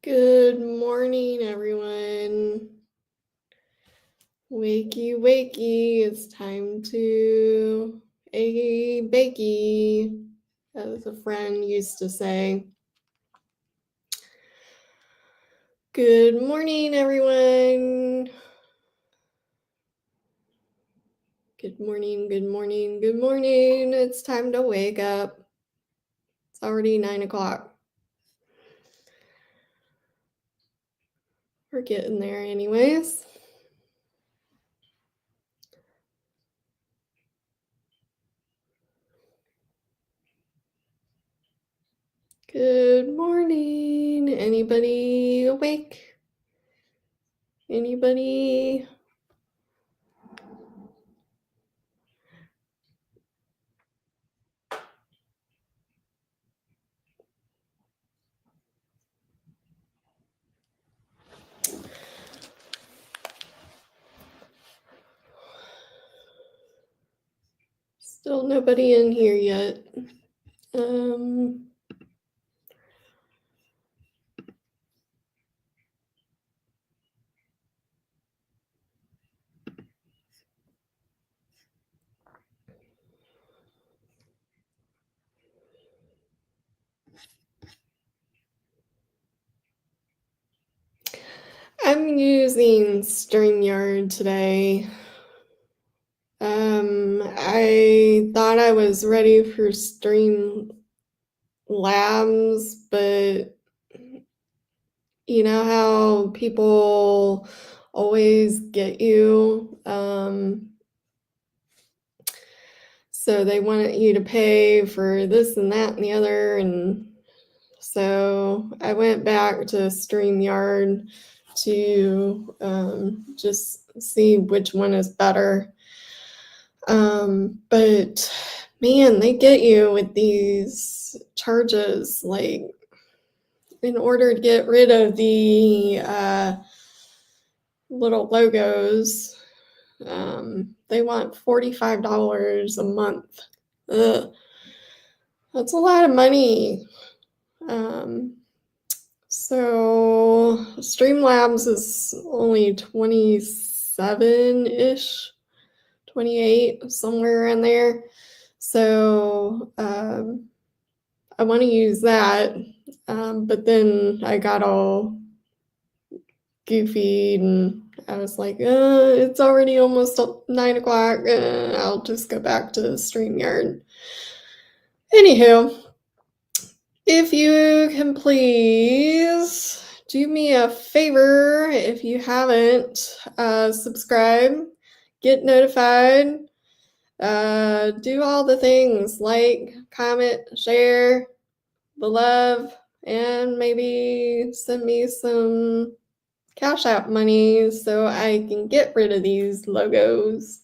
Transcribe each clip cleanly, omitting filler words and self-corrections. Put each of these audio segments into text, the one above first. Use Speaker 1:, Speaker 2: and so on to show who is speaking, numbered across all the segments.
Speaker 1: Good morning, everyone. Wakey, wakey, it's time to eggy, bakey, as a friend used to say. Good morning, everyone. Good morning, good morning, good morning. It's time to wake up. It's already 9 o'clock. We're getting there anyways. Good morning. Anybody awake? Anybody? Still nobody in here yet. I'm using StreamYard today. I thought I was ready for Stream Labs, but you know how people always get you? So they want you to pay for this and that and the other, and so I went back to StreamYard to just see which one is better. But man, they get you with these charges. Like, in order to get rid of the little logos, they want $45 a month. Ugh, that's a lot of money. So Streamlabs is only 27-ish, 28, somewhere in there. So I want to use that, but then I got all goofy and I was like, it's already almost 9 o'clock. I'll just go back to StreamYard. Anywho, if you can please do me a favor, if you haven't, subscribe, get notified, do all the things, like, comment, share, the love, and maybe send me some Cash App money so I can get rid of these logos.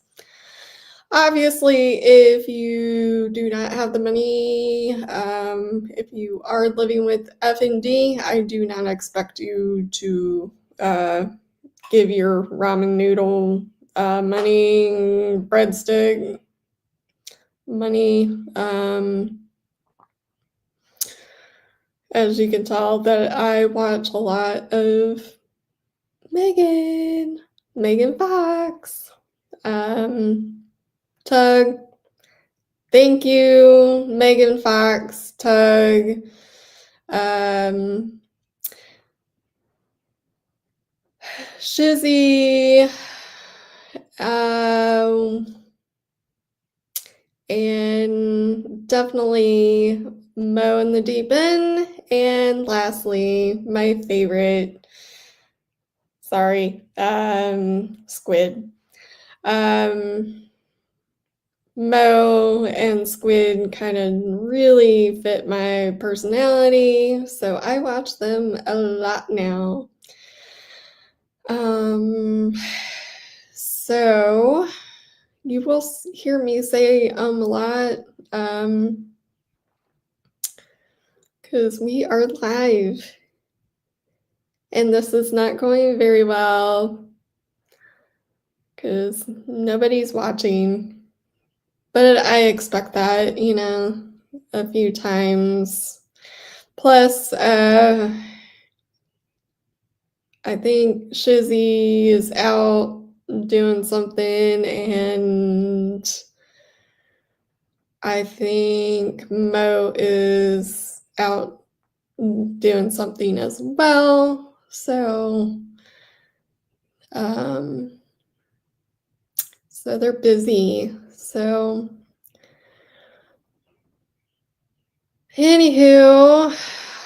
Speaker 1: Obviously, if you do not have the money, if you are living with FND, I do not expect you to give your ramen noodle money, breadstick money. As you can tell, that I watch a lot of Megan Fox, Tug. Thank you, Megan Fox, Tug, Shizzy, and definitely Mo in the Deep End, and lastly, my favorite, Squid. Mo and Squid kind of really fit my personality, so I watch them a lot now. So you will hear me say a lot, because we are live, and this is not going very well, because nobody's watching. But I expect that, a few times. Plus, I think Shizzy is out doing something, and I think Mo is out doing something as well. Um, so they're busy. So, anywho,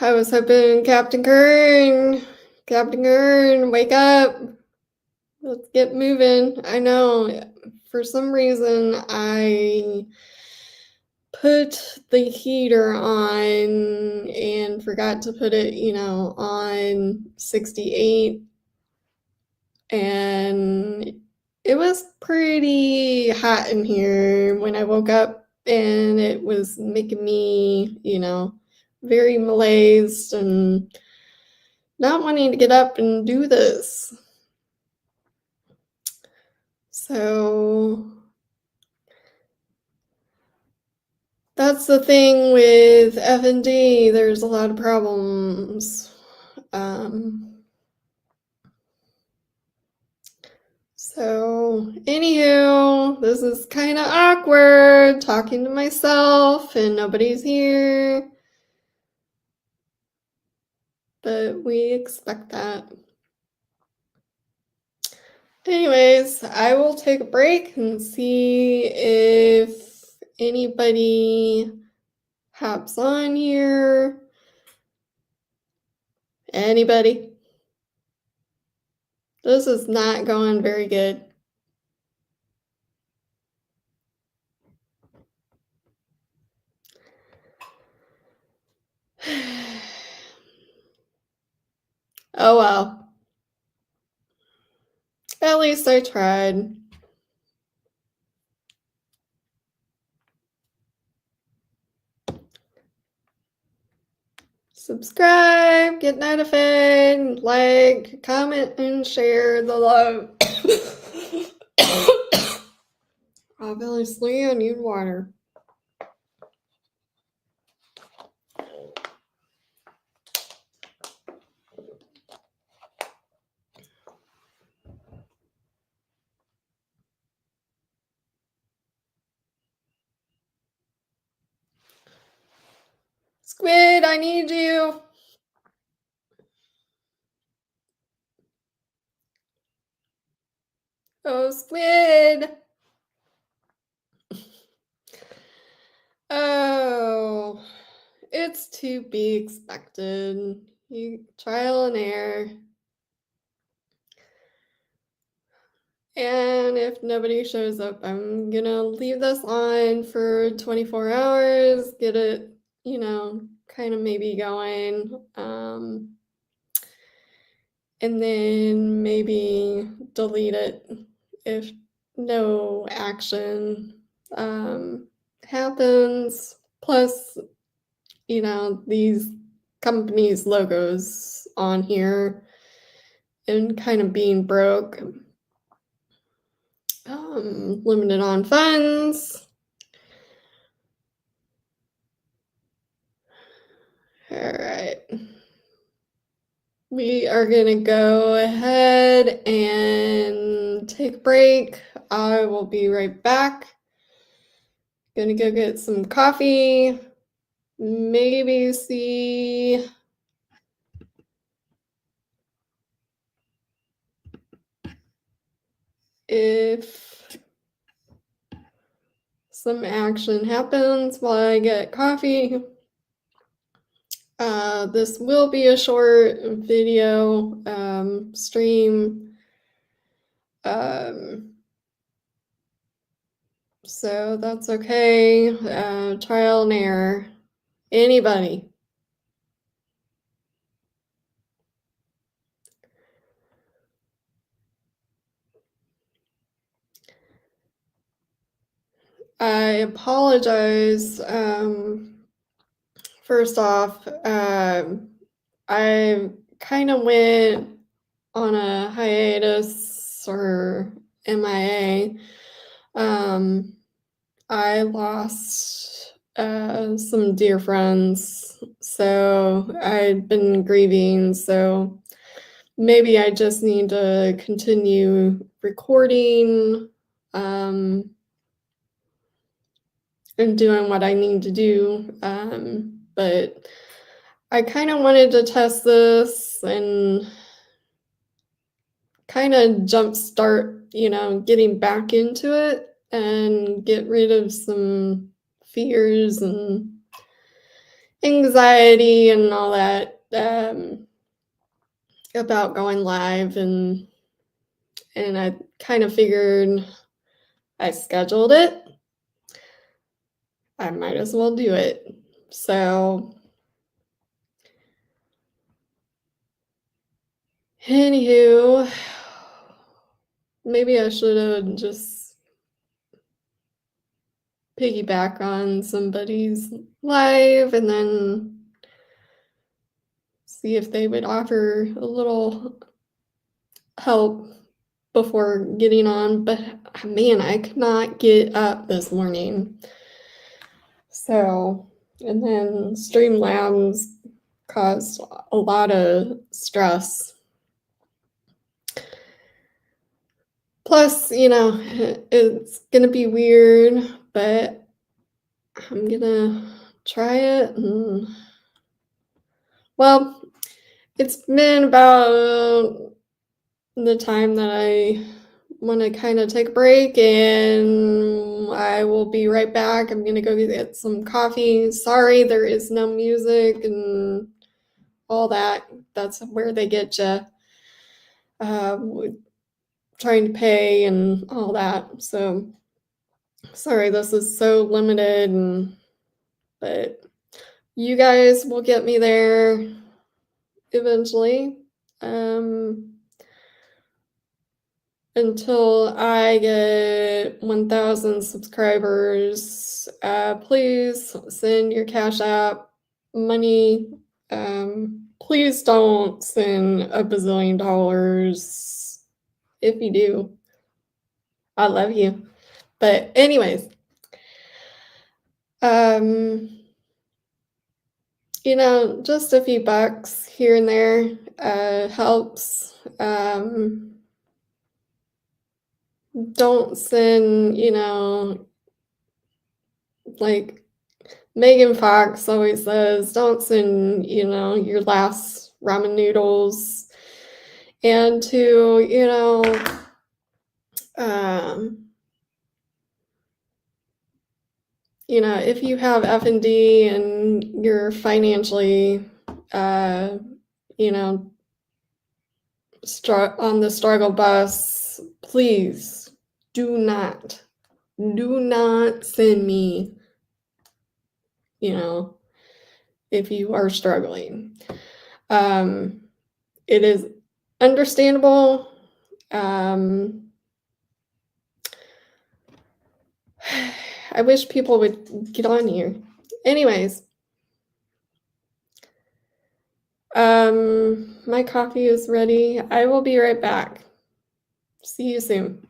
Speaker 1: I was hoping Captain Kern, wake up. Let's get moving. I know for some reason I put the heater on and forgot to put it, on 68. And it was pretty hot in here when I woke up, and it was making me, very malazed and not wanting to get up and do this. So that's the thing with FND. There's a lot of problems. So, anywho, this is kind of awkward talking to myself and nobody's here. But we expect that. Anyways, I will take a break and see if anybody hops on here. Anybody? This is not going very good. Oh well. At least I tried. Subscribe, get notified, like, comment, and share the love. Obviously, I need water. Squid, I need you. Oh, Squid. Oh, it's to be expected. You trial and error. And if nobody shows up, I'm gonna leave this on for 24 hours, get it, kind of maybe going. And then maybe delete it if no action happens. Plus, these companies' logos on here and kind of being broke. Limited on funds. All right. We are going to go ahead and take a break. I will be right back. Gonna go get some coffee. Maybe see if some action happens while I get coffee. This will be a short video stream. So that's okay. Trial and error. Anybody. I apologize. First off, I kind of went on a hiatus or MIA. I lost some dear friends, so I'd been grieving. So maybe I just need to continue recording and doing what I need to do. But I kind of wanted to test this and kind of jumpstart, getting back into it and get rid of some fears and anxiety and all that about going live. And I kind of figured I scheduled it. I might as well do it. So, anywho, maybe I should have just piggyback on somebody's live and then see if they would offer a little help before getting on. But man, I could not get up this morning. So, and then Streamlabs caused a lot of stress. Plus, it's gonna be weird, but I'm gonna try it. And, well, it's been about the time that I want to kind of take a break, and I will be right back. I'm gonna go get some coffee. Sorry, there is no music and all that. That's where they get you. Trying to pay and all that. So sorry, this is so limited, but you guys will get me there eventually. Until I get 1,000 subscribers, please send your Cash App money. Please don't send $1 bazillion. If you do, I love you. But anyways, just a few bucks here and there helps. Don't send, like Megan Fox always says, don't send, your last ramen noodles. And to, if you have FND and you're financially, on the struggle bus, please do not send me, if you are struggling. It is understandable. I wish people would get on here. Anyways, my coffee is ready. I will be right back. See you soon.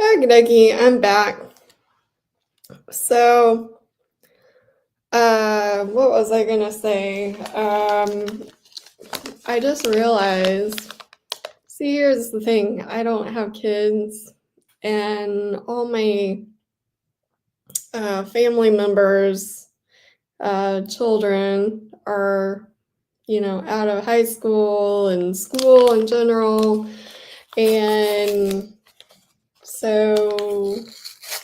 Speaker 1: Okie dokie, I'm back. So, what was I gonna say? I just realized, see, here's the thing. I don't have kids, and all my family members, children are, out of high school and school in general. And So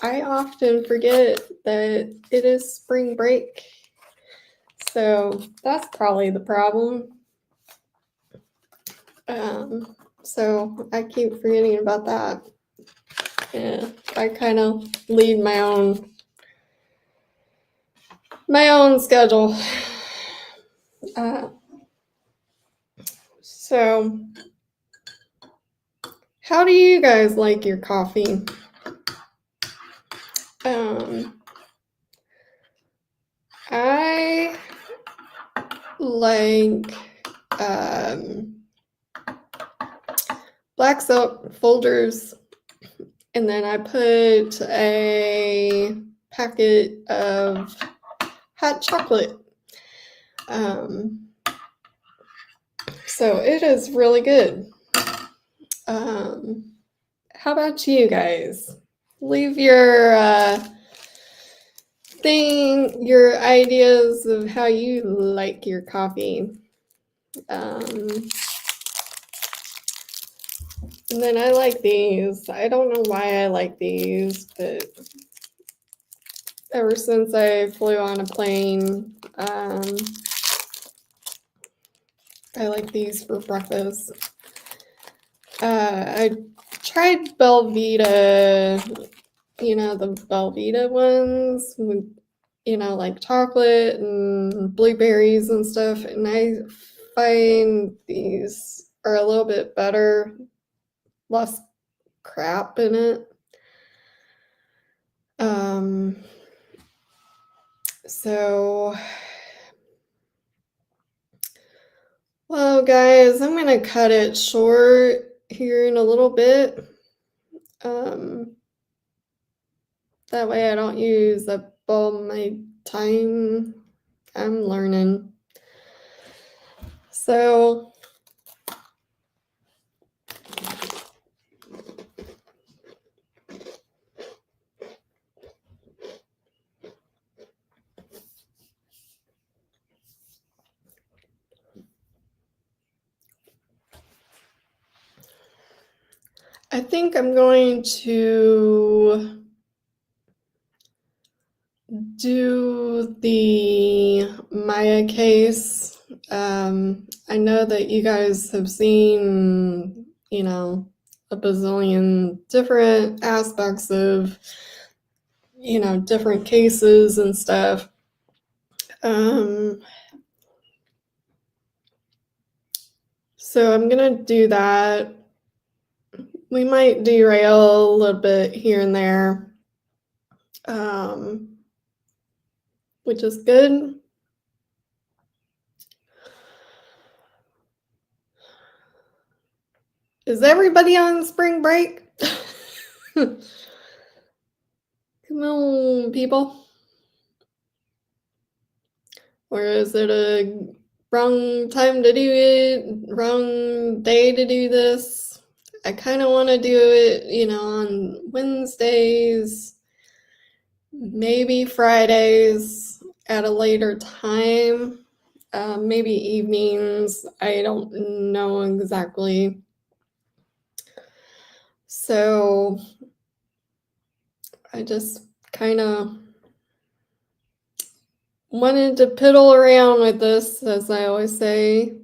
Speaker 1: I often forget that it is spring break. So that's probably the problem. So I keep forgetting about that. Yeah, I kind of lead my own schedule. So how do you guys like your coffee? I like black soap folders, and then I put a packet of hot chocolate. So it is really good. How about you guys? Leave your your ideas of how you like your coffee. And then I like these. I don't know why I like these, but ever since I flew on a plane, I like these for breakfast. I tried Belvita, the Belvita ones with, like chocolate and blueberries and stuff, and I find these are a little bit better, less crap in it. So, well, guys, I'm gonna cut it short here in a little bit. That way I don't use up all my time. I'm learning. So, I think I'm going to do the Maya case. I know that you guys have seen, a bazillion different aspects of, different cases and stuff. So I'm gonna do that. We might derail a little bit here and there, which is good. Is everybody on spring break? Come on, people. Or is it a wrong time to do it, wrong day to do this? I kind of want to do it, on Wednesdays, maybe Fridays at a later time, maybe evenings. I don't know exactly. So I just kind of wanted to piddle around with this, as I always say.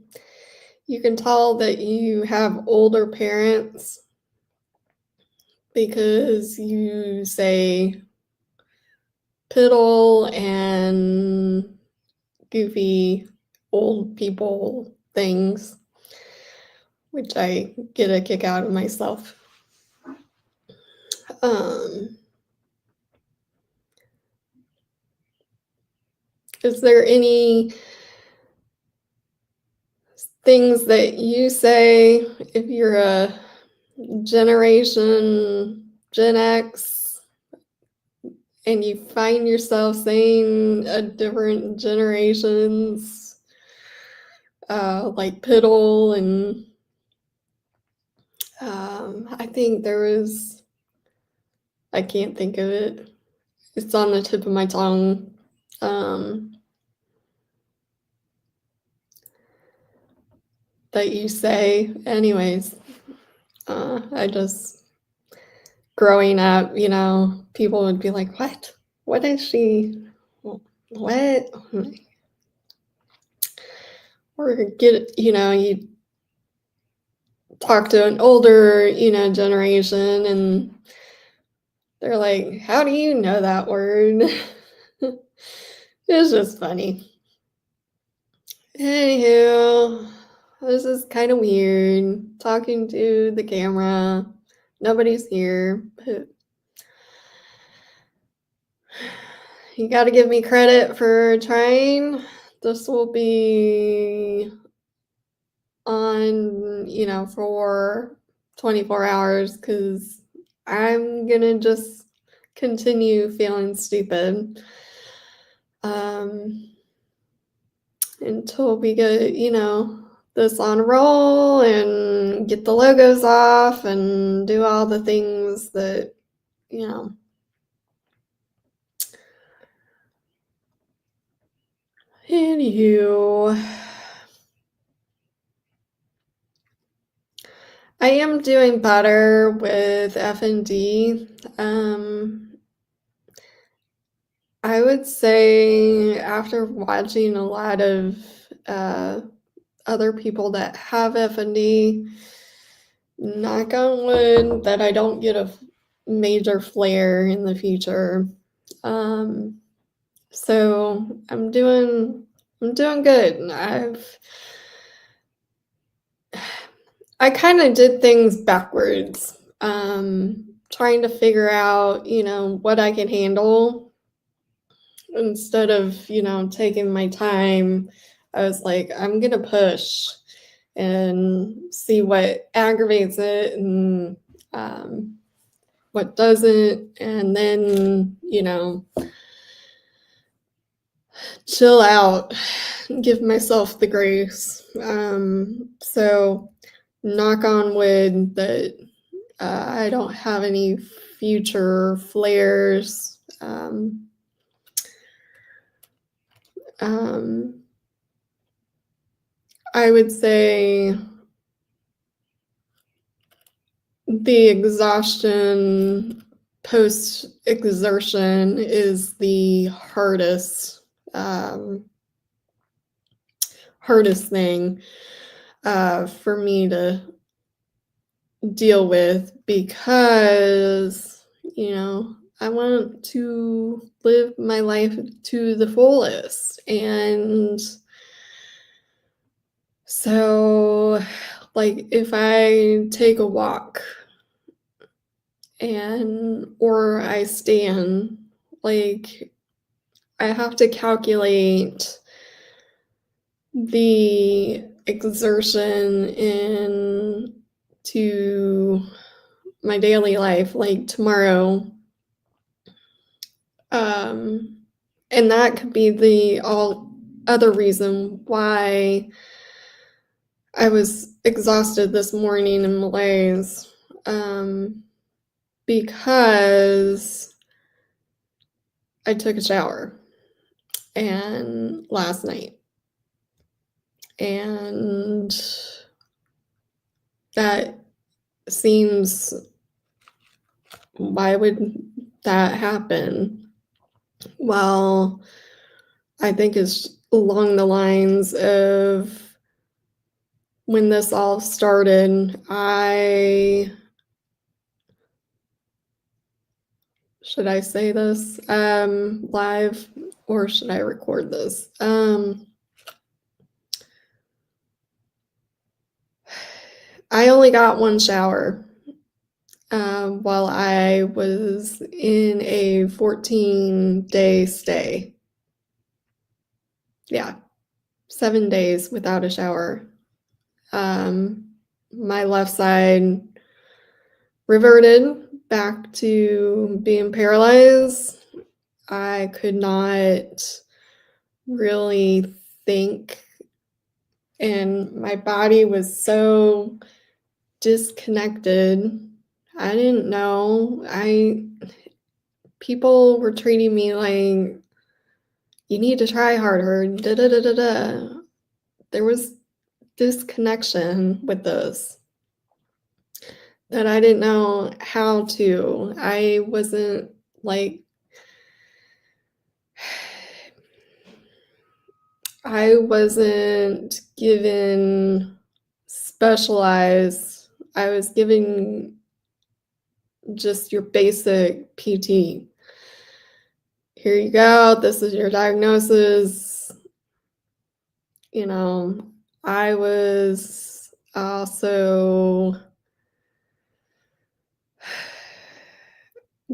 Speaker 1: You can tell that you have older parents because you say piddle and goofy old people things, which I get a kick out of myself. Is there any things that you say if you're a generation Gen X and you find yourself saying a different generations, like piddle and I think there was, I can't think of it. It's on the tip of my tongue. That you say. Anyways, I just growing up, people would be like, "What? What is she? What?" Or you talk to an older, generation, and they're like, "How do you know that word?" It's just funny. Anywho, this is kind of weird talking to the camera. Nobody's here, but you got to give me credit for trying. This will be on, for 24 hours because I'm gonna just continue feeling stupid until we get, this on a roll and get the logos off and do all the things that, Anywho, I am doing better with FND. I would say after watching a lot of other people that have FND, knock on wood, that I don't get a major flare in the future. So I'm doing good. I kind of did things backwards, trying to figure out, what I can handle instead of, taking my time. I was like, I'm gonna push and see what aggravates it and what doesn't, and then, chill out, give myself the grace. So knock on wood that I don't have any future flares. I would say the exhaustion post exertion is the hardest thing for me to deal with because, I want to live my life to the fullest. And so, like, if I take a walk or I stand, like, I have to calculate the exertion into my daily life, like tomorrow. And that could be the other reason why I was exhausted this morning in malaise, because I took a shower last night, and that seems, why would that happen? Well, I think it's along the lines of when this all started. Should I say this live, or should I record this? I only got one shower while I was in a 14-day stay. Yeah, 7 days without a shower. My left side reverted back to being paralyzed. I could not really think, and my body was so disconnected. I didn't know. People were treating me like, you need to try harder. Da da da da da. There was disconnection with this. that I didn't know how to. I wasn't like I wasn't given specialized. I was given just your basic PT. Here you go. This is your diagnosis. You know, I was also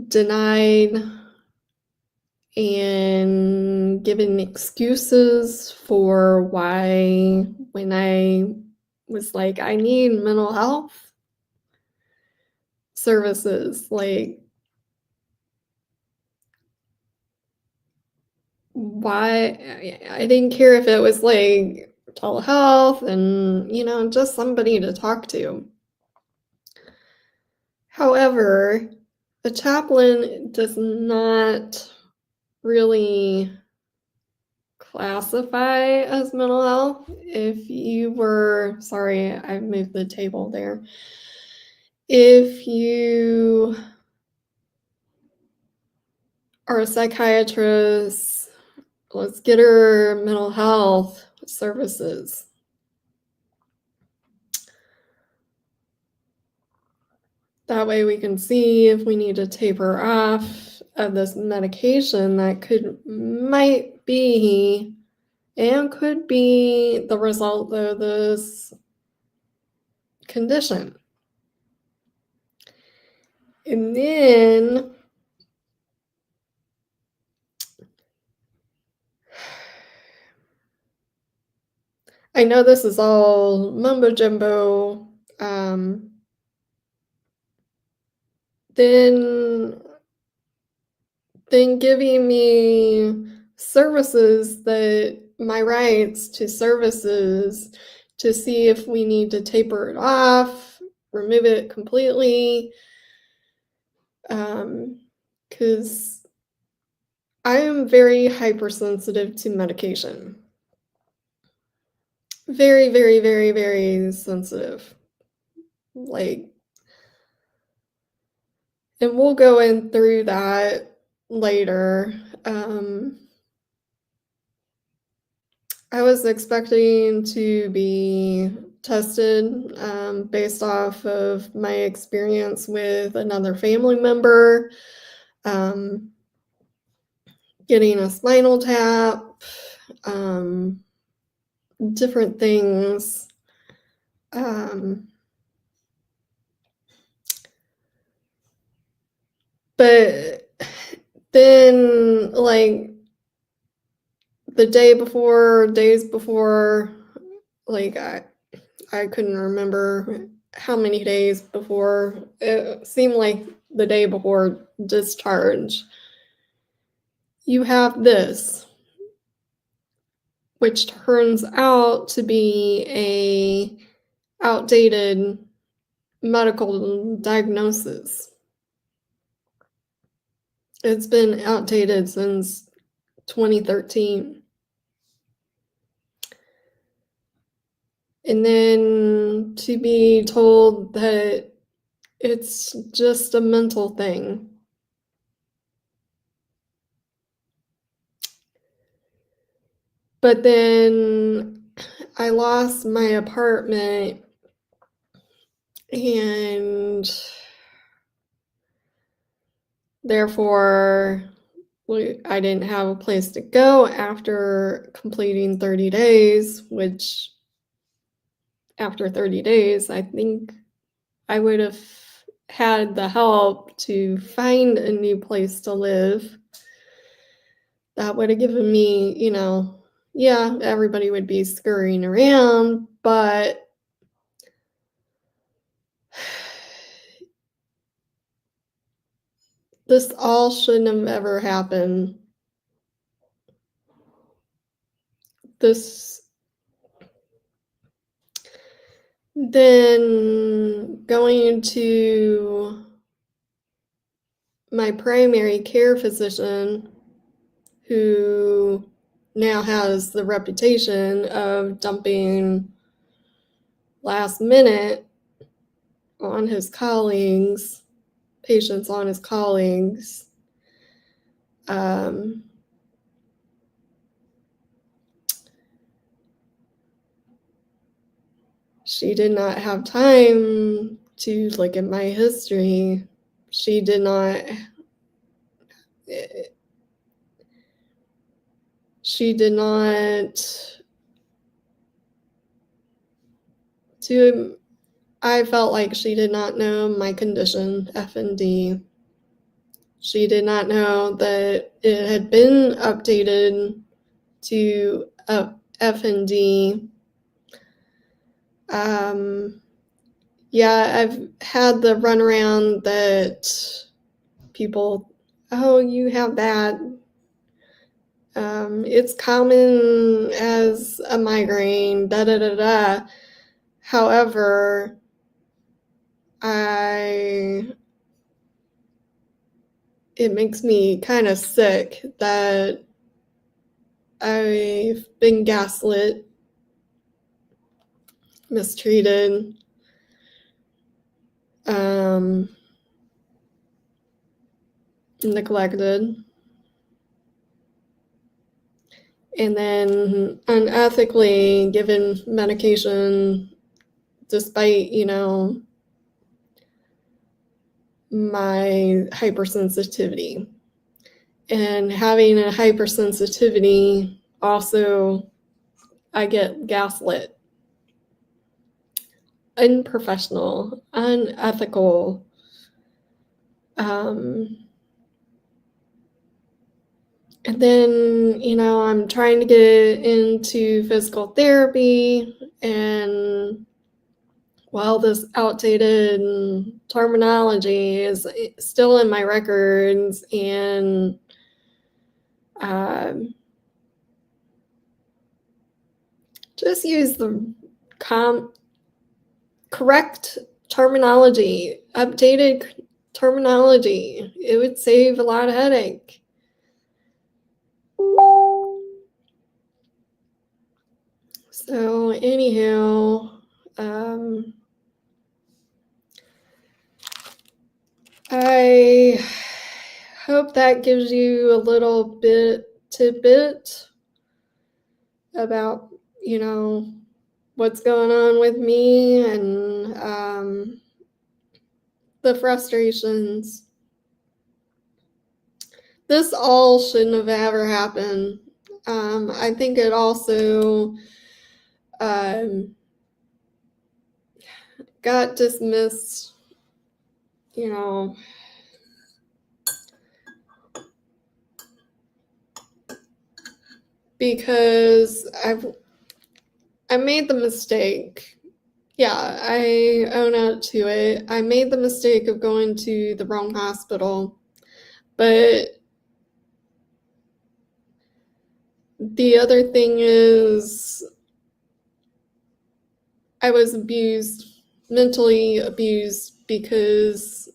Speaker 1: denied and given excuses for why, when I was like, I need mental health services, like, why I didn't care if it was like telehealth and, just somebody to talk to. However, the chaplain does not really classify as mental health. If you were, sorry, I moved the table there. If you are a psychiatrist, let's get her mental health services. That way we can see if we need to taper off of this medication that might be and could be the result of this condition. And then I know this is all mumbo jumbo. Then giving me services that my rights to services to see if we need to taper it off, remove it completely, because I am very hypersensitive to medication. Very, very, very, very sensitive. Like, and we'll go in through that later. I was expecting to be tested based off of my experience with another family member, getting a spinal tap, different things. But then, like, the days before, like, I couldn't remember how many days before. It seemed like the day before discharge. You have this, which turns out to be a outdated medical diagnosis. It's been outdated since 2013. And then to be told that it's just a mental thing. But then I lost my apartment and therefore I didn't have a place to go after completing 30 days, which after 30 days, I think I would have had the help to find a new place to live. That would have given me, yeah, everybody would be scurrying around, but this all shouldn't have ever happened. Then going to my primary care physician, who now has the reputation of dumping last minute on his colleagues, patients on his colleagues. She did not have time to look at my history. She did not I felt like she did not know my condition, FND. She did not know that it had been updated to FND. Yeah, I've had the runaround that people, oh, you have that. It's common as a migraine, da da da da. However, it makes me kind of sick that I've been gaslit, mistreated, neglected, and then unethically given medication despite, my hypersensitivity. And having a hypersensitivity, also, I get gaslit. Unprofessional, unethical. And then, I'm trying to get into physical therapy, and this outdated terminology is still in my records, and just use the correct terminology, updated terminology. It would save a lot of headache. So anyhow, I hope that gives you a little bit tidbit about, what's going on with me and the frustrations. This all shouldn't have ever happened. I think it also got dismissed, because I made the mistake. Yeah, I own up to it. I made the mistake of going to the wrong hospital. But the other thing is, I was abused, mentally abused, because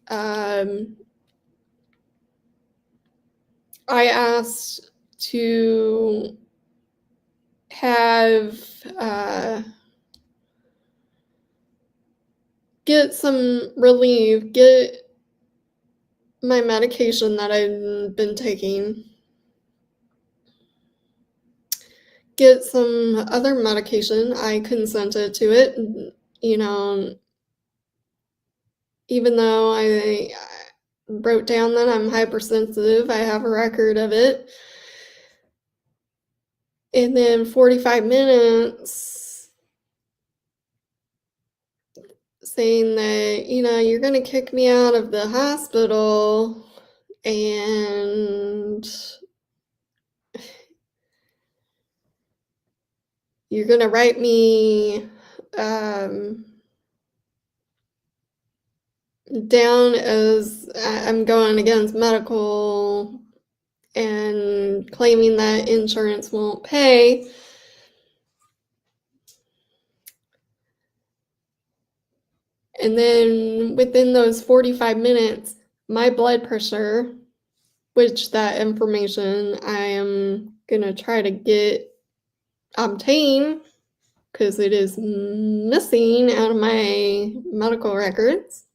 Speaker 1: I asked to have get some relief, get my medication that I've been taking, get some other medication. I consented to it, even though I wrote down that I'm hypersensitive. I have a record of it. And then 45 minutes saying that, you're going to kick me out of the hospital and you're going to write me down as I'm going against medical and claiming that insurance won't pay. And then within those 45 minutes, my blood pressure, which that information I am going to try to obtain, because it is missing out of my medical records.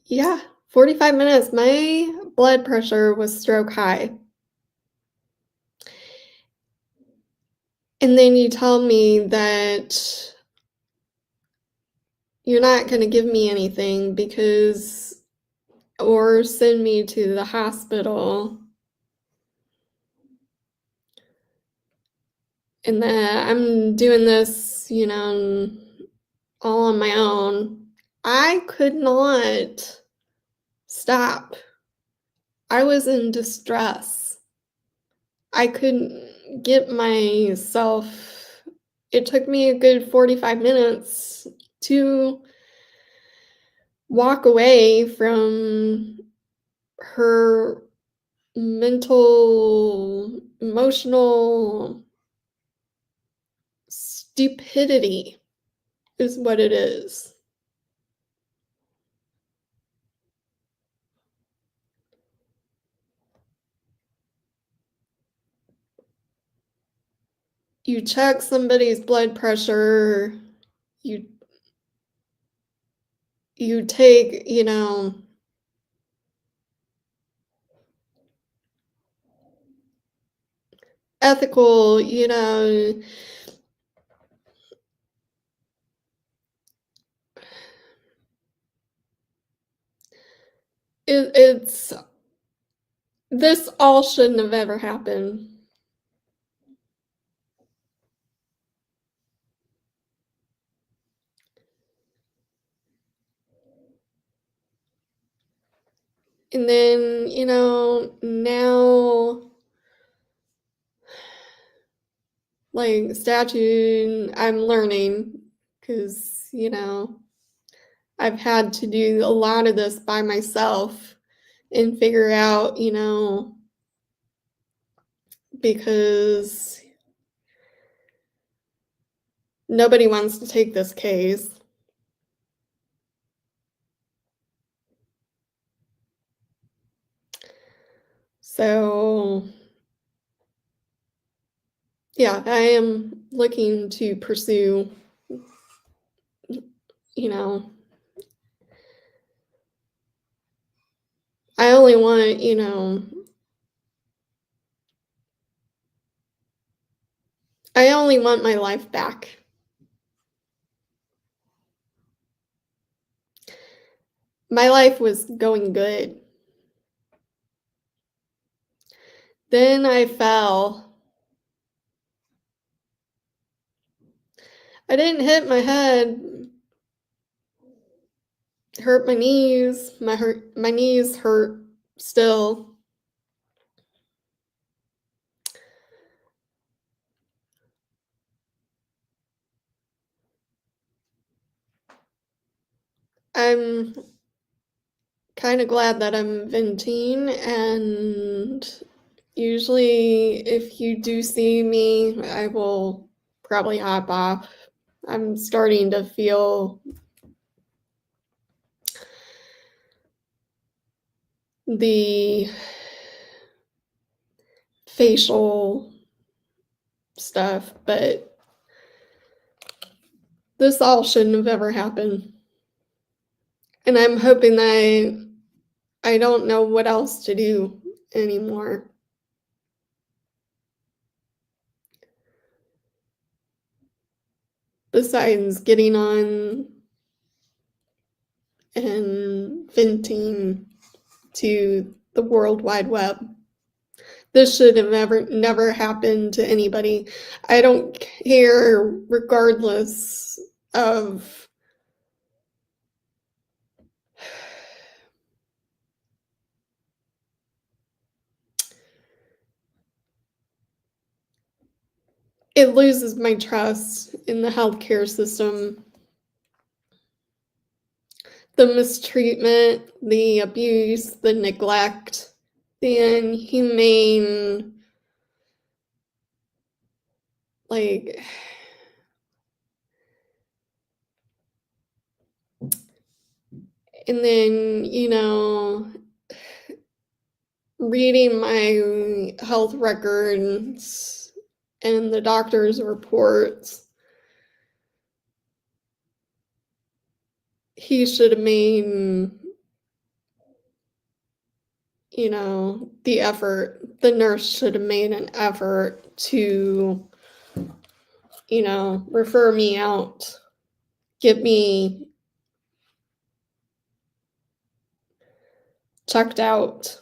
Speaker 1: Yeah, 45 minutes. My blood pressure was stroke high. And then you tell me that you're not going to give me anything or send me to the hospital, and that I'm doing this, all on my own. I could not stop. I was in distress. I couldn't get myself. It took me a good 45 minutes to walk away from her mental, emotional stupidity, is what it is. You check somebody's blood pressure, you you take, ethical, it's this all shouldn't have ever happened. And then, now, like, statute, I'm learning because, I've had to do a lot of this by myself and figure out, because nobody wants to take this case. So, yeah, I am looking to pursue, you know, I only want, I only want my life back. My life was going good. Then I fell. I didn't hit my head, hurt my knees. My knees hurt still. I'm kind of glad that I'm venting, and usually if you do see me, I will probably hop off. I'm starting to feel the facial stuff, but this all shouldn't have ever happened. And I'm hoping that I don't know what else to do anymore. Besides getting on and venting to the World Wide Web. This should have never happened to anybody. I don't care, regardless of it loses my trust in the healthcare system. The mistreatment, the abuse, the neglect, the inhumane, like, and then, reading my health records and the doctor's reports, he should have made, the effort. The nurse should have made an effort to, refer me out, get me checked out.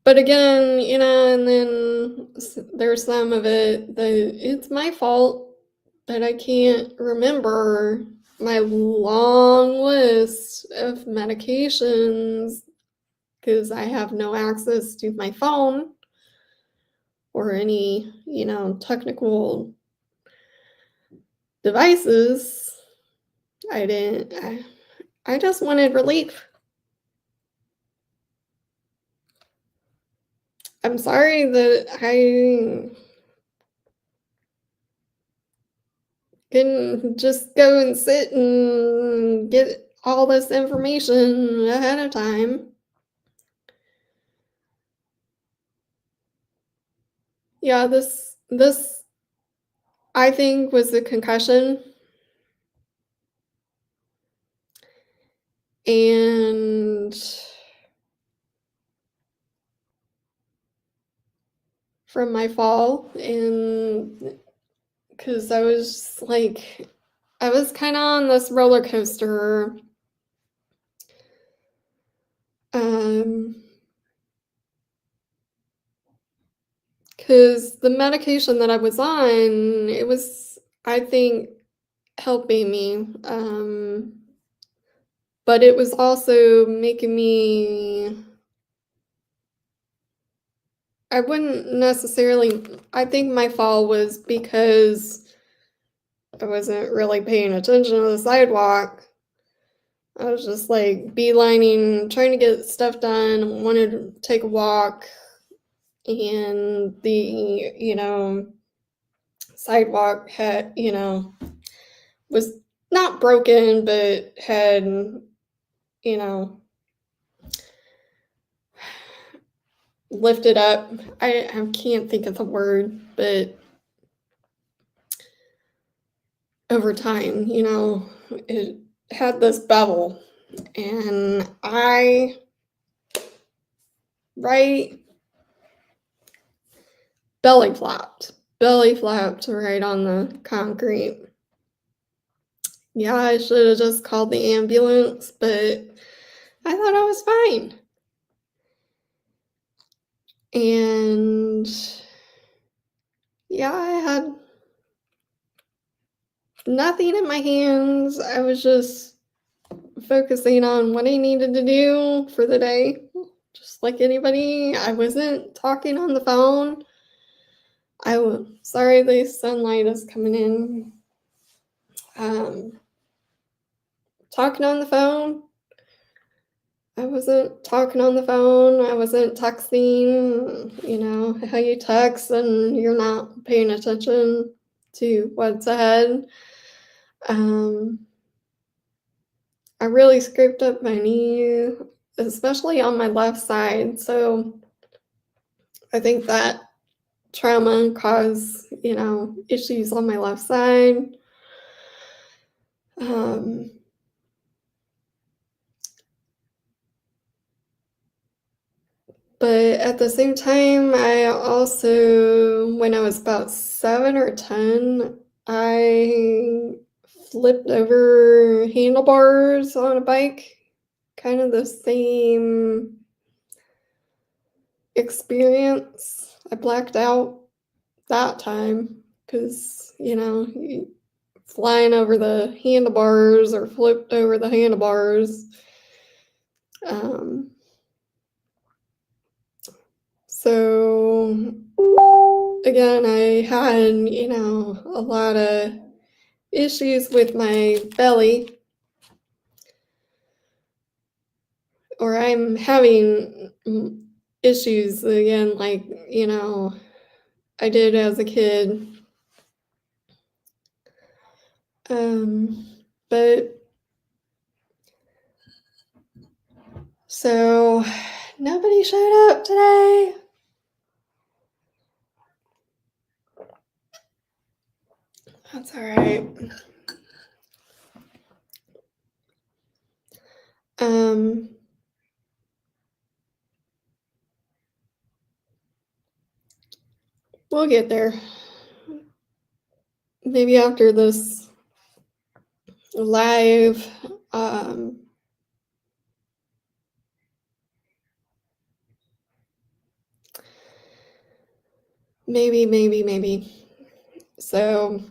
Speaker 1: But again, and then there's some of it that it's my fault that I can't remember my long list of medications because I have no access to my phone or any, technical devices. I just wanted relief. I'm sorry that I can just go and sit and get all this information ahead of time. Yeah, this I think was a concussion, and from my fall, and because I was kind of on this roller coaster. Um, because the medication that I was on, it was, I think, helping me. But it was also making me, I wouldn't necessarily, I think my fall was because I wasn't really paying attention to the sidewalk. I was just like beelining, trying to get stuff done, wanted to take a walk, and the, sidewalk had, was not broken, but had, you know, lifted up. I can't think of the word, but over time, it had this bevel, and right, belly flapped right on the concrete. Yeah, I should have just called the ambulance, but I thought I was fine. And yeah, I had nothing in my hands. I was just focusing on what I needed to do for the day, just like anybody. I wasn't talking on the phone. Sorry, the sunlight is coming in. Um, Talking on the phone. I wasn't talking on the phone. I wasn't texting. How you text and you're not paying attention to what's ahead. Um, I really scraped up my knee, especially on my left side. So I think that trauma caused, issues on my left side. Um, but at the same time, I also, when I was about 7 or 10, I flipped over handlebars on a bike. Kind of the same experience. I blacked out that time because, flying over the handlebars or flipped over the handlebars. Um, so again, I had, a lot of issues with my belly, or I'm having issues again, like, I did as a kid. But So, nobody showed up today. That's all right. We'll get there. Maybe after this live, maybe. So,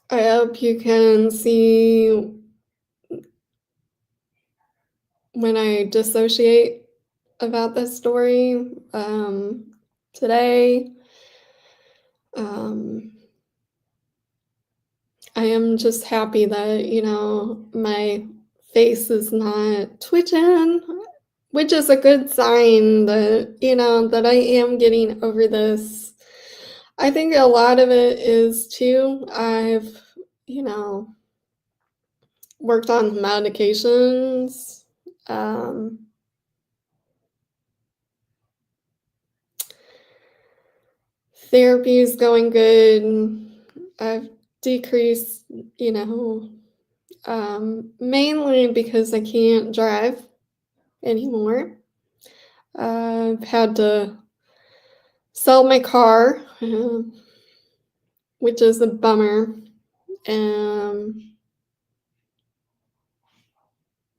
Speaker 1: I hope you can see when I dissociate about this story today. I am just happy that, my face is not twitching, which is a good sign that, that I am getting over this. I think a lot of it is too, I've, worked on medications. Therapy is going good. I've decreased, mainly because I can't drive anymore. I've had to sell my car, which is a bummer,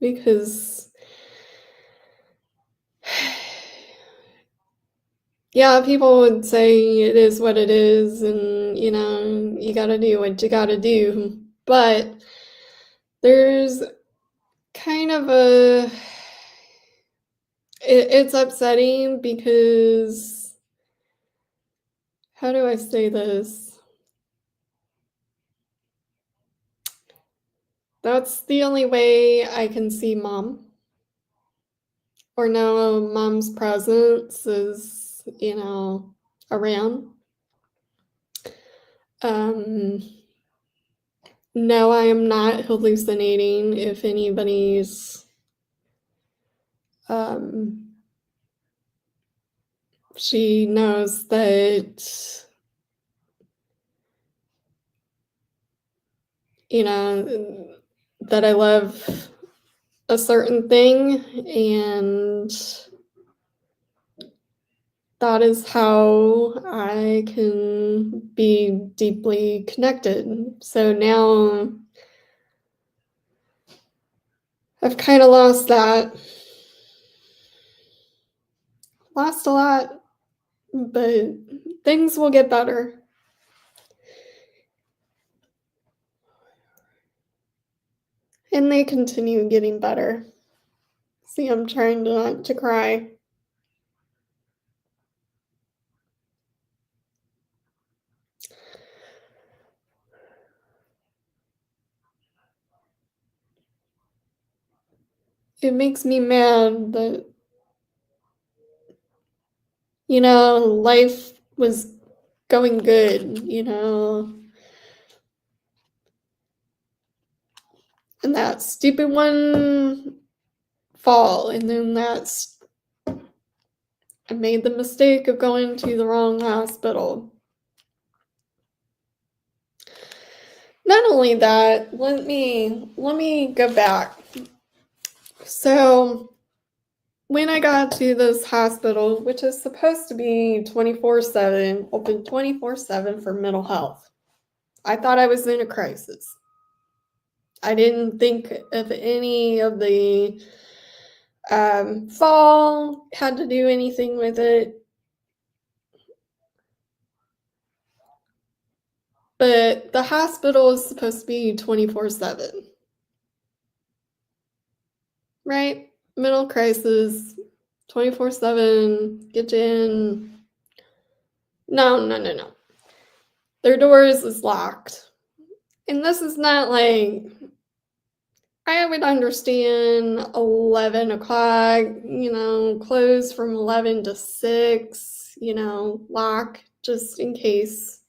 Speaker 1: because yeah, people would say it is what it is, and you gotta do what you gotta do, but there's kind of it's upsetting because, how do I say this? That's the only way I can see mom or know mom's presence is, around. No, I am not hallucinating. If anybody's she knows that, that I love a certain thing, and that is how I can be deeply connected. So now I've kind of lost that. Lost a lot, but things will get better. And they continue getting better. See, I'm trying not to cry. It makes me mad that, life was going good, and that stupid one fall, and then I made the mistake of going to the wrong hospital. Not only that, let me go back. So when I got to this hospital, which is supposed to be 24/7, open 24/7 for mental health, I thought I was in a crisis. I didn't think of any of the fall had to do anything with it. But the hospital is supposed to be 24/7. Right? Mental crisis, 24/7, get you in. No. Their doors is locked. And this is not like, I would understand 11 o'clock, close from 11 to 6, lock just in case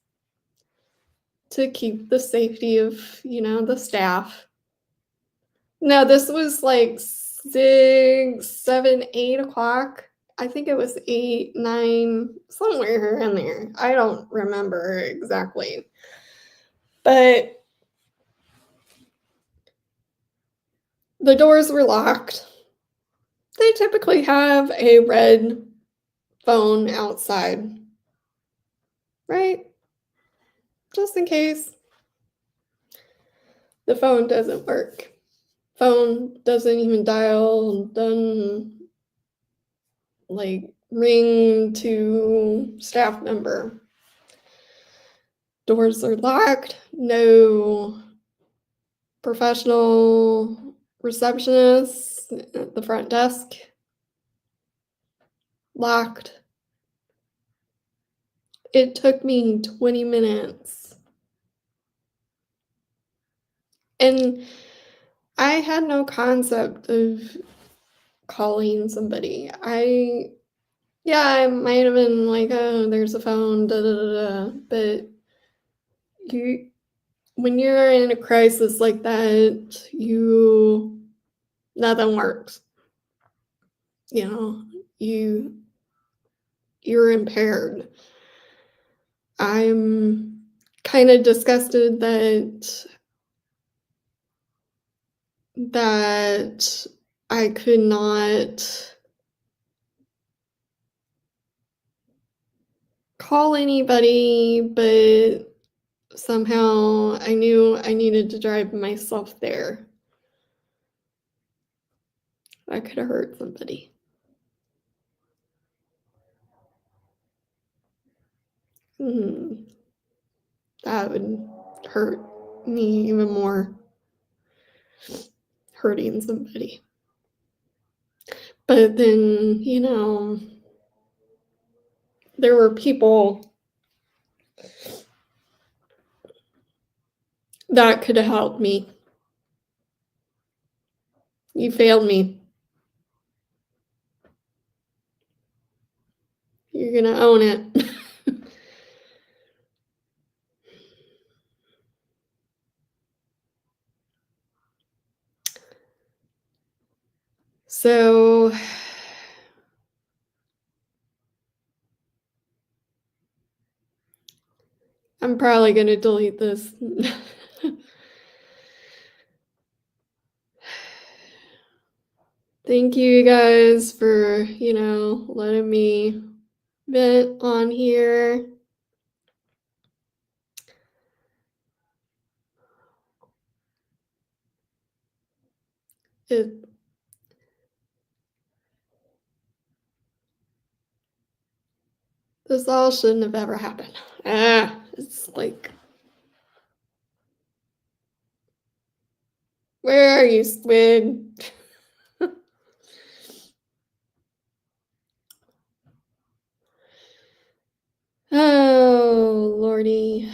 Speaker 1: to keep the safety of, the staff. No, this was like 6, 7, 8 o'clock. I think it was 8, 9, somewhere in there. I don't remember exactly. But the doors were locked. They typically have a red phone outside, right? Just in case the phone doesn't work. Phone doesn't even dial, doesn't like ring to staff member. Doors are locked, no professional receptionist at the front desk. Locked. It took me 20 minutes. And I had no concept of calling somebody. Yeah, I might have been like, oh, there's a phone, da da da da. But you, when you're in a crisis like that, nothing works. You know, you're impaired. I'm kind of disgusted that I could not call anybody, but somehow I knew I needed to drive myself there. I could have hurt somebody. That would hurt me even more, hurting somebody. But then, there were people that could have helped me. You failed me. You're gonna own it. So I'm probably gonna delete this. Thank you guys for, letting me vent on here. This all shouldn't have ever happened. It's like, where are you, squid? Oh, lordy.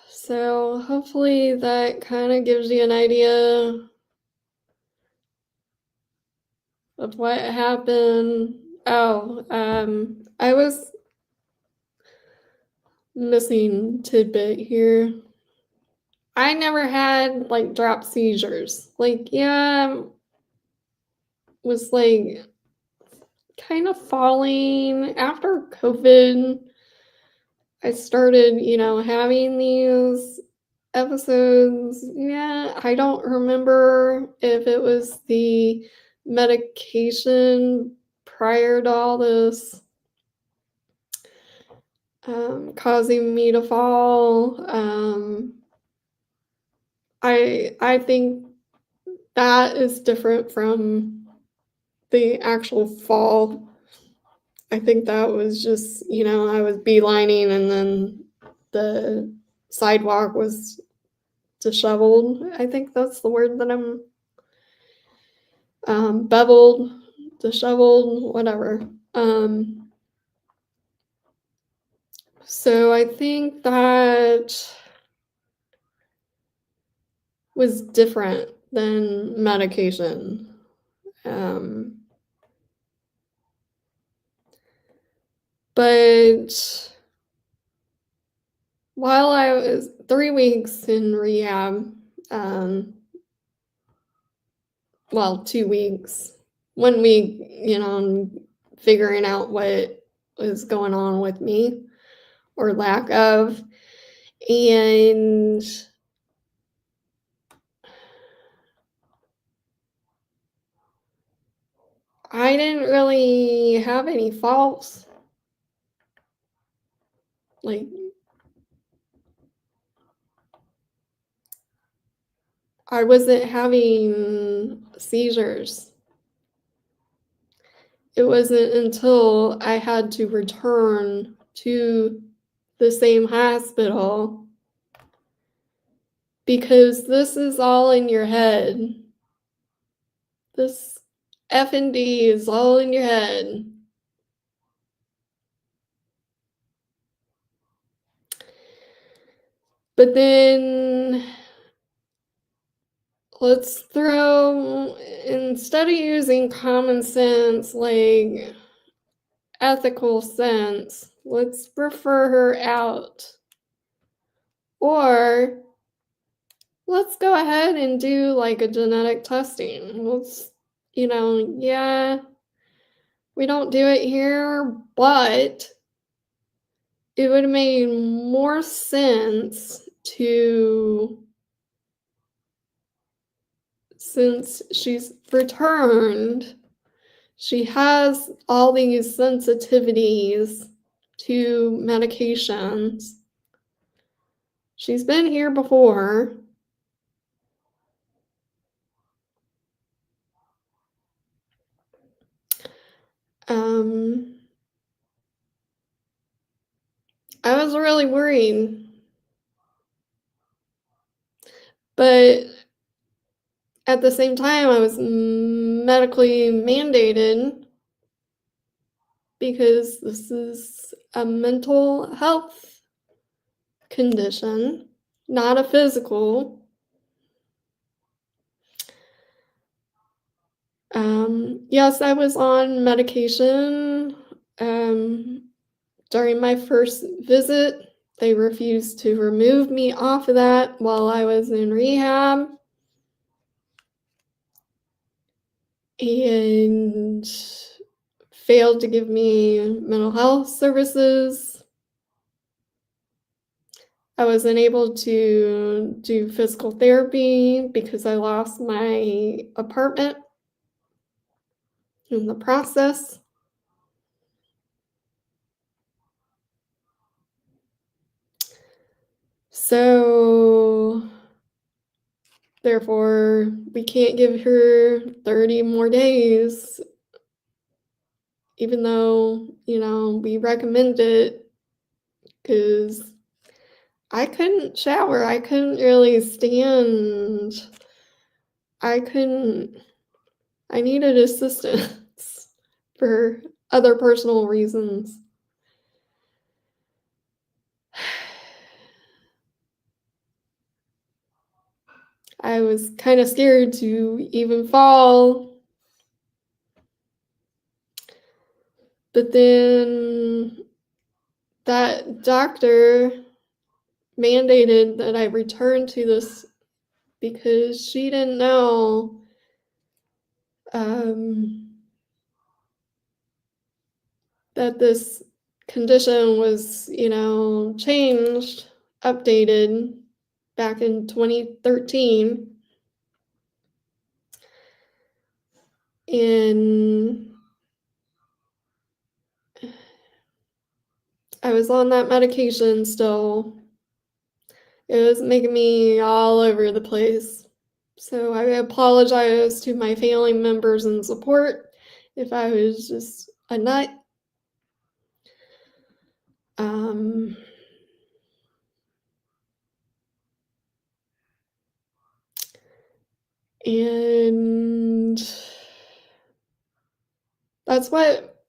Speaker 1: So hopefully that kind of gives you an idea of what happened. Oh, I was missing tidbit here. I never had like drop seizures. Like, yeah, was like kind of falling after COVID. I started, having these episodes. Yeah, I don't remember if it was the medication prior to all this causing me to fall. I think that is different from the actual fall. I think that was just, I was beelining and then the sidewalk was disheveled. I think that's the word that I'm beveled, disheveled, whatever. So I think that was different than medication. But while I was 3 weeks in rehab, 2 weeks. 1 week, figuring out what was going on with me or lack of. And I didn't really have any faults. Like, I wasn't having seizures. It wasn't until I had to return to the same hospital, because this is all in your head. This FND is all in your head. But then let's throw, instead of using common sense, like ethical sense, let's refer her out. Or let's go ahead and do like a genetic testing. Let's, yeah, we don't do it here, but it would have made more sense to, since she's returned, she has all these sensitivities to medications. She's been here before. I was really worried. But at the same time, I was medically mandated because this is a mental health condition, not a physical. Yes, I was on medication. During my first visit, they refused to remove me off of that while I was in rehab. And failed to give me mental health services. I wasn't able to do physical therapy because I lost my apartment in the process. So, therefore, we can't give her 30 more days, even though, we recommend it, because I couldn't shower. I couldn't really stand. I needed assistance for other personal reasons. I was kind of scared to even fall. But then that doctor mandated that I return to this because she didn't know that this condition was, changed, updated back in 2013. And I was on that medication still. It was making me all over the place. So I apologize to my family members and support if I was just a nut. And that's what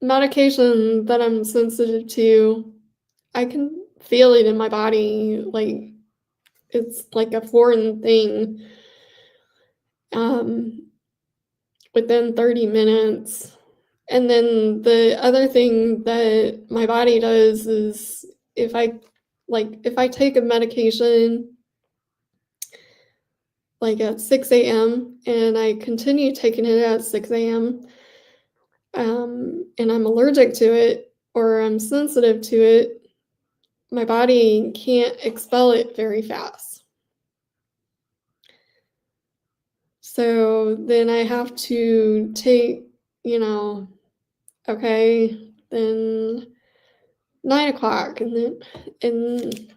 Speaker 1: medication that I'm sensitive to, I can feel it in my body, like it's like a foreign thing. Within 30 minutes. And then the other thing that my body does is if I take a medication, like at 6 a.m. and I continue taking it at 6 a.m. And I'm allergic to it or I'm sensitive to it, my body can't expel it very fast. So then I have to take, okay, then 9 o'clock, and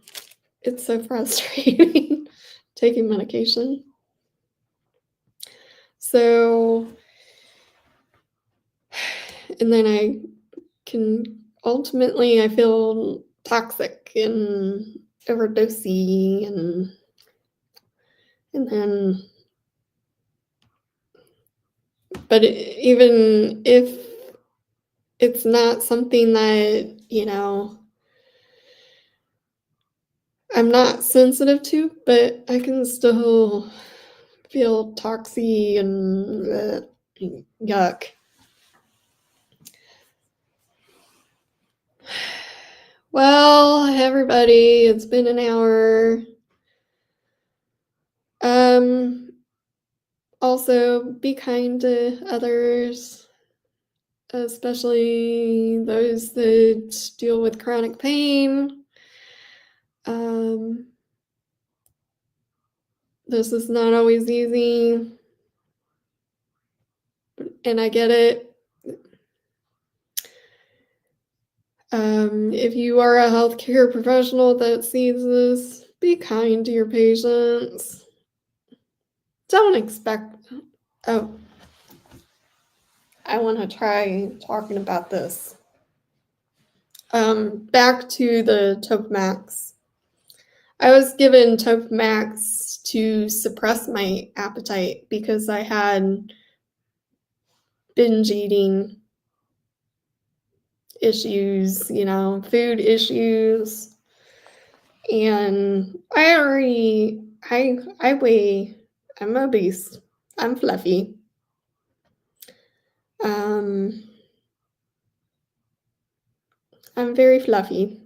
Speaker 1: it's so frustrating taking medication. So, and then I feel toxic and overdosey, and then, but even if it's not something that, I'm not sensitive to, but I can still feel toxic and yuck. Well, everybody, it's been an hour. Also, be kind to others, especially those that deal with chronic pain. This is not always easy, and I get it. If you are a healthcare professional that sees this, be kind to your patients. Don't expect. Oh, I want to try talking about this. Back to the Topamax. I was given Topamax to suppress my appetite because I had binge eating issues, food issues. And I weigh, I'm obese, I'm fluffy. I'm very fluffy.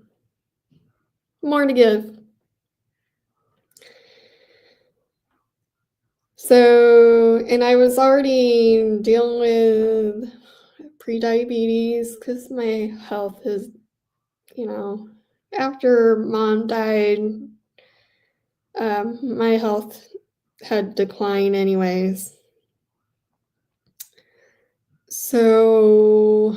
Speaker 1: More to give. So, and I was already dealing with prediabetes because my health is, after mom died, my health had declined anyways. So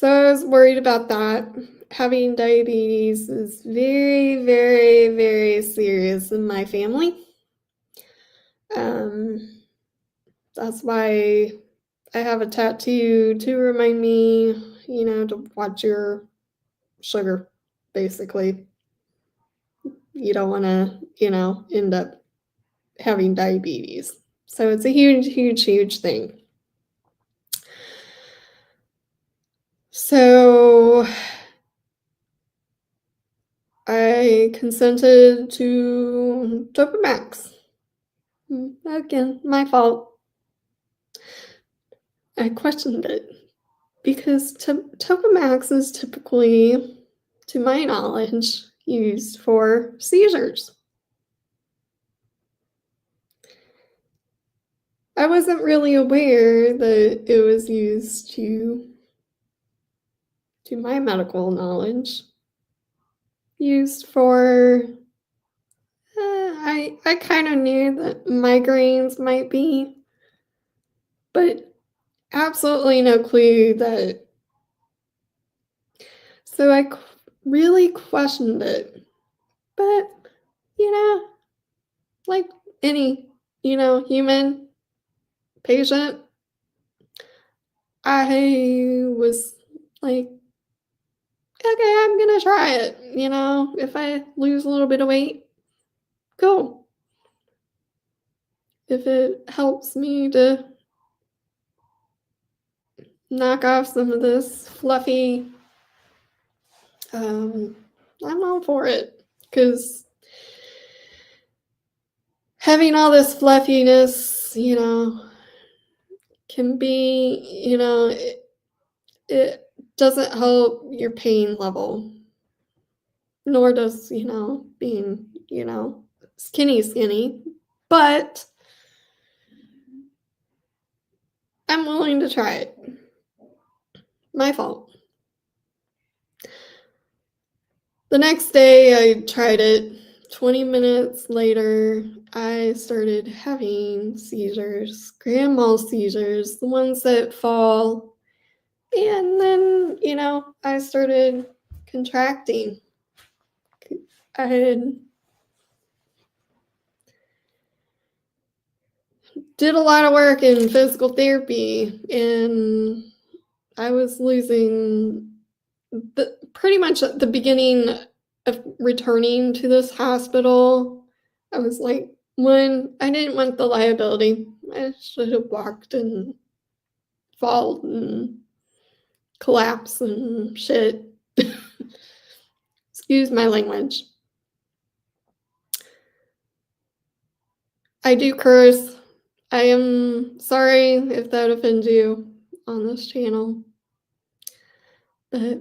Speaker 1: I was worried about that. Having diabetes is very, very, very serious in my family. That's why I have a tattoo to remind me, to watch your sugar, basically. You don't want to, end up having diabetes. So it's a huge, huge, huge thing. So I consented to Topamax. Again, my fault. I questioned it because Topamax is typically, to my knowledge, used for seizures. I wasn't really aware that it was used to my medical knowledge, used for, I kind of knew that migraines might be, but absolutely no clue that. So I really questioned it, but, like any, human patient, I was like, okay, I'm gonna try it. If I lose a little bit of weight, cool. If it helps me to knock off some of this fluffy, I'm all for it. Because having all this fluffiness, can be, it doesn't help your pain level, nor does, being skinny, but I'm willing to try it. My fault. The next day I tried it. 20 minutes later, I started having seizures, grand mal seizures, the ones that fall. And then, I started contracting. I did a lot of work in physical therapy, and I was losing pretty much at the beginning of returning to this hospital. I was like, I didn't want the liability. I should have walked and fall and collapse and shit. Excuse my language. I do curse. I am sorry if that offends you on this channel. But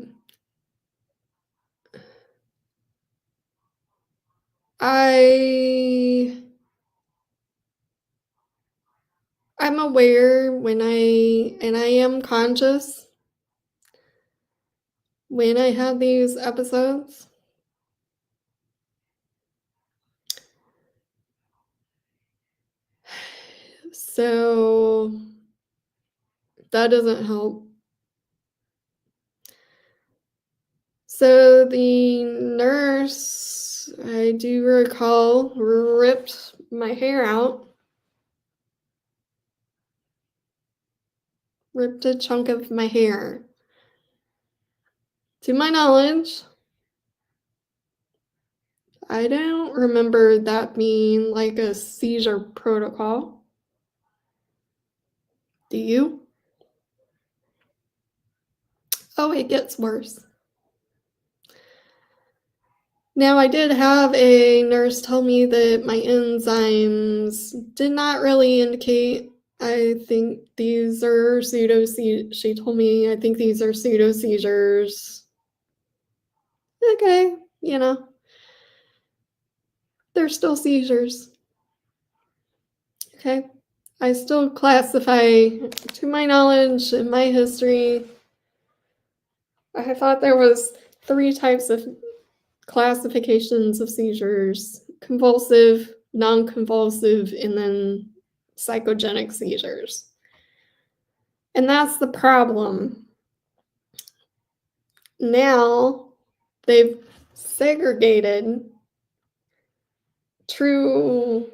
Speaker 1: I'm aware and I am conscious when I have these episodes. So that doesn't help. So the nurse, I do recall, ripped my hair out, ripped a chunk of my hair. To my knowledge, I don't remember that being like a seizure protocol. Do you? Oh, it gets worse. Now, I did have a nurse tell me that my enzymes did not really indicate. I think these are she told me, I think these are pseudo seizures. Okay, they're still seizures. Okay, I still classify, to my knowledge and my history, I thought there was 3 types of classifications of seizures: convulsive, non-convulsive, and then psychogenic seizures. And that's the problem. Now they've segregated true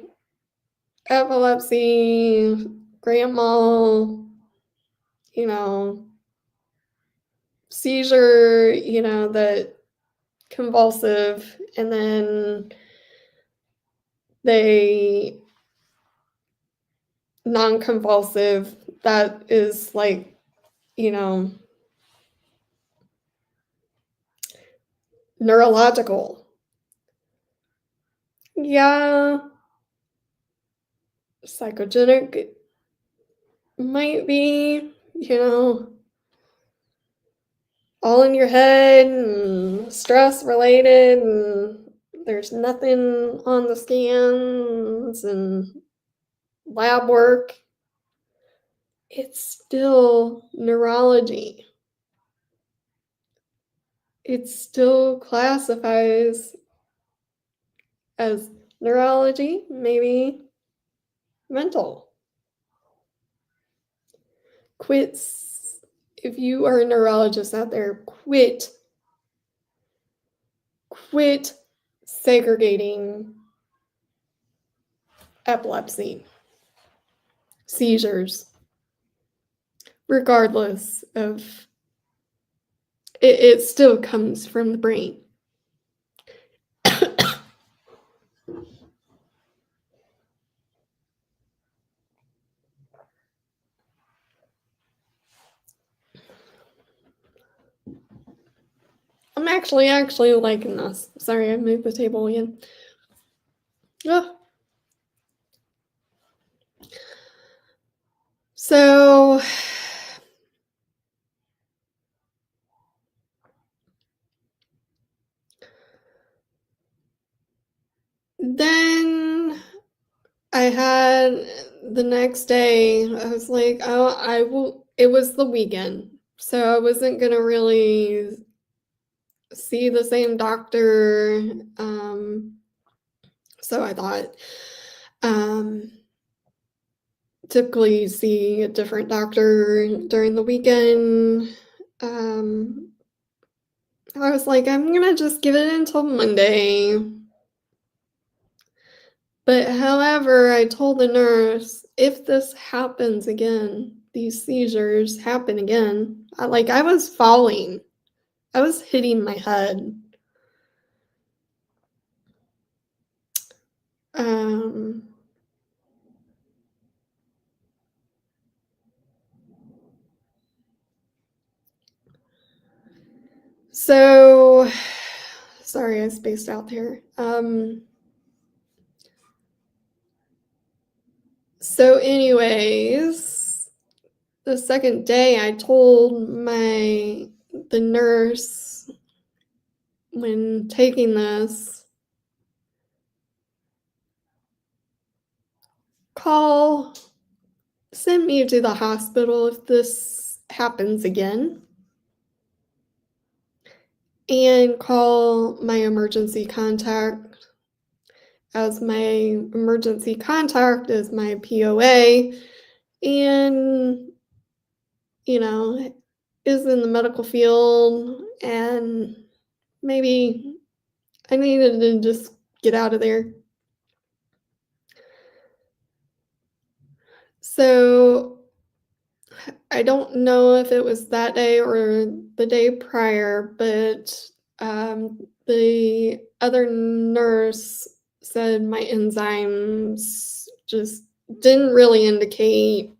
Speaker 1: epilepsy, grand mal, seizure, the convulsive, and then they non-convulsive, that is like, neurological. Yeah, psychogenic might be, all in your head and stress related, and there's nothing on the scans and lab work. It's still neurology. It still classifies as neurology, maybe mental. If you are a neurologist out there, quit segregating epilepsy, seizures, regardless of it still comes from the brain. I'm actually liking this. Sorry, I moved the table again. Oh. So Then I had the next day, I was like, "Oh, I will." It was the weekend, so I wasn't gonna really see the same doctor. So I thought, um, typically see a different doctor during the weekend. Um, I was like, I'm gonna just give it until Monday. But however, I told the nurse, if this happens again, these seizures happen again, I was falling. I was hitting my head. Um, so sorry, I spaced out there. So anyways, the second day I told the nurse when taking this, call send me to the hospital if this happens again, and call my emergency contact, as my emergency contact is my POA and, you know, is in the medical field, and maybe I needed to just get out of there. So I don't know if it was that day or the day prior, but the other nurse said my enzymes just didn't really indicate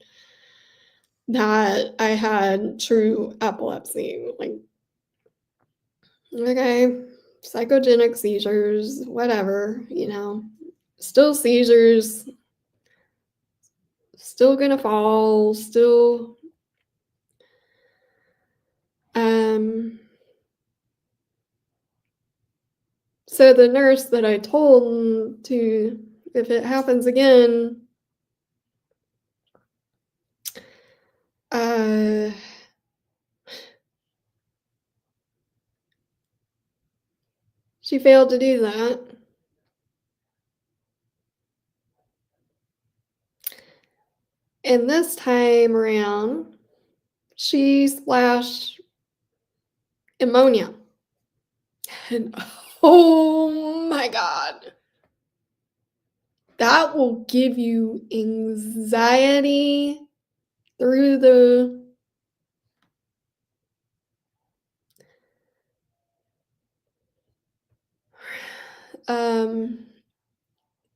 Speaker 1: that I had true epilepsy. Like, okay, psychogenic seizures, whatever, still seizures, still gonna fall, still, um, so the nurse that I told to, if it happens again, uh, she failed to do that. And this time around, she splashed ammonia. And oh my God, that will give you anxiety through the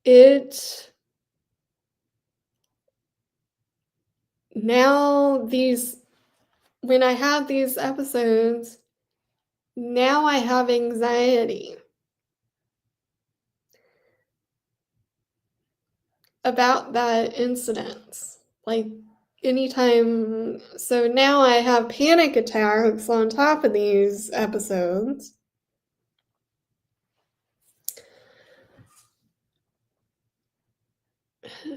Speaker 1: it now these when I have these episodes, now I have anxiety about that incident. Like anytime, so now I have panic attacks on top of these episodes.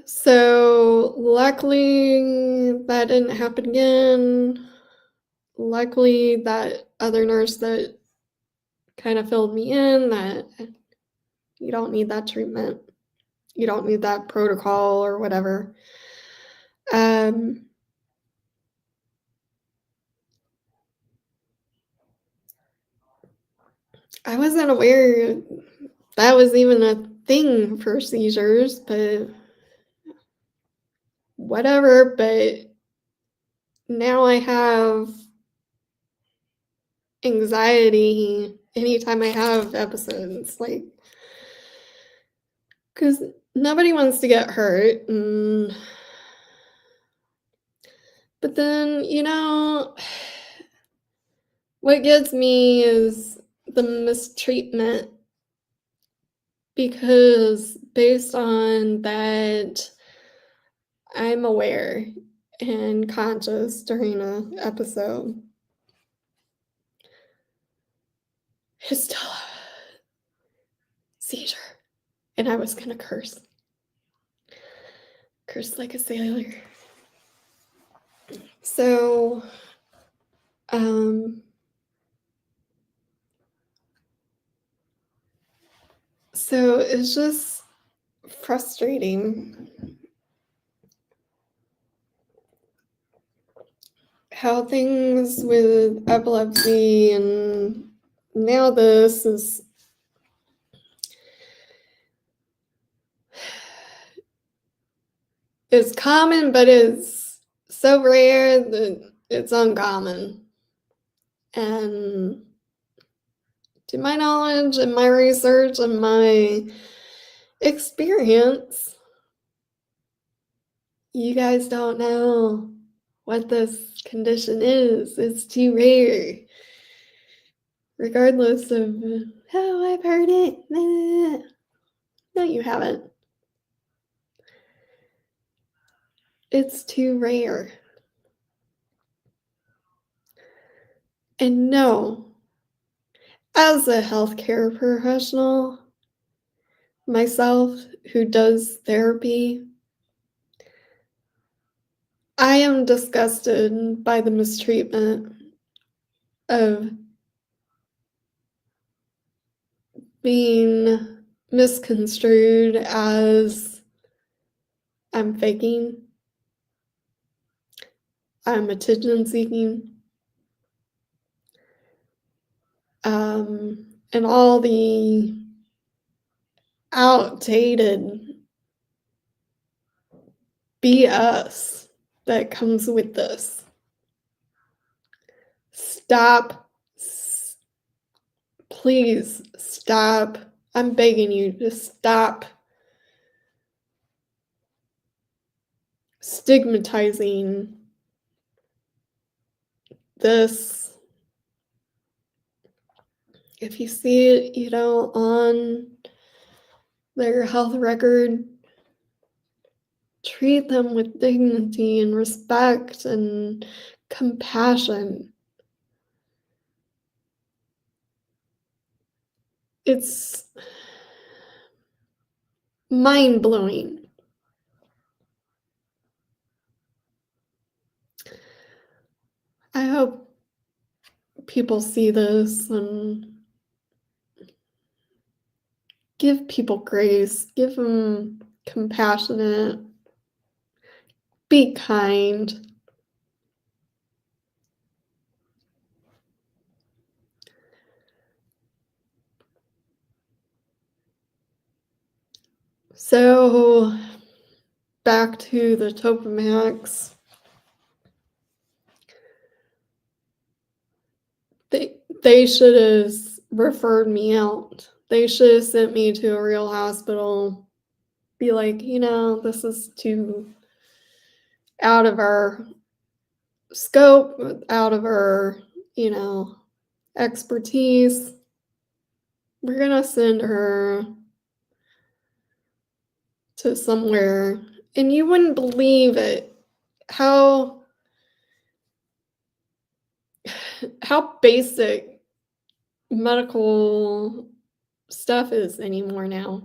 Speaker 1: So luckily that didn't happen again. Luckily that other nurse that kind of filled me in that you don't need that treatment. You don't need that protocol or whatever. Um, I wasn't aware that was even a thing for seizures, but whatever. But now I have anxiety anytime I have episodes, like, because nobody wants to get hurt. But then, what gets me is the mistreatment, because based on that, I'm aware and conscious during an episode. It's still a seizure. and I was gonna curse like a sailor. So, it's just frustrating how things with epilepsy and now this is common, but it's so rare that it's uncommon. And to my knowledge and my research and my experience, you guys don't know what this condition is. It's too rare. Regardless of, oh, I've heard it. No, you haven't. It's too rare. And no, as a healthcare professional, myself who does therapy, I am disgusted by the mistreatment of being misconstrued as I'm faking, I'm attention seeking, and all the outdated BS that comes with this. Stop. Please stop. I'm begging you to stop stigmatizing this. If you see it, on their health record, treat them with dignity and respect and compassion. It's mind-blowing. I hope people see this and give people grace, give them compassionate, be kind. So, back to the Topamax. They should have referred me out. They should have sent me to a real hospital. Be like, this is too out of our scope, out of our, expertise. We're gonna send her to somewhere, and you wouldn't believe it, how basic medical stuff is anymore now.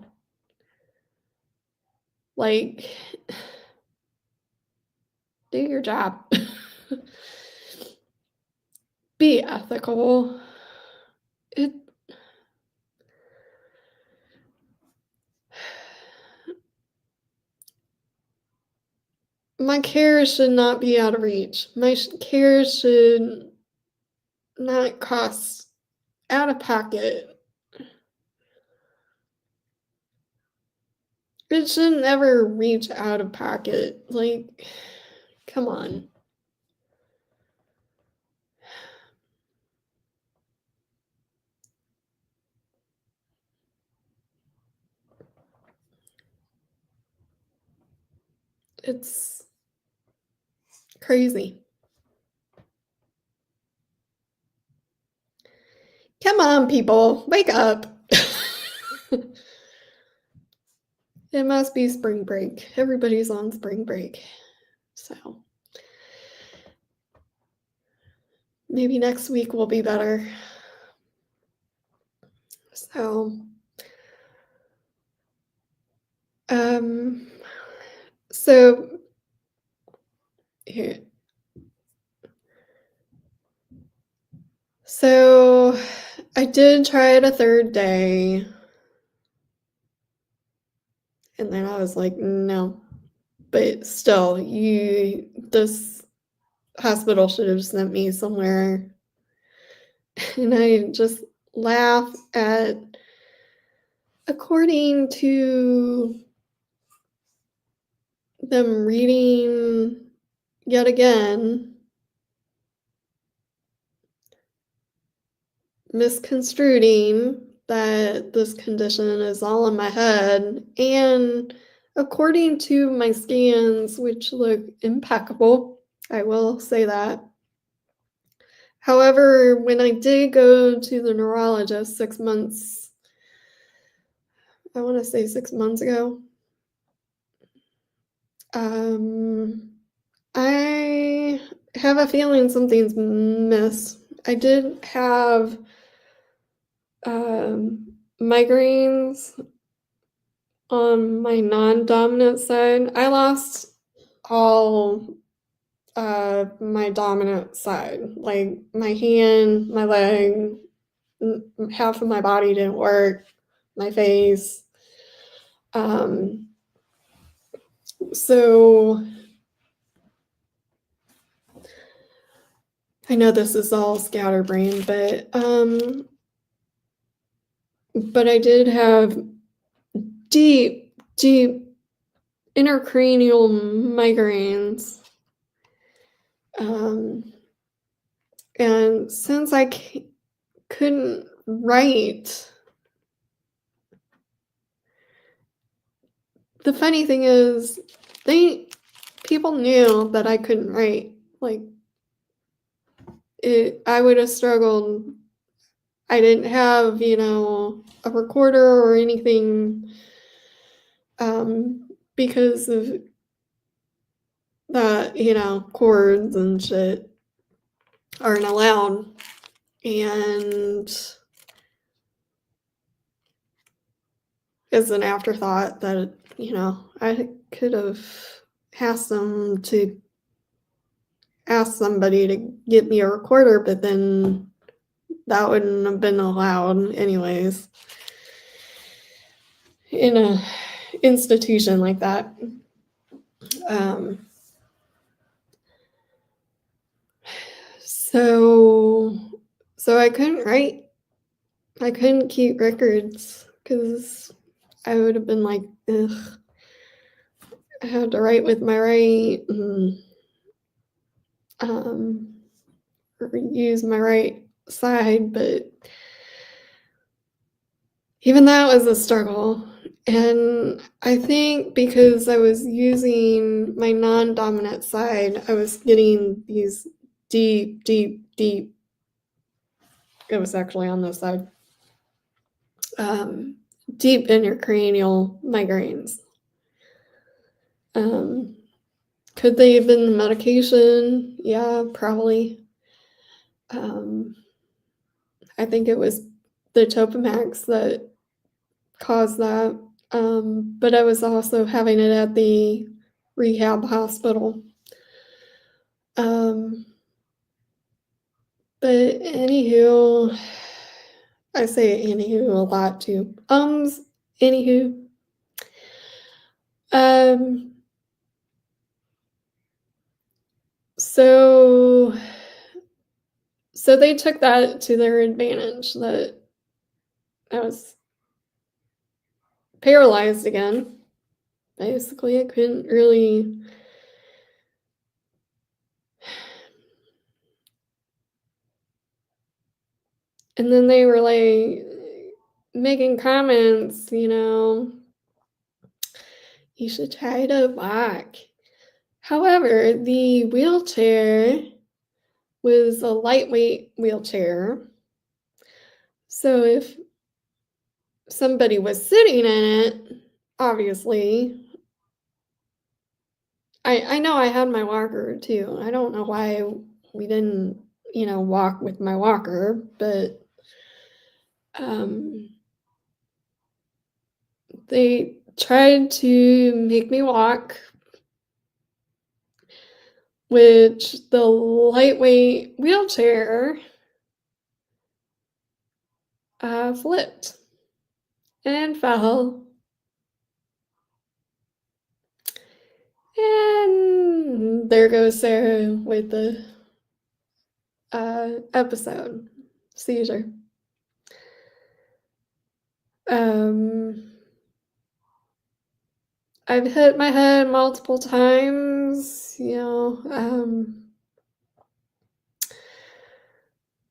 Speaker 1: Like, do your job. Be ethical. My care should not be out of reach. My care should not cost out of pocket. It shouldn't ever reach out of pocket. Like, come on. It's crazy. Come on, people, wake up. It must be spring break. Everybody's on spring break. So maybe next week will be better. So So here, so I did try it a third day, and then I was like, no. But still, this hospital should have sent me somewhere. And I just laugh at, according to them reading yet again, misconstruing that this condition is all in my head, and according to my scans, which look impeccable, I will say that. However, when I did go to the neurologist 6 months, I want to say 6 months ago, I have a feeling something's amiss. I did have migraines on my non-dominant side. I lost all my dominant side, like my hand, my leg, half of my body didn't work, my face. So I know this is all scatterbrain, but I did have deep, deep intracranial migraines. And since I couldn't write, the funny thing is, people knew that I couldn't write. Like, I would have struggled. I didn't have, a recorder or anything, because of that, chords and shit aren't allowed. And as an afterthought that, I could have asked somebody to get me a recorder, but then that wouldn't have been allowed anyways in a institution like that. So I couldn't write. I couldn't keep records because I would have been like, ugh, I had to write with my right and use my right side, but even that was a struggle. And I think because I was using my non-dominant side, I was getting these deep, deep, deep, it was actually on this side, deep intracranial migraines. Could they have been the medication? Yeah, probably. I think it was the Topamax that caused that. But I was also having it at the rehab hospital. But anywho, I say anywho a lot too. Anywho. So they took that to their advantage, that I was paralyzed again. Basically, I couldn't really and then they were like making comments, you should try to walk. However, the wheelchair was a lightweight wheelchair. So if somebody was sitting in it, obviously, I know I had my walker too. I don't know why we didn't, walk with my walker, but they tried to make me walk, which the lightweight wheelchair flipped and fell. And there goes Sarah with the episode seizure. I've hit my head multiple times, you know.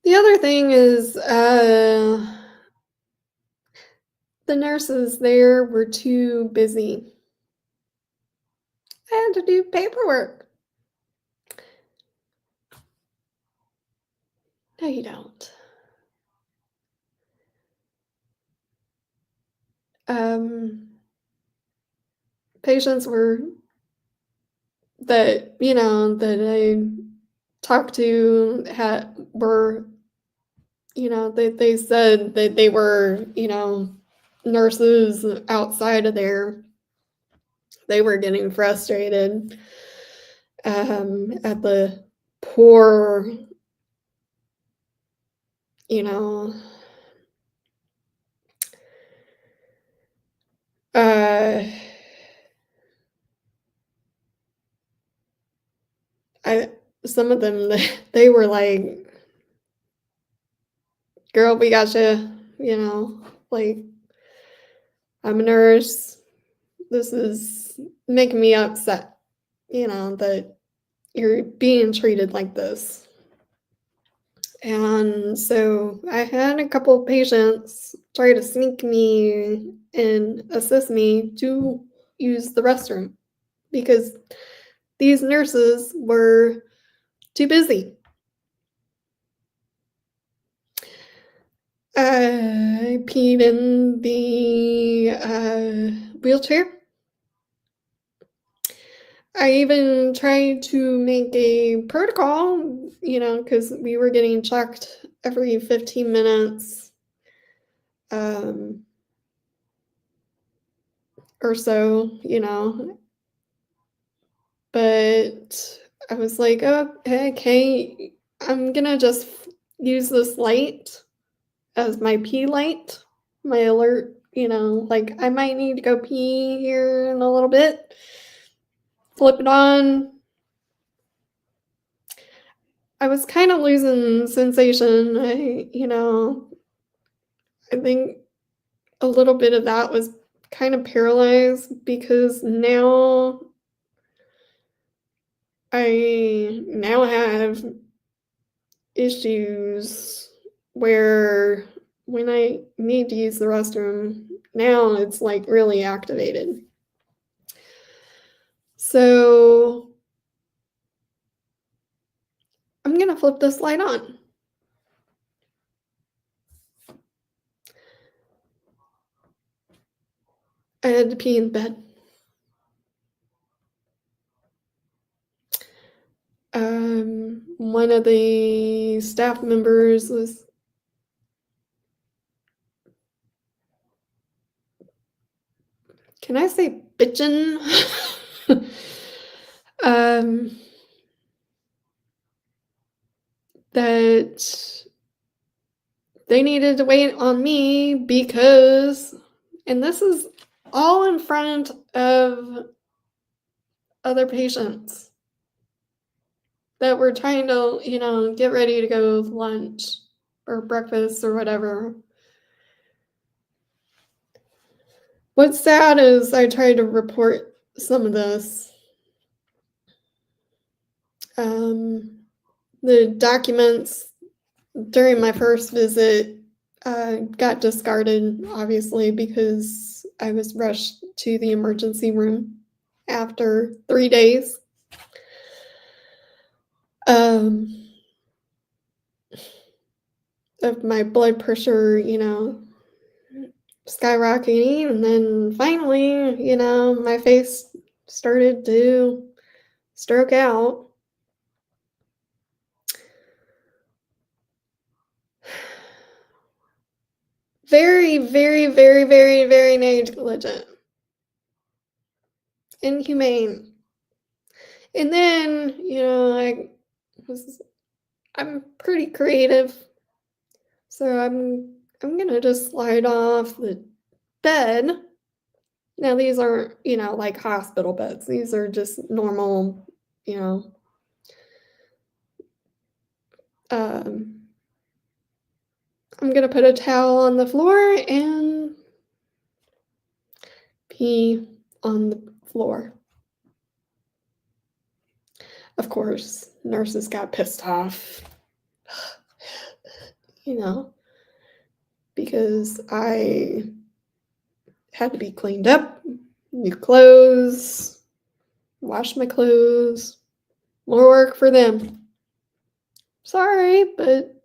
Speaker 1: The other thing is the nurses there were too busy. I had to do paperwork. No, you don't. Patients that I talked to were, they said that they were, nurses outside of there. They were getting frustrated at the poor, some of them, they were like, girl, we got you, like, I'm a nurse. This is making me upset, that you're being treated like this. And so I had a couple of patients try to sneak me and assist me to use the restroom because these nurses were too busy. I peed in the wheelchair. I even tried to make a protocol, because we were getting checked every 15 minutes or so, but I was like, oh, okay, I'm gonna just use this light as my pee light, my alert, like I might need to go pee here in a little bit. Flip it on. I was kind of losing sensation. I think a little bit of that was kind of paralyzed because now I now have issues where when I need to use the restroom, now it's like really activated. So I'm gonna flip this light on. I had to pee in bed. One of the staff members was can I say bitchin'? That they needed to wait on me because, and this is all in front of other patients that were trying to, get ready to go lunch or breakfast or whatever. What's sad is I tried to report some of this. The documents during my first visit got discarded, obviously, because I was rushed to the emergency room after 3 days. Of my blood pressure, skyrocketing, and then finally, my face started to stroke out. Very, very, very, very, very negligent. inhumane. And then, I'm pretty creative, so I'm gonna just slide off the bed. Now these aren't, like hospital beds. These are just normal, you know, um, I'm gonna put a towel on the floor and pee on the floor. Of course, nurses got pissed off, because I had to be cleaned up, new clothes, wash my clothes, more work for them. Sorry, but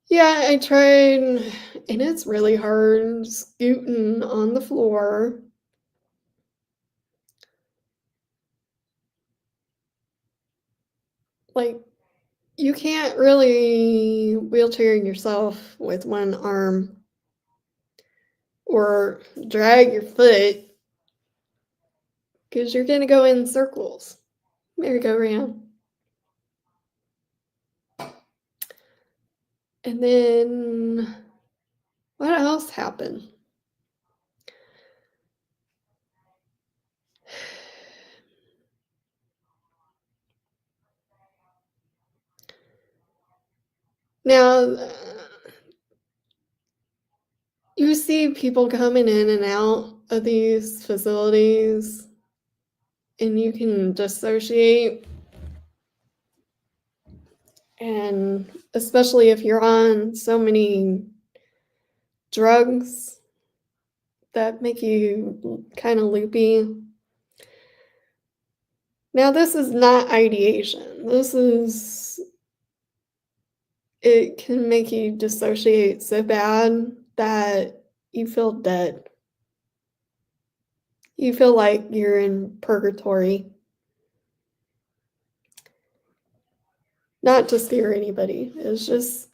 Speaker 1: yeah, I tried, and it's really hard scooting on the floor. Like, you can't really wheelchair yourself with one arm or drag your foot because you're going to go in circles, merry-go-round. And then what else happened? Now, you see people coming in and out of these facilities, and you can dissociate. And especially if you're on so many drugs that make you kind of loopy. Now, this is not ideation. It can make you dissociate so bad that you feel dead. You feel like you're in purgatory. Not to scare anybody. It's just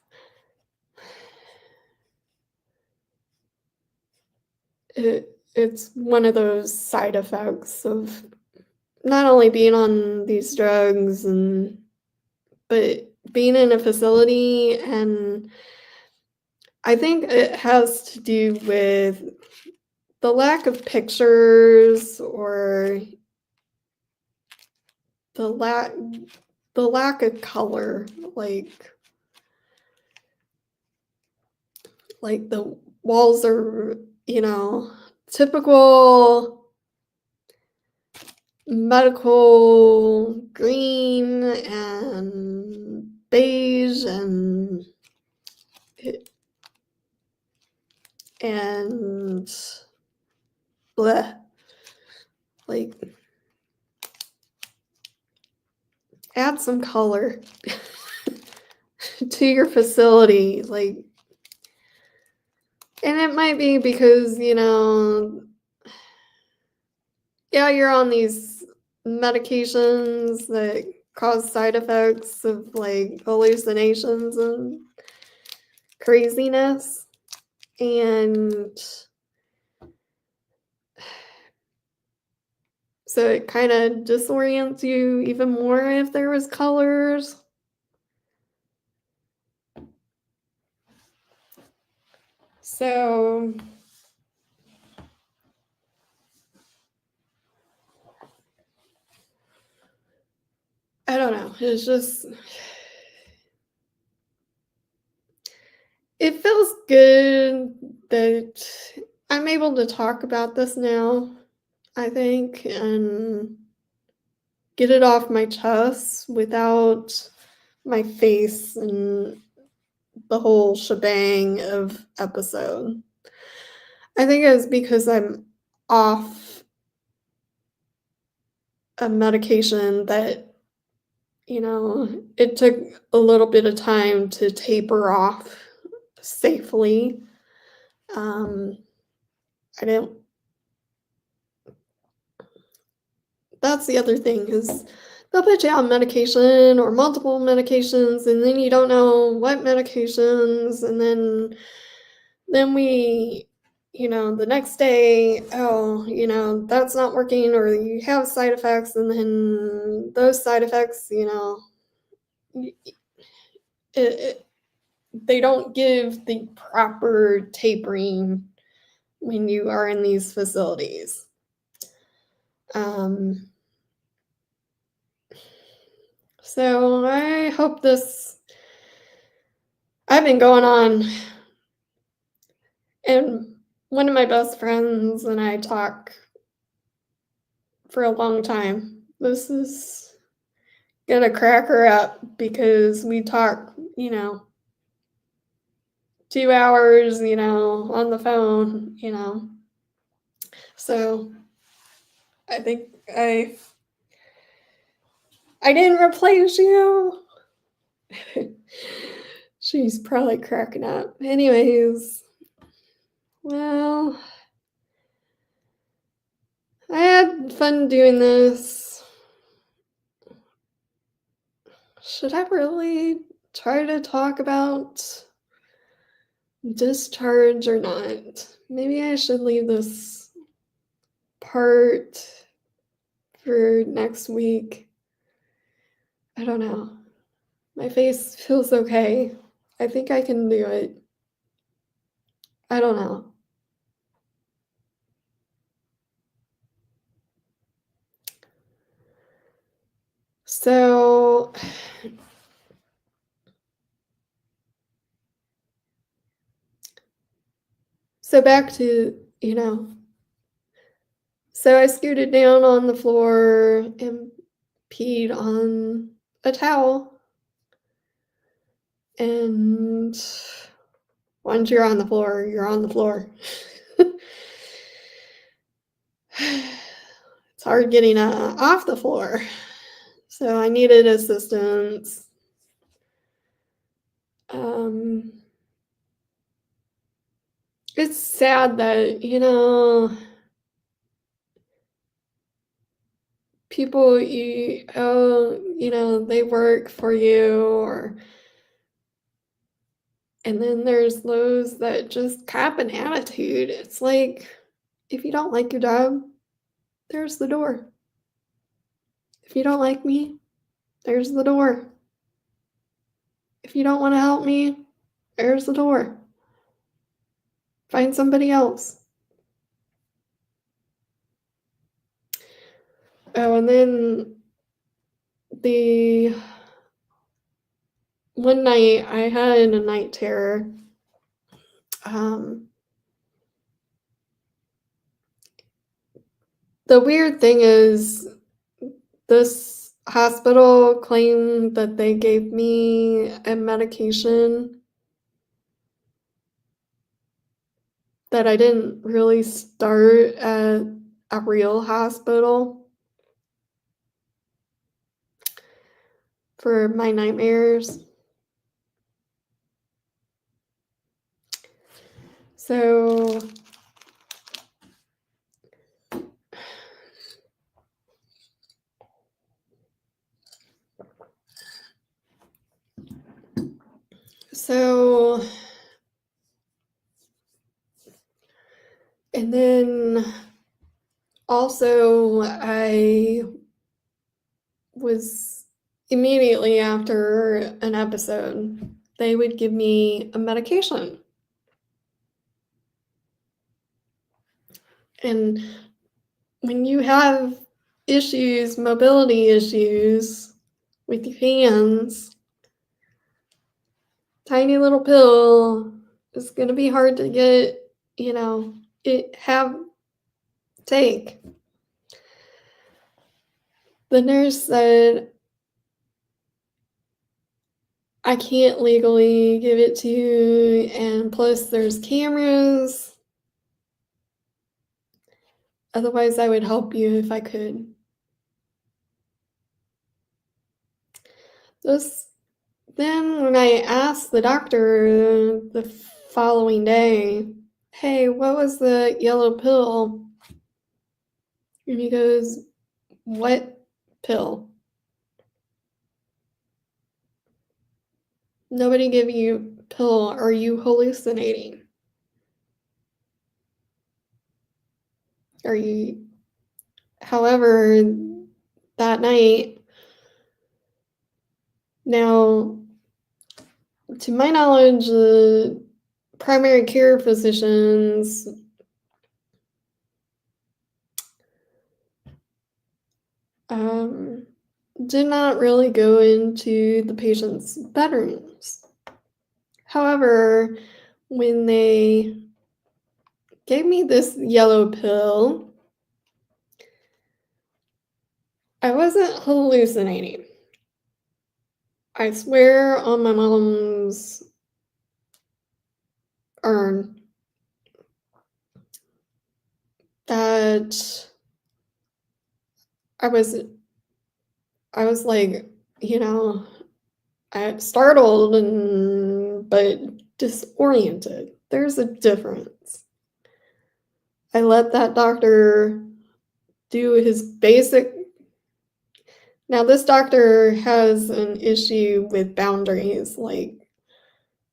Speaker 1: it's one of those side effects of not only being on these drugs but being in a facility, and I think it has to do with the lack of pictures or the lack of color, like the walls are, typical medical green and beige and bleh. Like, add some color to your facility, and it might be because, yeah, you're on these medications that cause side effects of hallucinations and craziness, and so it kind of disorients you even more if there was colors. So I don't know. It's just, it feels good that I'm able to talk about this now, I think, and get it off my chest without my face and the whole shebang of episode. I think it's because I'm off a medication that, it took a little bit of time to taper off safely. I didn't. That's the other thing is they'll put you on medication or multiple medications, and then you don't know what medications, and then we, the next day, oh, that's not working, or you have side effects, and then those side effects, it, they don't give the proper tapering when you are in these facilities. So I hope I've been going on, and one of my best friends and I talk for a long time. This is gonna crack her up because we talk, 2 hours, on the phone, So I think I didn't replace you. She's probably cracking up. Anyways, well, I had fun doing this. Should I really try to talk about discharge or not? Maybe I should leave this part for next week. I don't know. My face feels okay. I think I can do it. I don't know. So back to, so I scooted down on the floor and peed on a towel. And once you're on the floor, you're on the floor. It's hard getting off the floor. So I needed assistance. It's sad that, people they work for you, and then there's those that just cap an attitude. It's like, if you don't like your job, there's the door. If you don't like me, there's the door. If you don't want to help me, there's the door. Find somebody else. Oh, and then the one night I had a night terror. The weird thing is, this hospital claimed that they gave me a medication that I didn't really start at a real hospital for my nightmares. So and then also I was immediately after an episode, they would give me a medication. And when you have mobility issues with your hands, tiny little pill is going to be hard to get, take. The nurse said, I can't legally give it to you, and plus there's cameras. Otherwise, I would help you if I could. Then when I asked the doctor the following day, hey, what was the yellow pill? And he goes, what pill? Nobody gave you pill. Are you hallucinating? However, that night, now, to my knowledge, the primary care physicians did not really go into the patient's bedrooms. However, when they gave me this yellow pill, I wasn't hallucinating. I swear on my mom's urn that I was like, I startled but disoriented. There's a difference. I let that doctor do his basic. Now, this doctor has an issue with boundaries. Like,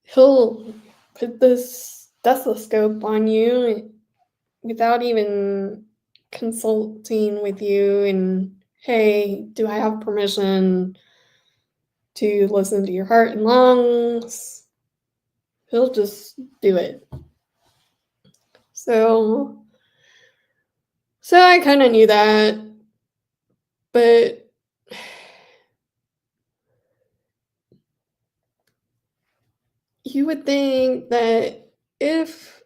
Speaker 1: he'll put this stethoscope on you without even consulting with you and, hey, do I have permission to listen to your heart and lungs? He'll just do it. So I kind of knew that, but you would think that if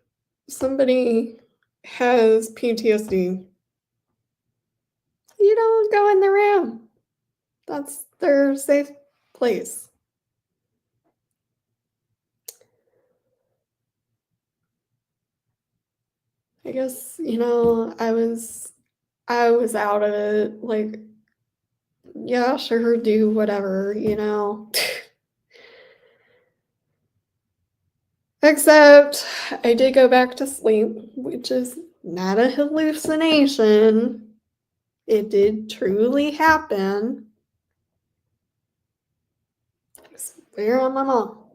Speaker 1: somebody has PTSD, you don't go in the room. That's their safe place. I guess, I was out of it. Like, yeah, sure, do whatever, Except I did go back to sleep, which is not a hallucination. It did truly happen. I swear on my mom.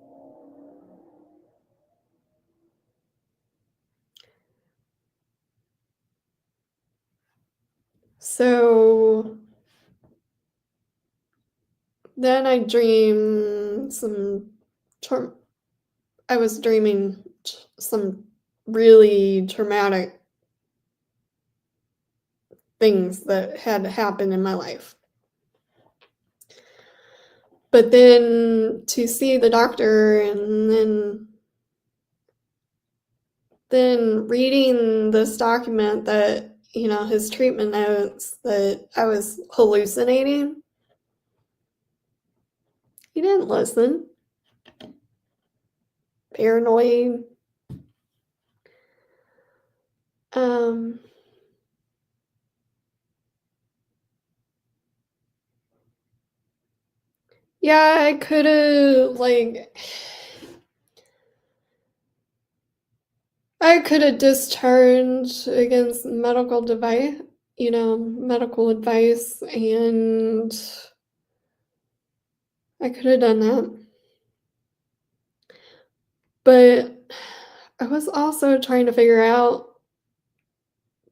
Speaker 1: So then I dreamed I was dreaming some really traumatic things that had happened in my life. But then to see the doctor and then reading this document that, his treatment notes that I was hallucinating, he didn't listen. Paranoid. Yeah, I could have, discharged against medical advice, and I could have done that. But I was also trying to figure out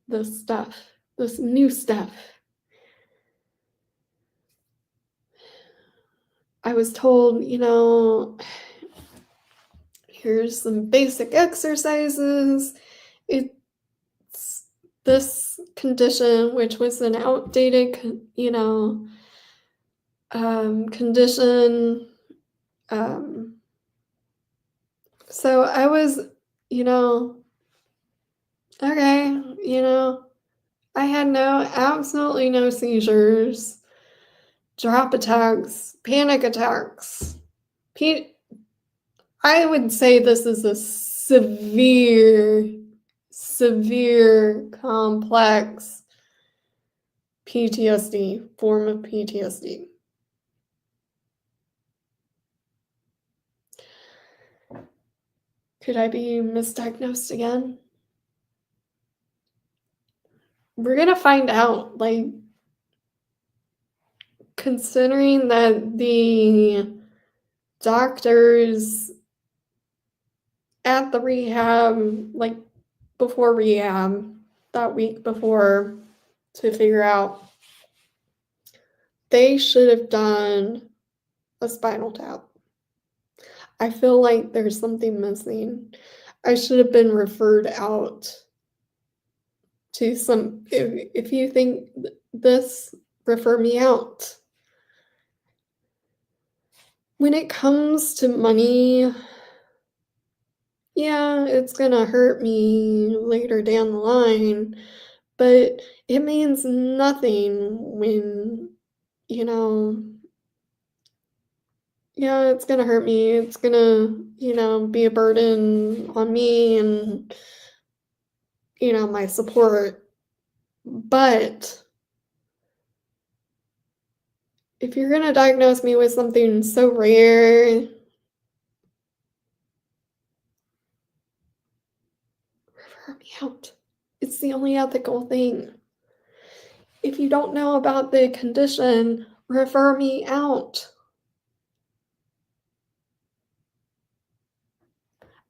Speaker 1: this new stuff. I was told, here's some basic exercises. It's this condition, which was an outdated, condition. So I was, okay, I had absolutely no seizures, drop attacks, panic attacks. I would say this is a severe, complex form of PTSD. Could I be misdiagnosed again? We're gonna find out, considering that the doctors at the rehab, before rehab, that week before to figure out they should have done a spinal tap. I feel like there's something missing. I should have been referred out to some. If you think this, refer me out. When it comes to money, yeah, it's gonna hurt me later down the line, but it means nothing when, you know, yeah, it's gonna hurt me. It's gonna, be a burden on me and, my support. But if you're gonna diagnose me with something so rare, refer me out. It's the only ethical thing. If you don't know about the condition, refer me out.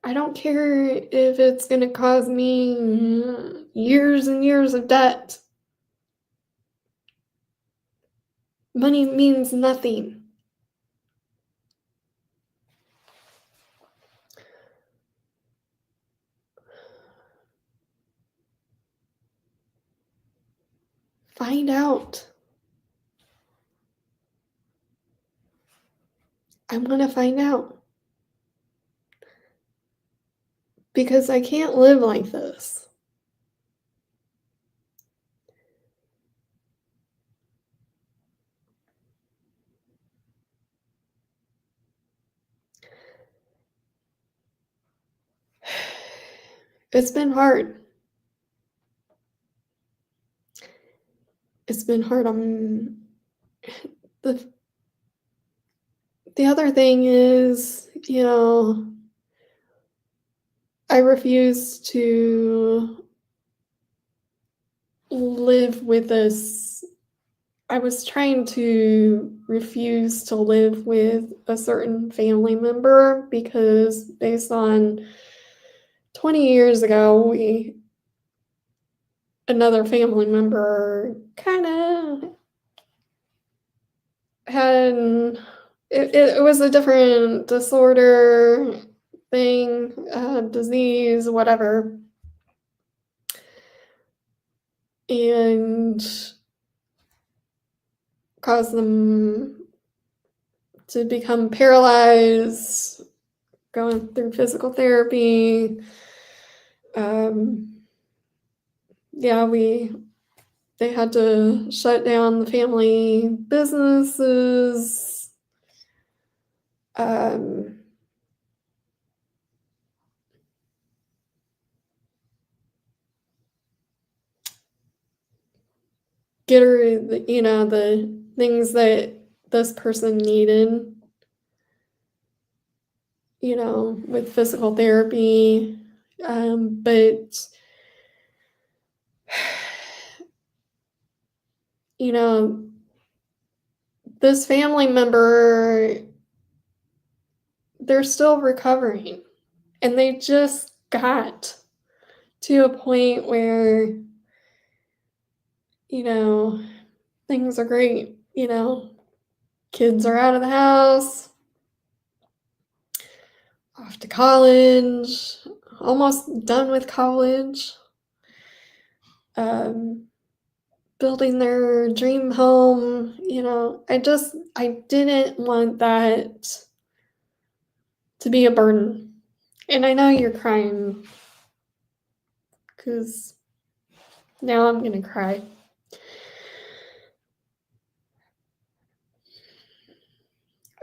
Speaker 1: I don't care if it's going to cause me years and years of debt. Money means nothing. Find out. I'm going to find out. Because I can't live like this. It's been hard. It's been hard. The other thing is, I refuse to live with this. I was trying to refuse to live with a certain family member because based on 20 years ago, another family member kind of had, it was a different disorder thing, disease, whatever. And caused them to become paralyzed, going through physical therapy. Yeah, they had to shut down the family businesses. Get her, the things that this person needed, with physical therapy. But, this family member, they're still recovering. And they just got to a point where, things are great, kids are out of the house, off to college, almost done with college, building their dream home, I didn't want that to be a burden. And I know you're crying, because now I'm gonna cry.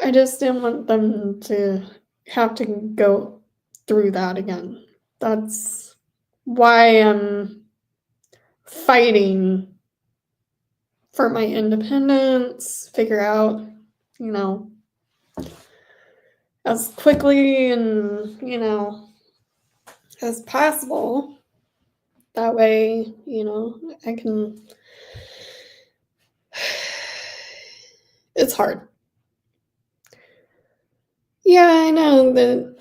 Speaker 1: I just didn't want them to have to go through that again. That's why I'm fighting for my independence, figure out, as quickly and, as possible. That way, I can. It's hard. Yeah, I know that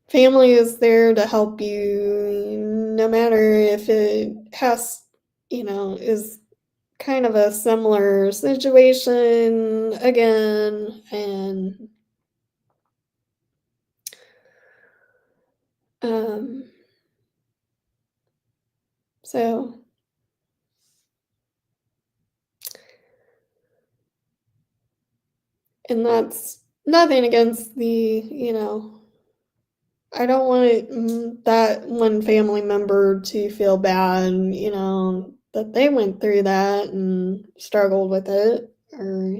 Speaker 1: family is there to help you no matter if it has, is kind of a similar situation again, and um, so and that's nothing against I don't want that one family member to feel bad, that they went through that and struggled with it, or,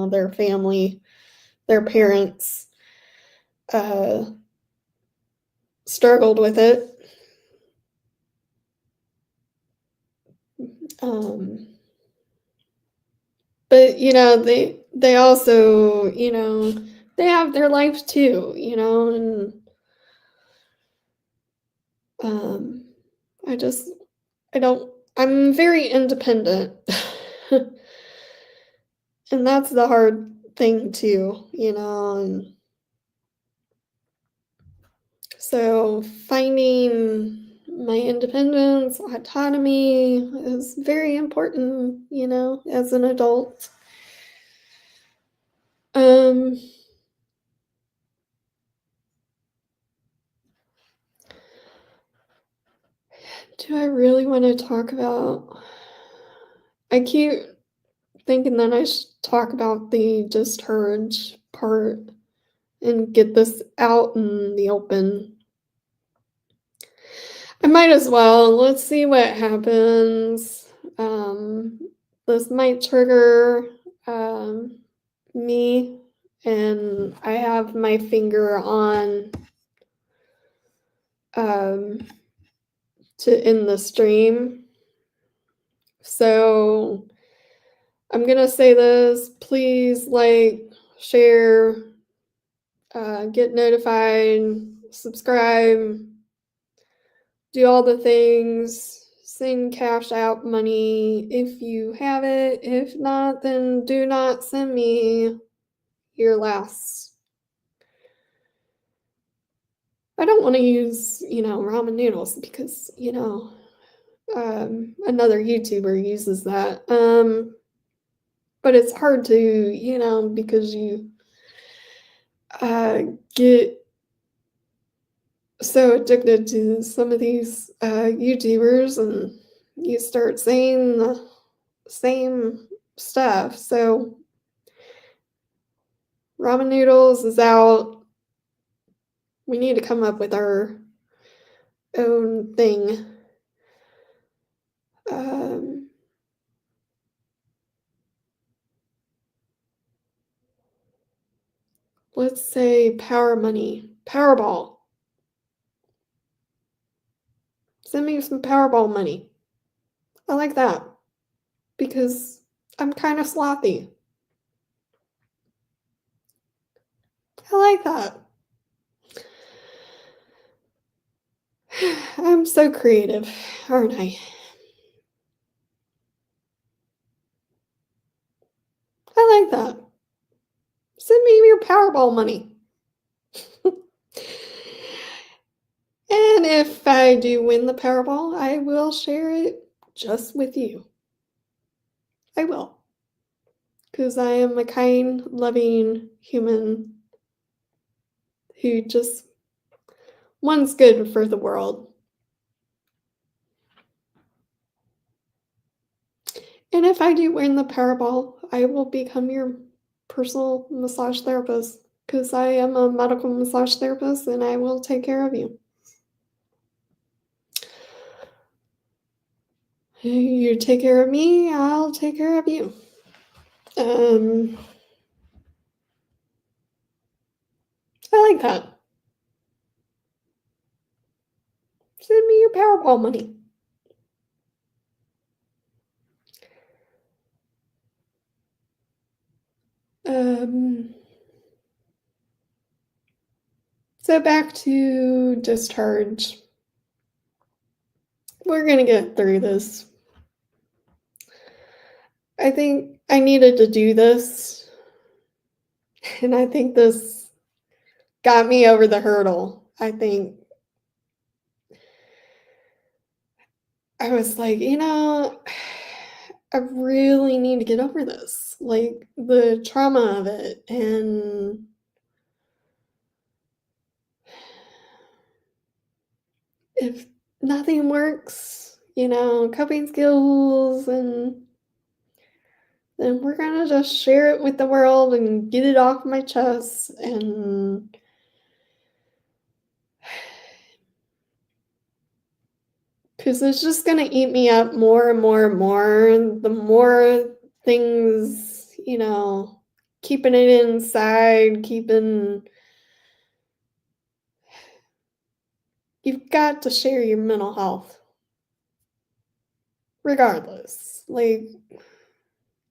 Speaker 1: their family, their parents uh, struggled with it. Um, but, they also, they have their life too, and um, I just, I'm very independent. And that's the hard thing too, and so finding my independence, autonomy is very important, as an adult. Um, do I really want to talk about? I keep thinking that I should talk about the discharge part and get this out in the open. I might as well. Let's see what happens. Um, this might trigger me, and I have my finger on um, to end the stream. So I'm gonna say this. Please share, get notified, subscribe, do all the things, send cash out money if you have it. If not, then do not send me your last. I don't want to use, ramen noodles because, another YouTuber uses that. But it's hard to, because you get so addicted to some of these YouTubers, and you start saying the same stuff. So ramen noodles is out. We need to come up with our own thing. Let's say power money, Powerball. Send me some Powerball money. I like that because I'm kind of slothy. I like that. I'm so creative, aren't I? I like that. Send me your Powerball money. And if I do win the Powerball, I will share it just with you. I will. Because I am a kind, loving human who just wants good for the world. And if I do win the Powerball, I will become your personal massage therapist because I am a medical massage therapist and I will take care of you. You take care of me, I'll take care of you. I like that. Send me your Powerball money. So back to discharge. We're gonna get through this. I think I needed to do this, and I think this got me over the hurdle. I think I was like, I really need to get over this, like, the trauma of it, and if nothing works, coping skills, and then we're gonna just share it with the world and get it off my chest, and because it's just gonna eat me up more and more and more, the more things, keeping it inside, you've got to share your mental health regardless. Like,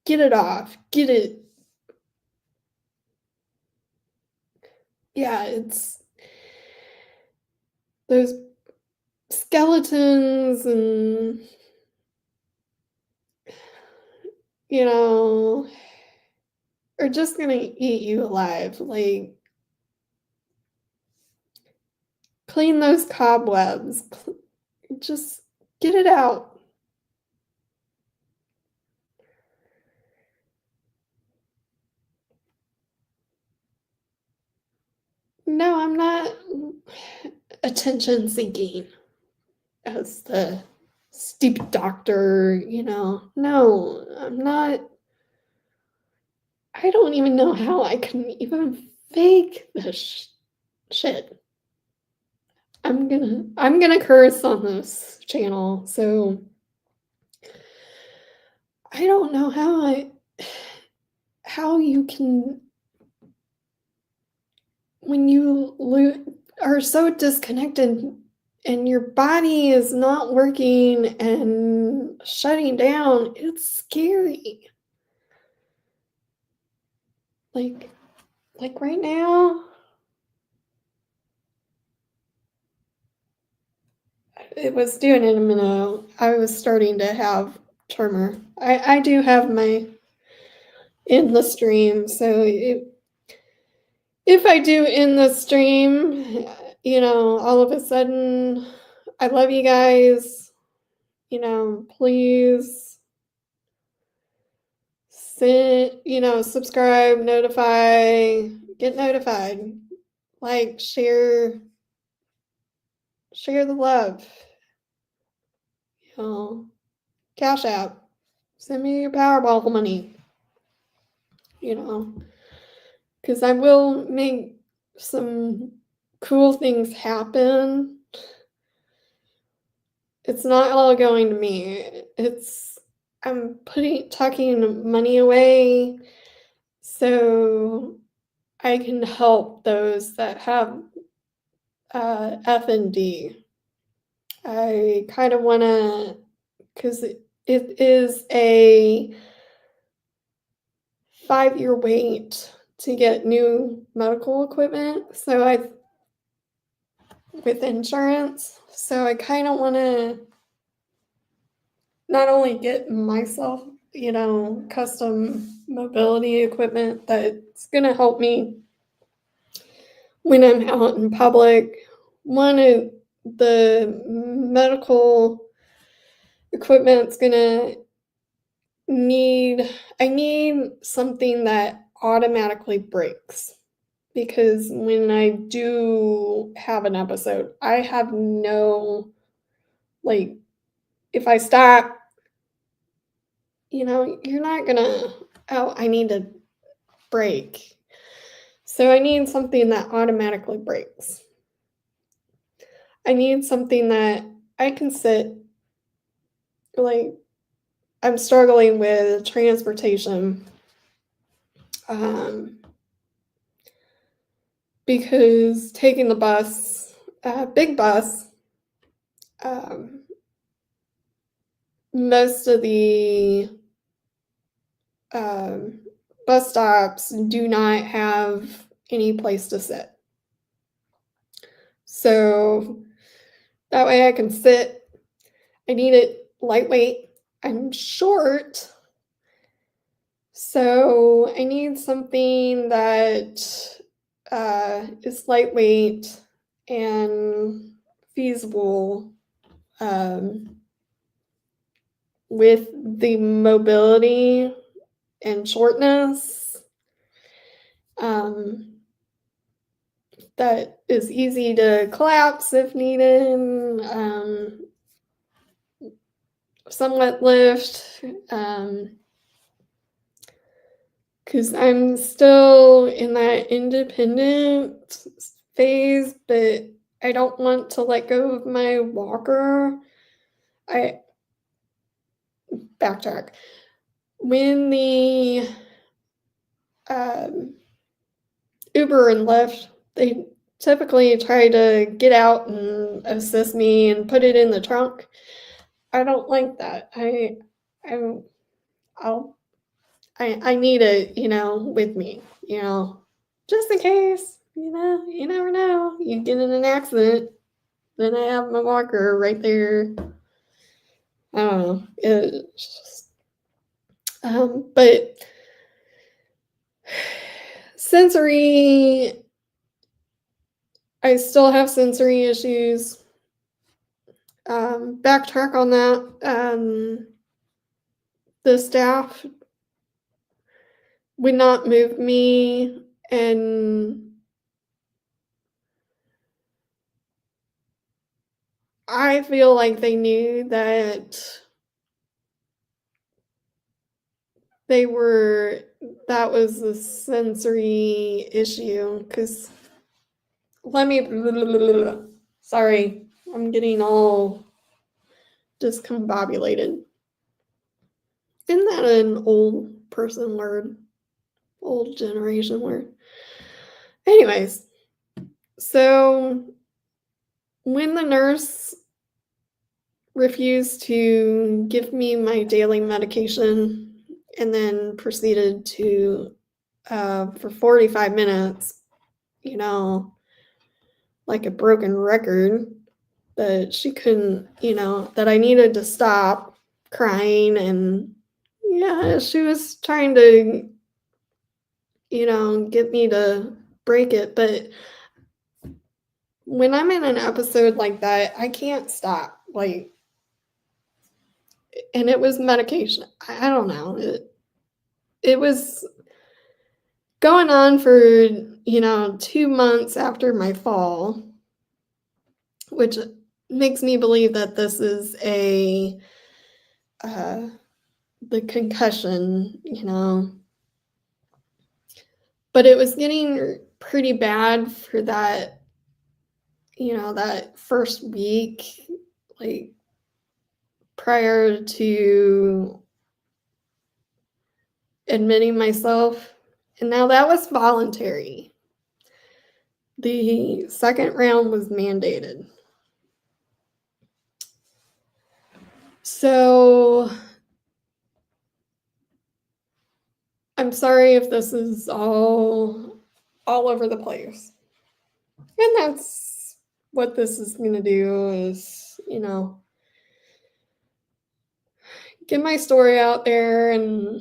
Speaker 1: get it off, get it. Yeah, it's those skeletons and, you know, are just gonna eat you alive. Like, clean those cobwebs. Just get it out. No, I'm not attention seeking as the stupid doctor. No, I'm not. I don't even know how I can even fake this shit. I'm gonna curse on this channel, so I don't know how you can, when you are so disconnected and your body is not working and shutting down, it's scary. Like right now, it was doing it a minute. I was starting to have tremor. I do have my in the stream, so if I do in the stream, all of a sudden, I love you guys. Please subscribe, get notified, like, share the love. Cash App, send me your Powerball money. Because I will make some cool things happen. It's not all going to me. I'm tucking money away so I can help those that have FND. I kind of want to, because it is a 5-year wait to get new medical equipment. With insurance. So I kind of want to not only get myself, custom mobility equipment that's going to help me when I'm out in public. One of the medical equipment's going to I need something that automatically breaks, because when I do have an episode, I have no, like, if I stop, you're not gonna, oh, I need to break. So I need something that automatically breaks. I need something that I can sit, like, I'm struggling with transportation, because taking the bus, big bus, most of the bus stops do not have any place to sit. So that way I can sit. I need it lightweight. I'm short. So I need something that is lightweight and feasible. with the mobility and shortness, that is easy to collapse if needed, somewhat lift, because I'm still in that independent phase, but I don't want to let go of my walker. I backtrack. When the Uber and Lyft, they typically try to get out and assist me and put it in the trunk. I don't like that. I need it, with me, just in case, you never know. You get in an accident, then I have my walker right there. I don't know. It's just, but sensory, I still have sensory issues. Backtrack on that. The staff would not move me, and I feel like they knew that that was a sensory issue, because sorry, I'm getting all discombobulated. Isn't that an old person word? Old generation word? Anyways, so when the nurse refused to give me my daily medication and then proceeded to, for 45 minutes, like a broken record, that she couldn't, that I needed to stop crying, and yeah, she was trying to, get me to break it. But when I'm in an episode like that, I can't stop. And it was medication. I don't know. It was going on for, 2 months after my fall, which makes me believe that this is the concussion, but it was getting pretty bad for that, that first week, like prior to admitting myself. And now that was voluntary. The second round was mandated. So I'm sorry if this is all over the place. And that's what this is going to do, is, get my story out there, and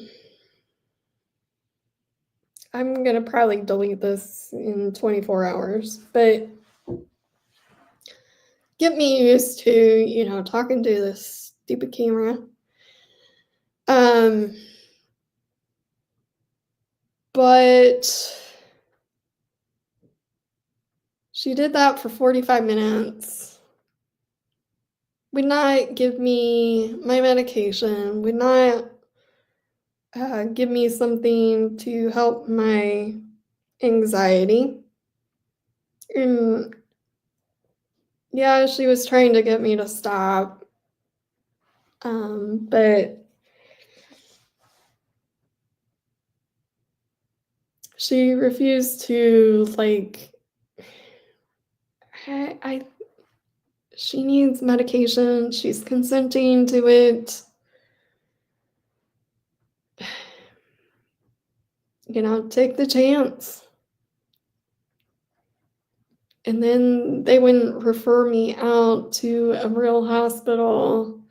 Speaker 1: I'm going to probably delete this in 24 hours, but get me used to, talking to this stupid camera. But she did that for 45 minutes, would not give me my medication, would not give me something to help my anxiety. And yeah, she was trying to get me to stop, but she refused to, she needs medication, she's consenting to it. Take the chance. And then they wouldn't refer me out to a real hospital.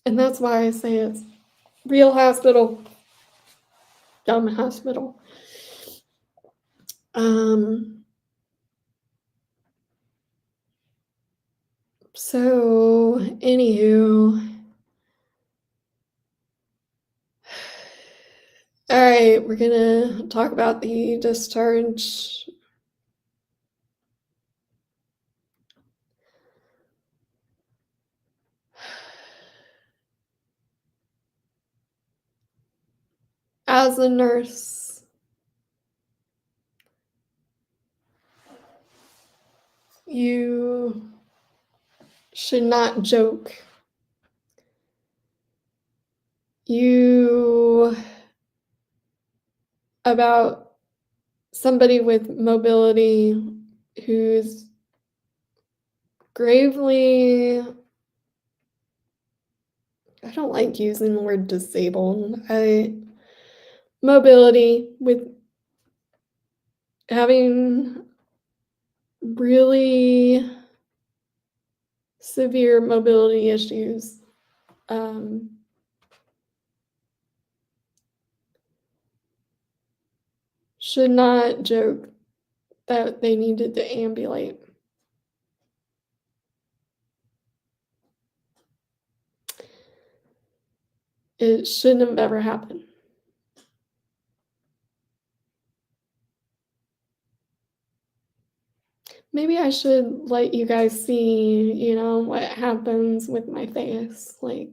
Speaker 1: And that's why I say it's real hospital, dumb hospital. So, anywho, all right, we're gonna talk about the discharge. As a nurse, you should not joke. About somebody with mobility who's gravely, I don't like using the word disabled. Mobility with having really severe mobility issues. Should not joke that they needed to ambulate. It shouldn't have ever happened. Maybe I should let you guys see, what happens with my face, like,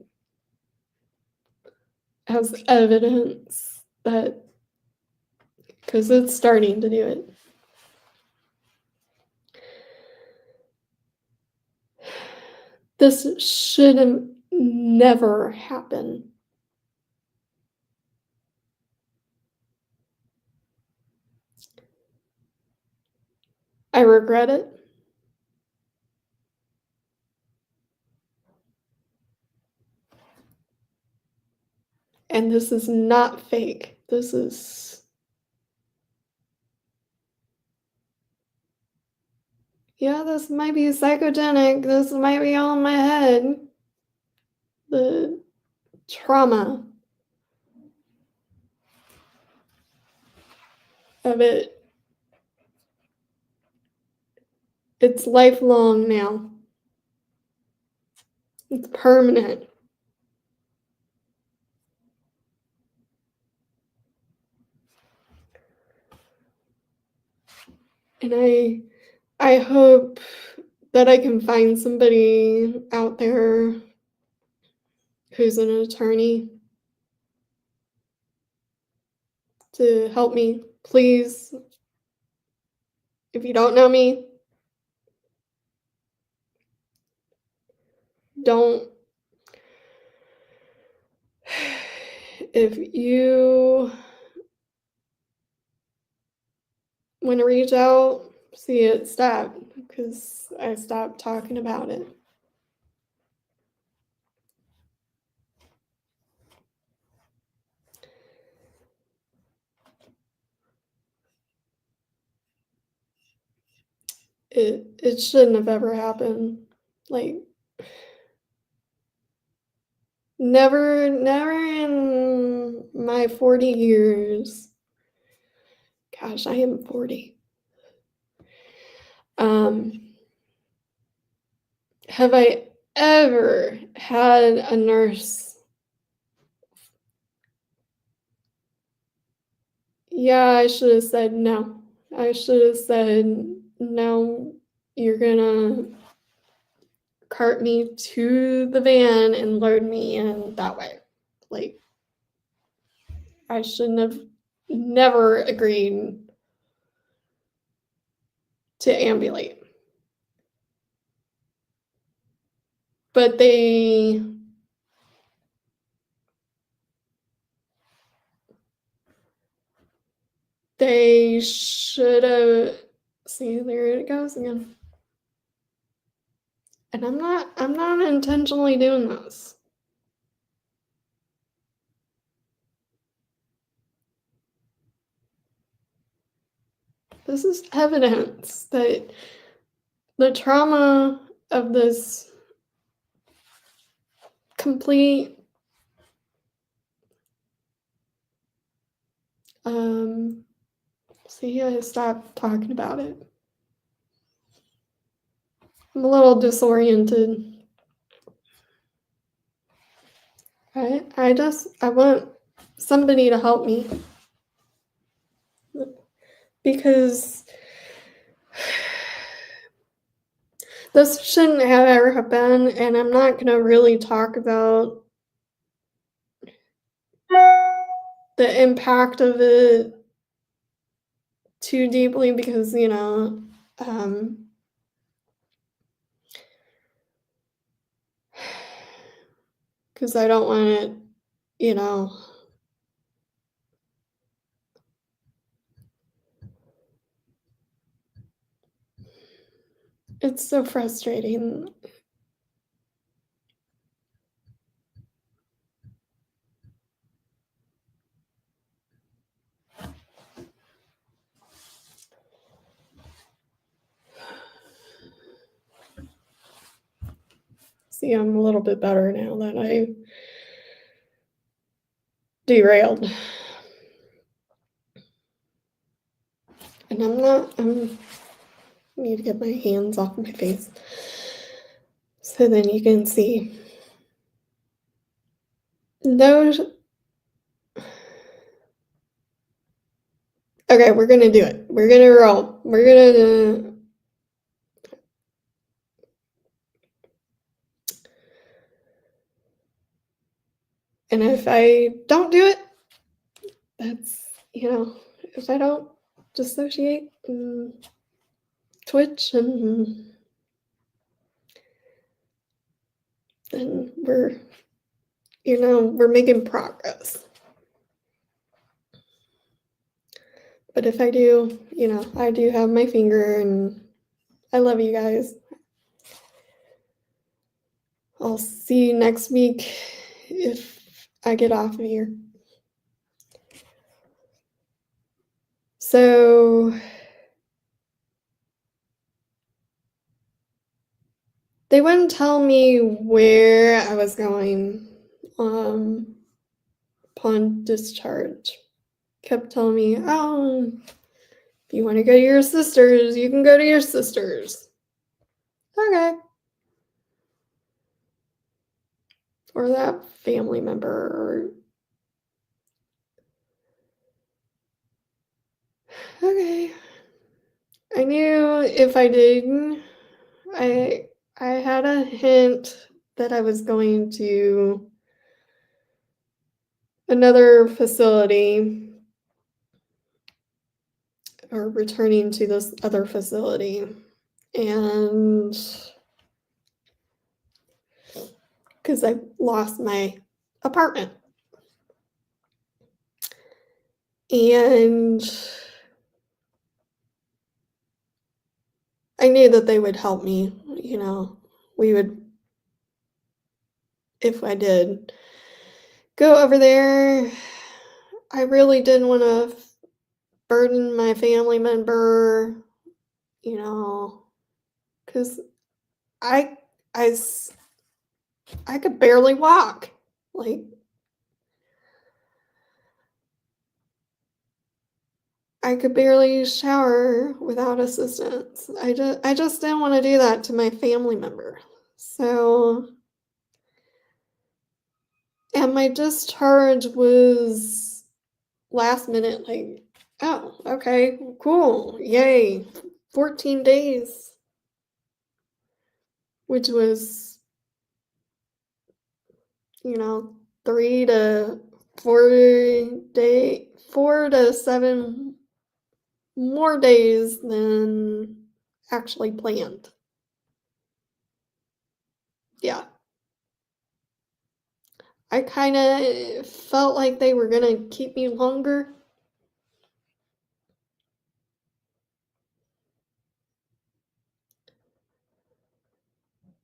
Speaker 1: as evidence that, because it's starting to do it. This should have never happened. I regret it. And this is not fake. This might be psychogenic. This might be all in my head. The trauma of it. It's lifelong now. It's permanent. And I hope that I can find somebody out there who's an attorney to help me. Please, if you don't know me, don't. If you want to reach out, see it stop, because I stopped talking about it. It shouldn't have ever happened. Like, never in my 40 years. Gosh, I am 40. Have I ever had a nurse? Yeah, I should have said no. I should have said, no, you're gonna cart me to the van and load me in that way. Like, I shouldn't have never agreed to ambulate. But they should have, see, there it goes again. And I'm not intentionally doing this. This is evidence that the trauma of this complete see, I stopped talking about it. I'm a little disoriented. I want somebody to help me. Because this shouldn't have ever happened, and I'm not going to really talk about the impact of it too deeply because, because I don't want it, it's so frustrating. See, I'm a little bit better now that I derailed. And I need to get my hands off my face so then you can see. Those. Okay, we're gonna do it. We're gonna roll. We're gonna and if I don't do it, that's, if I don't dissociate and twitch, and then we're making progress. But if I do, I do have my finger, and I love you guys. I'll see you next week if I get off of here. So they wouldn't tell me where I was going upon discharge. Kept telling me, oh, if you want to go to your sister's, you can go to your sister's. Okay. Or that family member. Or okay. I knew if I did, I had a hint that I was going to another facility or returning to this other facility. And because I lost my apartment. And I knew that they would help me, we would, if I did go over there. I really didn't want to burden my family member, because I could barely walk. Like, I could barely shower without assistance. I just didn't want to do that to my family member. So, and my discharge was last minute, like, oh, okay, cool, yay, 14 days, which was, 3 to 4 to 7 more days than actually planned. Yeah. I kind of felt like they were going to keep me longer.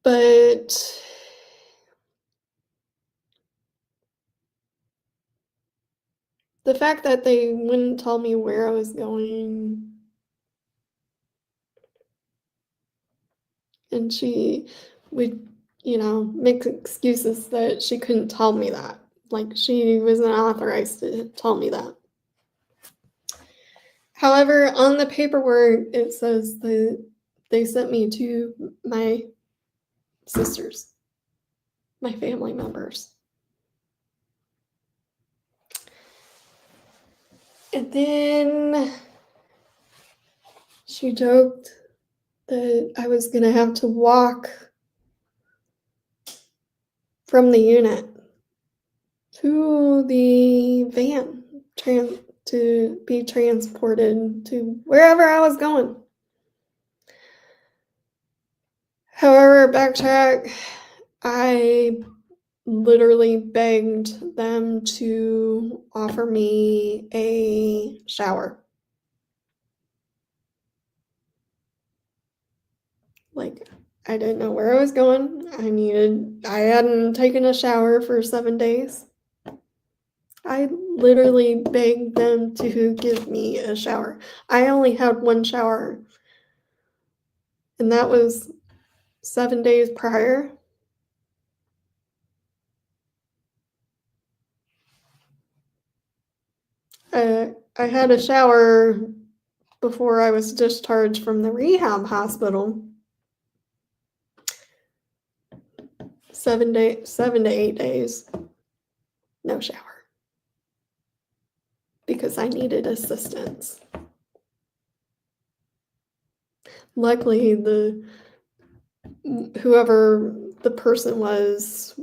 Speaker 1: But the fact that they wouldn't tell me where I was going, and she would, make excuses that she couldn't tell me that. Like, she wasn't authorized to tell me that. However, on the paperwork, it says that they sent me to my sisters, my family members. And then she joked that I was going to have to walk from the unit to the van to be transported to wherever I was going. However, backtrack, I literally begged them to offer me a shower. Like, I didn't know where I was going. I hadn't taken a shower for 7 days. I literally begged them to give me a shower. I only had one shower, and that was 7 days prior. I had a shower before I was discharged from the rehab hospital. 7 to 8 days, no shower, because I needed assistance. Luckily, whoever the person was,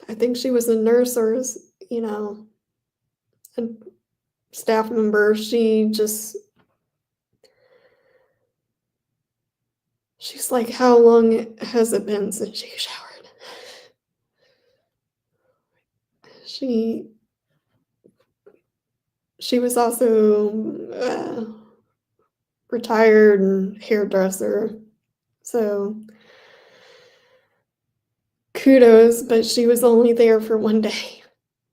Speaker 1: I think she was a nurse or, a staff member, she's like, how long has it been since you showered? She was also retired and hairdresser, so kudos, but she was only there for one day,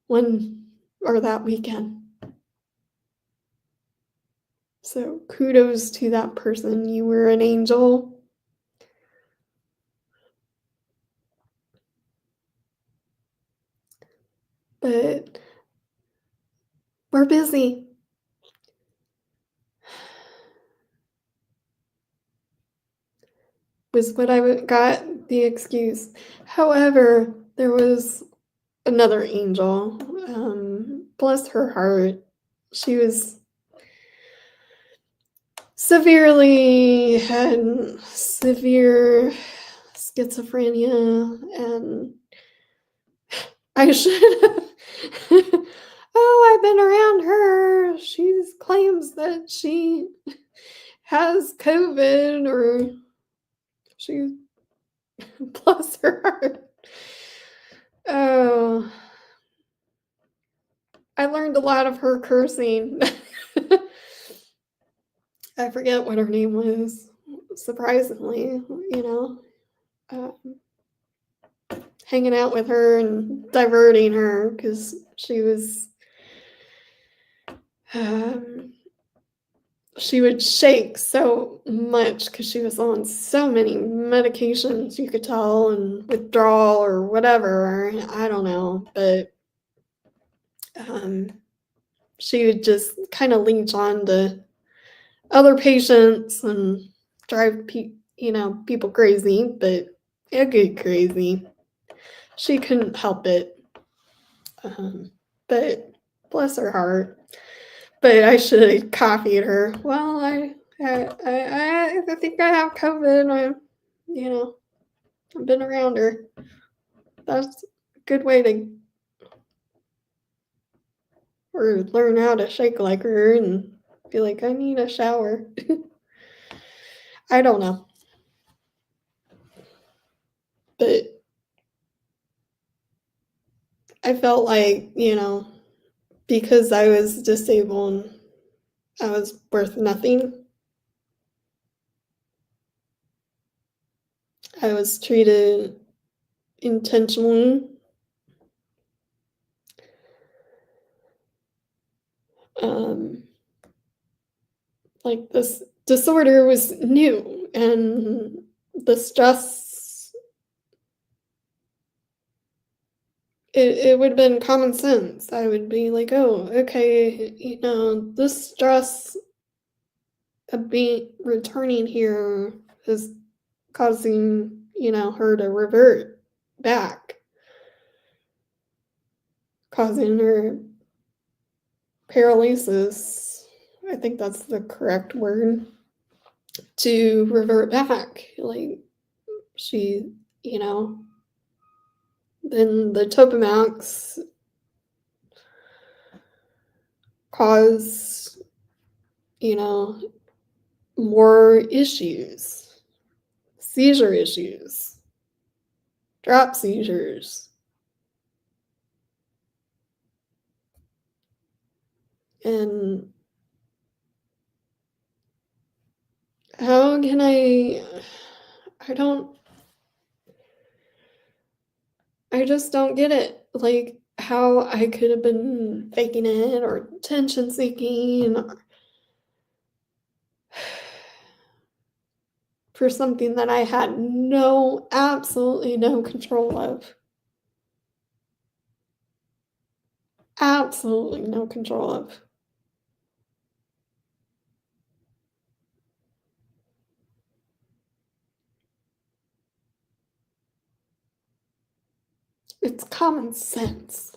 Speaker 1: that weekend. So kudos to that person. You were an angel. But we're busy. Was what I got the excuse. However, there was another angel. Bless her heart. She was had severe schizophrenia, and I should have. I've been around her. She claims that she has COVID, or she, bless her heart. Oh, I learned a lot of her cursing. I forget what her name was, surprisingly, hanging out with her and diverting her, because she was, she would shake so much because she was on so many medications, you could tell, and withdrawal or whatever, I don't know, but she would just kind of leech on to other patients and drive people crazy, but a good crazy. She couldn't help it. But bless her heart. But I should have coffeeed her. Well, I think I have COVID. I've been around her. That's a good way to learn how to shake like her and be like, I need a shower. I don't know. But I felt like, because I was disabled, I was worth nothing. I was treated intentionally. Like, this disorder was new, and the stress, it would have been common sense. I would be like, oh, okay, this stress returning here is causing, her to revert back, causing her paralysis. I think that's the correct word, to revert back. Like, she, then the Topamax cause, more issues, seizure issues, drop seizures. And how can I just don't get it. Like, how I could have been faking it or attention seeking for something that I had absolutely no control of. Absolutely no control of. It's common sense.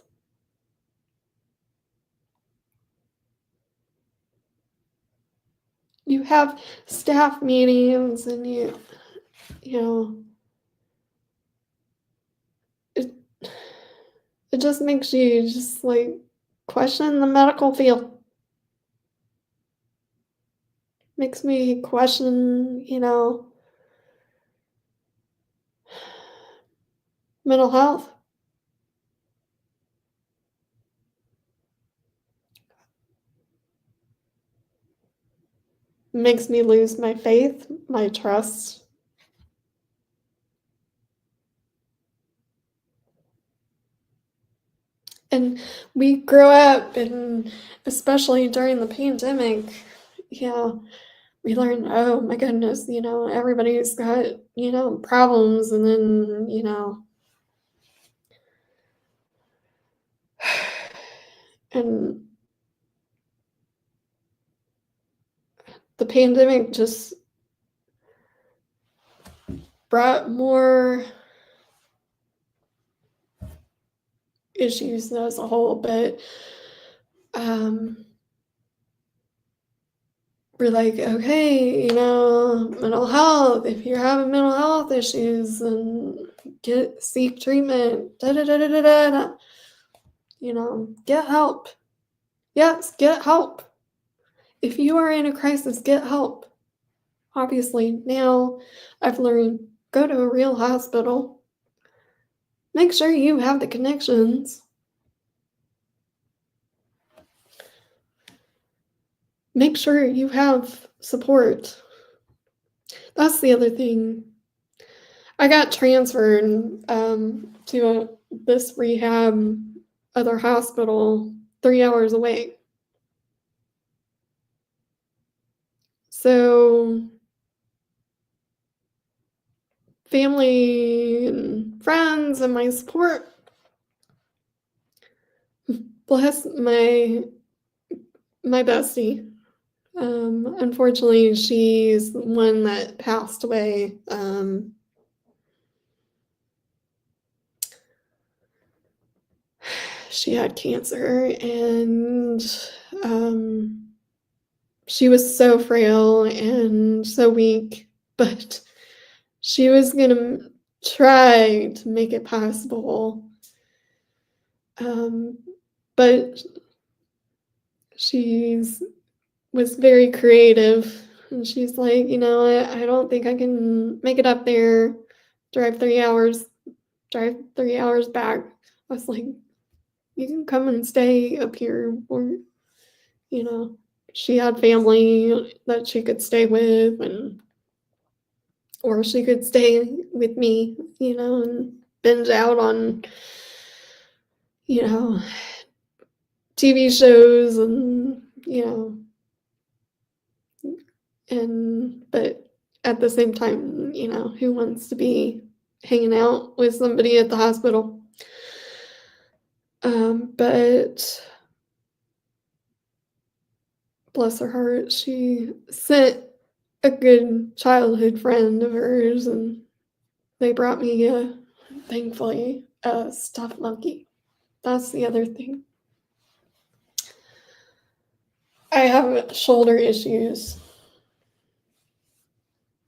Speaker 1: You have staff meetings and you know, it it just makes you just like question the medical field. Makes me question, mental health. Makes me lose my faith, my trust. And we grow up, and especially during the pandemic, we learn, oh my goodness, everybody's got, problems, and then, and the pandemic just brought more issues as a whole, but we're like, okay, mental health. If you're having mental health issues, then seek treatment. Da da da da da da. Get help. Yes, get help. If you are in a crisis, get help. Obviously, now I've learned, go to a real hospital. Make sure you have the connections. Make sure you have support. That's the other thing. I got transferred to this rehab other hospital 3 hours away. So family and friends and my support, bless my bestie. Unfortunately, she's the one that passed away. She had cancer, and she was so frail and so weak, but she was gonna try to make it possible. But she was very creative, and she's like, I don't think I can make it up there, drive 3 hours, drive 3 hours back. I was like, you can come and stay up here, or, she had family that she could stay with, or she could stay with me, and binge out on, TV shows and, but at the same time, who wants to be hanging out with somebody at the hospital? But bless her heart, she sent a good childhood friend of hers, and they brought me, thankfully, a stuffed monkey. That's the other thing. I have shoulder issues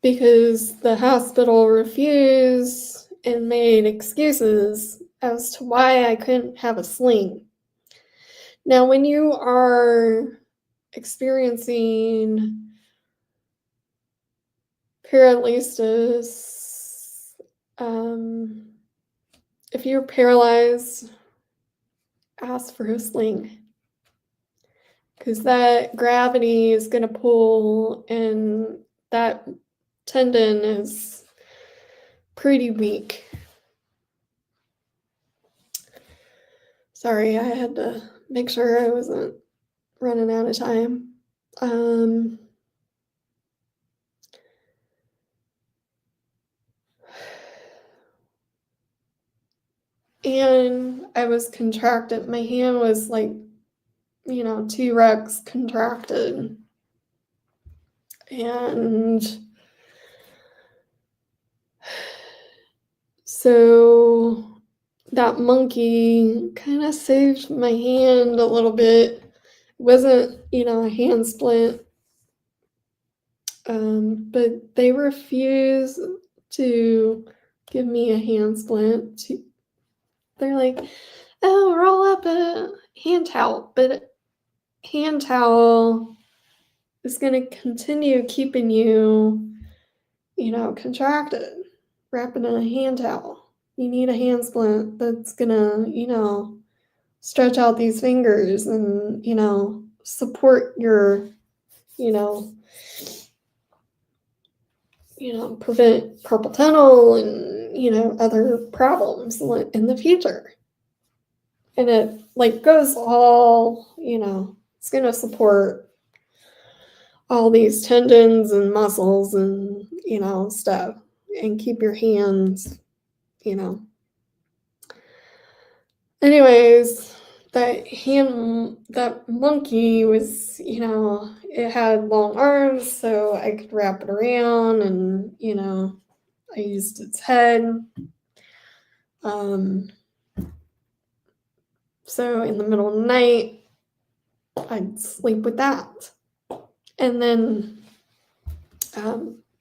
Speaker 1: because the hospital refused and made excuses as to why I couldn't have a sling. Now, when you are experiencing paralysis, if you're paralyzed, ask for a sling, because that gravity is going to pull, and that tendon is pretty weak. Sorry, I had to make sure I wasn't running out of time. And I was contracted. My hand was like, T-Rex contracted. And so that monkey kind of saved my hand a little bit. It wasn't, a hand splint. But they refused to give me a hand splint. They're like, oh, roll up a hand towel. But hand towel is going to continue keeping you, contracted. Wrapping in a hand towel. You need a hand splint that's going to, stretch out these fingers and, support your, prevent carpal tunnel and, other problems in the future. And it goes all, it's going to support all these tendons and muscles and, stuff, and keep your hands, Anyways, that monkey was, it had long arms, so I could wrap it around, and, I used its head. So in the middle of the night, I'd sleep with that. And then,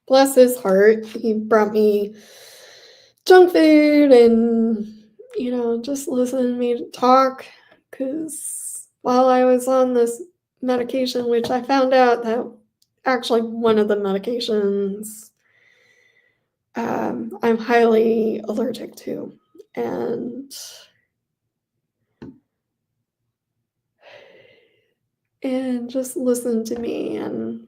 Speaker 1: bless his heart, he brought me junk food and, just listened to me talk, because while I was on this medication, which I found out that actually one of the medications I'm highly allergic to, and just listened to me. And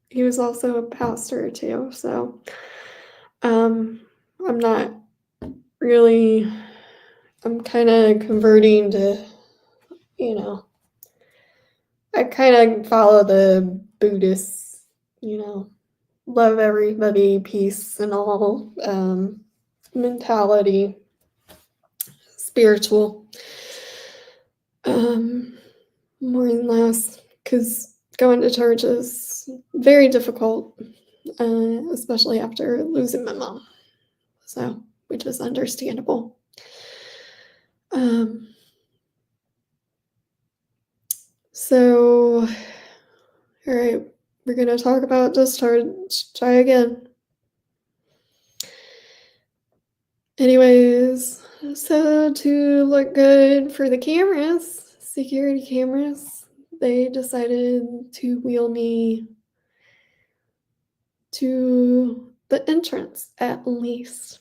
Speaker 1: he was also a pastor too, so I'm not really, I'm kind of converting to, I kind of follow the Buddhist, love everybody, peace and all, mentality, spiritual, more than less, because going to church is very difficult, especially after losing my mom, so, which is understandable. So, all right, we're going to talk about discharge. Try again. Anyways, so to look good for the cameras, security cameras, they decided to wheel me to the entrance at least.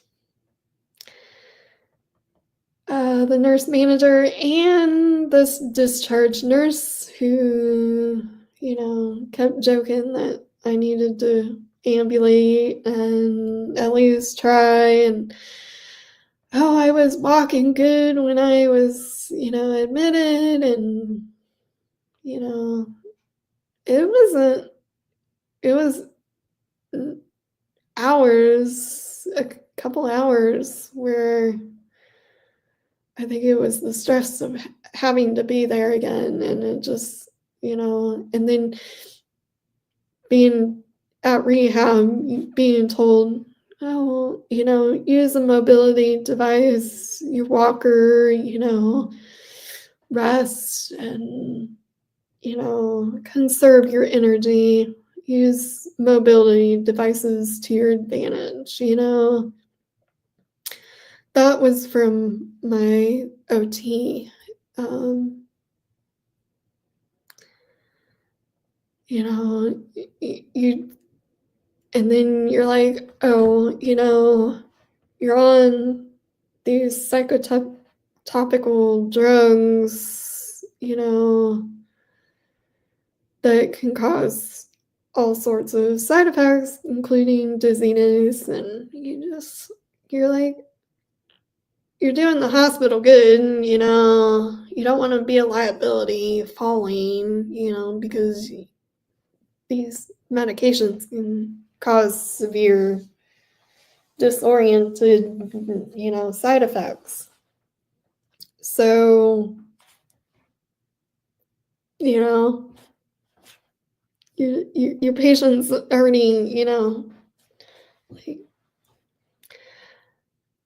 Speaker 1: The nurse manager and this discharge nurse who, kept joking that I needed to ambulate and at least try, and I was walking good when I was, admitted, and, it was hours, a couple hours where I think it was the stress of having to be there again, and it just, and then being at rehab, being told, oh, use a mobility device, your walker, rest and, conserve your energy, use mobility devices to your advantage, That was from my OT. Um, you and then you're like, oh, you're on these psychotopical drugs, that can cause all sorts of side effects, including dizziness, and you're like, you're doing the hospital good, you don't want to be a liability falling, because these medications can cause severe disoriented, side effects. So, your patient's already, like,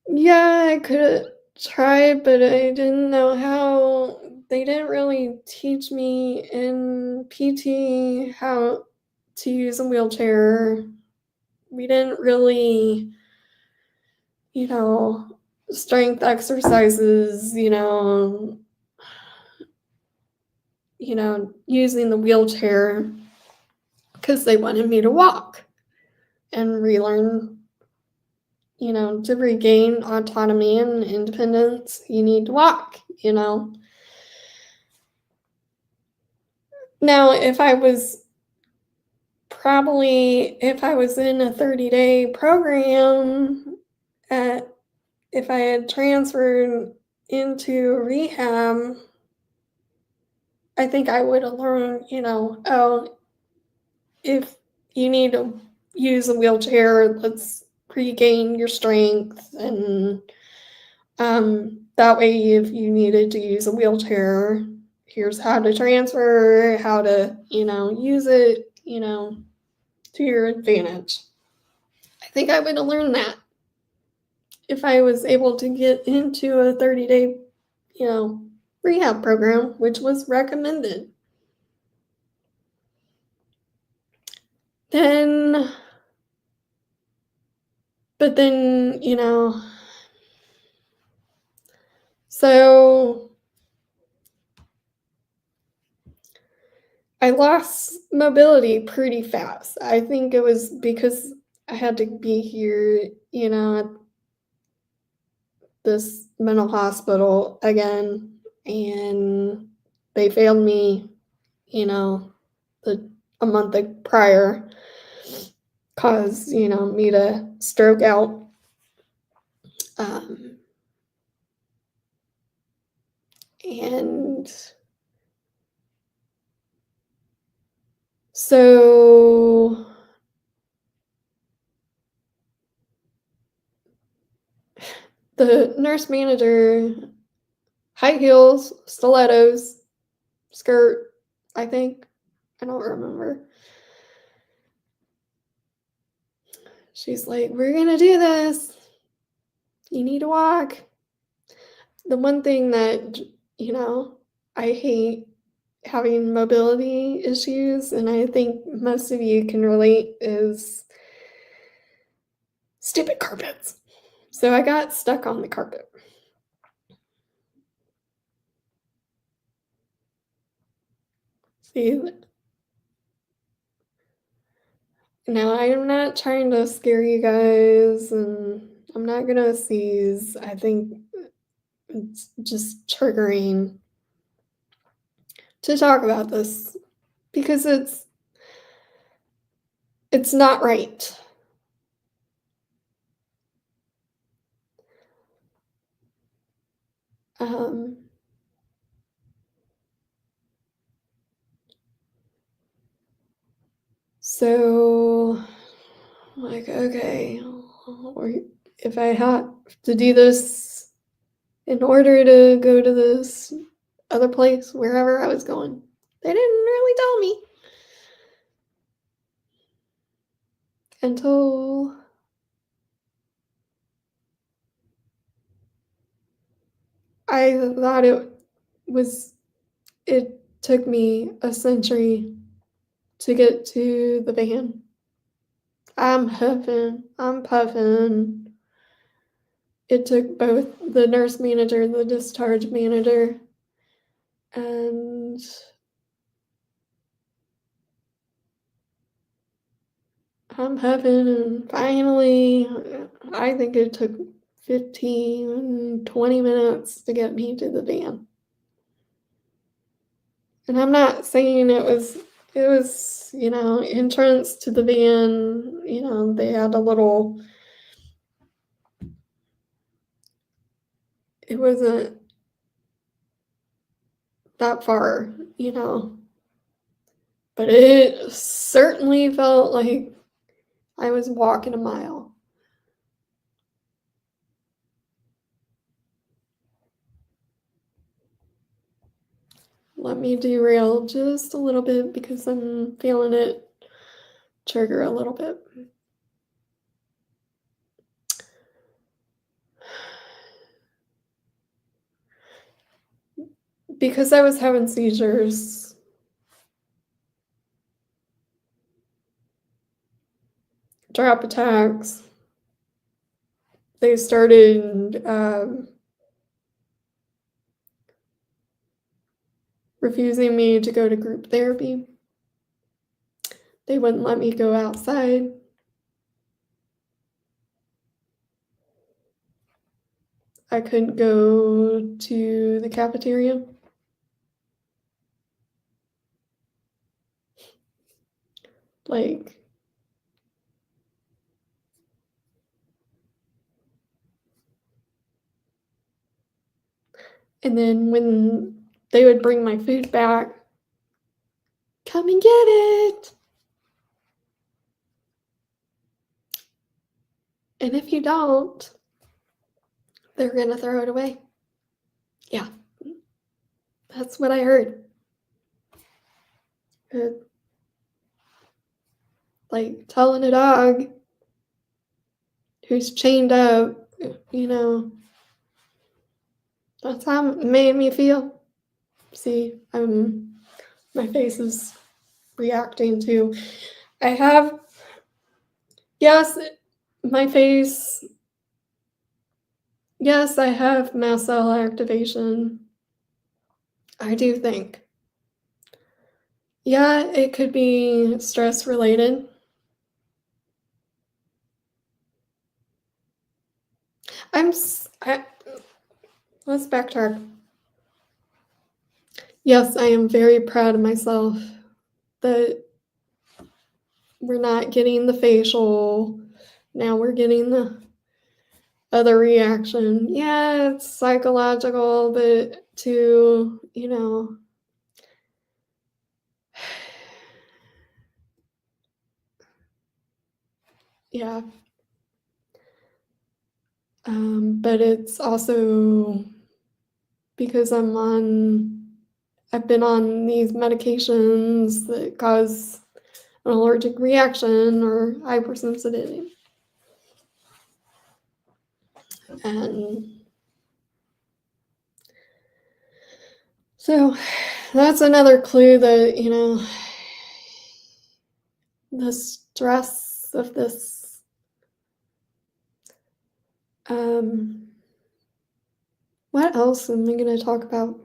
Speaker 1: yeah, I could have tried, but I didn't know how. They didn't really teach me in PT how to use a wheelchair. We didn't really, strength exercises, using the wheelchair because they wanted me to walk and relearn, to regain autonomy and independence, you need to walk, Now, if I was in a 30-day program, if I had transferred into rehab, I think I would have learned, oh, if you need to use a wheelchair, let's regain your strength. And that way, if you needed to use a wheelchair, here's how to transfer, how to, use it, to your advantage. I think I would have learned that if I was able to get into a 30-day, rehab program, which was recommended. But then, so I lost mobility pretty fast. I think it was because I had to be here, at this mental hospital again, and they failed me, a month prior, caused, me to stroke out. And so the nurse manager, high heels, stilettos, skirt, I think. I don't remember. She's like, we're going to do this. You need to walk. The one thing that, I hate having mobility issues, and I think most of you can relate, is stupid carpets. So I got stuck on the carpet. See, now I'm not trying to scare you guys, and I'm not going to seize. I think it's just triggering to talk about this because it's not right. So, like, okay, if I have to do this in order to go to this other place, wherever I was going. They didn't really tell me until I thought it took me a century to get to the van. I'm huffing, I'm puffing. It took both the nurse manager, the discharge manager, and I'm huffing, and finally, I think it took 15, 20 minutes to get me to the van. And I'm not saying it was, entrance to the van, they had a little, it wasn't that far, but it certainly felt like I was walking a mile. Let me derail just a little bit because I'm feeling it trigger a little bit. Because I was having seizures, drop attacks, they started refusing me to go to group therapy. They wouldn't let me go outside. I couldn't go to the cafeteria. Like, and then when they would bring my food back, come and get it. And if you don't, they're going to throw it away. Yeah, that's what I heard. Like telling a dog who's chained up, that's how it made me feel. See, my face is reacting to, yes, my face, yes, I have mast cell activation. I do think. Yeah, it could be stress related. Let's backtrack. Yes, I am very proud of myself that we're not getting the facial. Now we're getting the other reaction. Yeah, it's psychological, but yeah. But it's also because I've been on these medications that cause an allergic reaction or hypersensitivity. And so that's another clue that, the stress of this. What else am I going to talk about?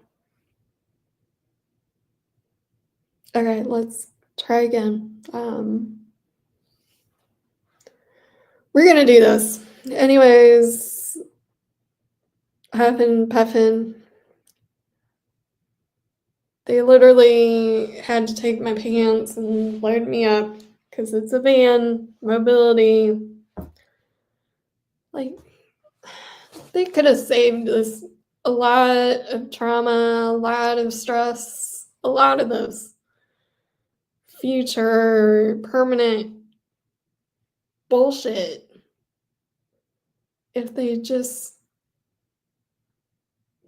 Speaker 1: Okay, let's try again. We're going to do this. Anyways, huffing, puffing. They literally had to take my pants and load me up because it's a van, mobility. Like, they could have saved us a lot of trauma, a lot of stress, a lot of those future permanent bullshit if they just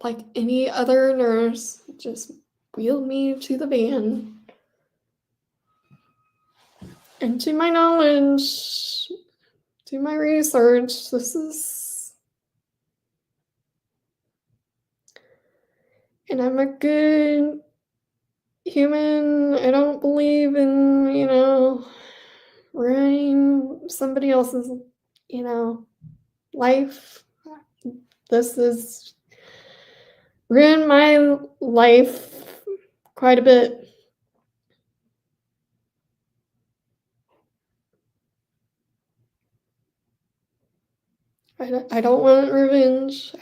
Speaker 1: like any other nurse, just wheeled me to the van. And to my knowledge, to my research, this is, and I'm a good human. I don't believe in, ruining somebody else's, life. This has ruined my life quite a bit. I don't want revenge.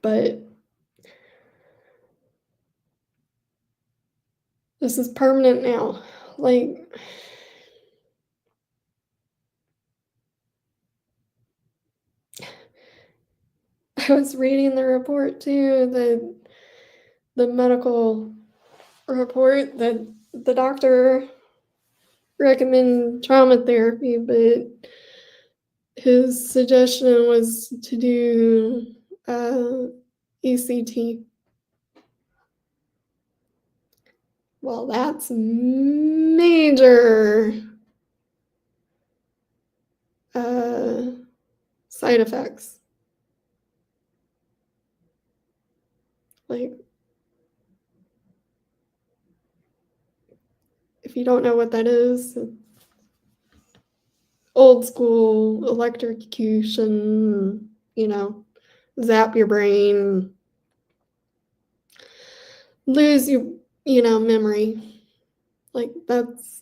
Speaker 1: But this is permanent now. Like, I was reading the report too, the medical report that the doctor recommended trauma therapy, but his suggestion was to do ECT. Well, that's major side effects. Like, if you don't know what that is, old school electrocution, zap your brain, lose your, memory. Like, that's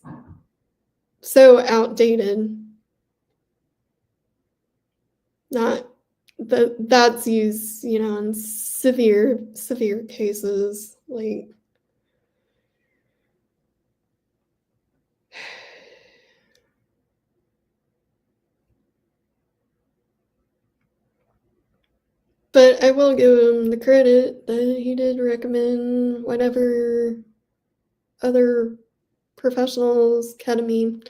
Speaker 1: so outdated. Not that's used, in severe cases. Like, but I will give him the credit that he did recommend whatever other professionals ketamine,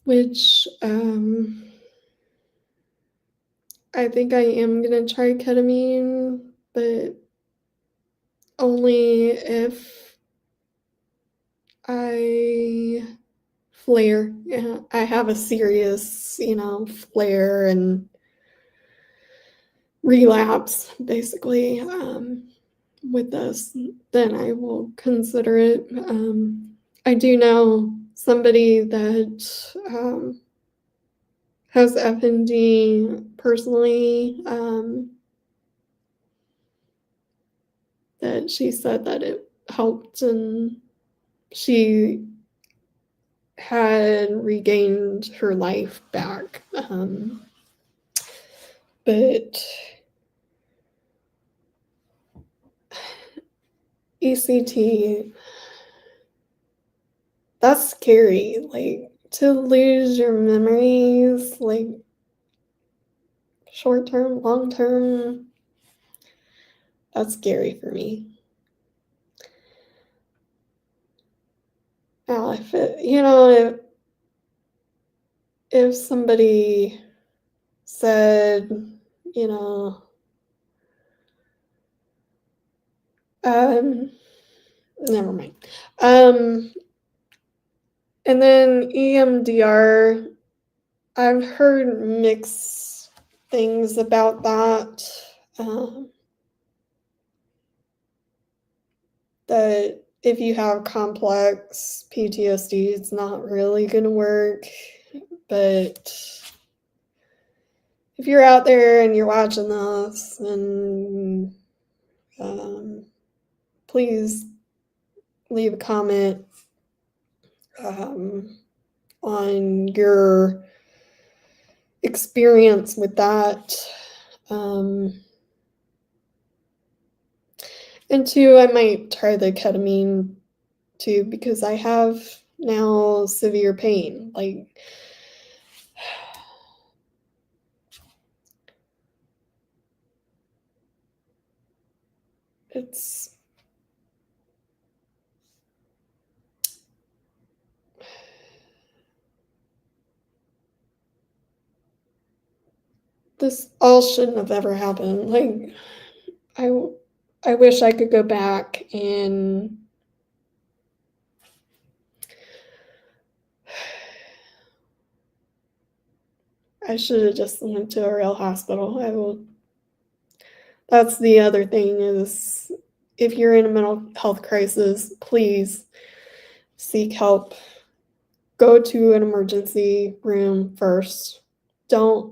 Speaker 1: which I think I am gonna try ketamine, but only if I flare. Yeah, I have a serious, flare and relapse, basically, with this, then I will consider it. I do know somebody that has FND personally, that she said that it helped and she had regained her life back. But ECT, that's scary. Like, to lose your memories, like, short term, long term, that's scary for me. Now, if somebody said, you know, never mind. And then EMDR, I've heard mixed things about that. That if you have complex PTSD, it's not really going to work. But if you're out there and you're watching this, and please leave a comment on your experience with that. And two, I might try the ketamine too, because I have now severe pain. Like, it's this all shouldn't have ever happened. Like, I wish I could go back and I should have just went to a real hospital. That's the other thing is if you're in a mental health crisis, please seek help. Go to an emergency room first. Yeah,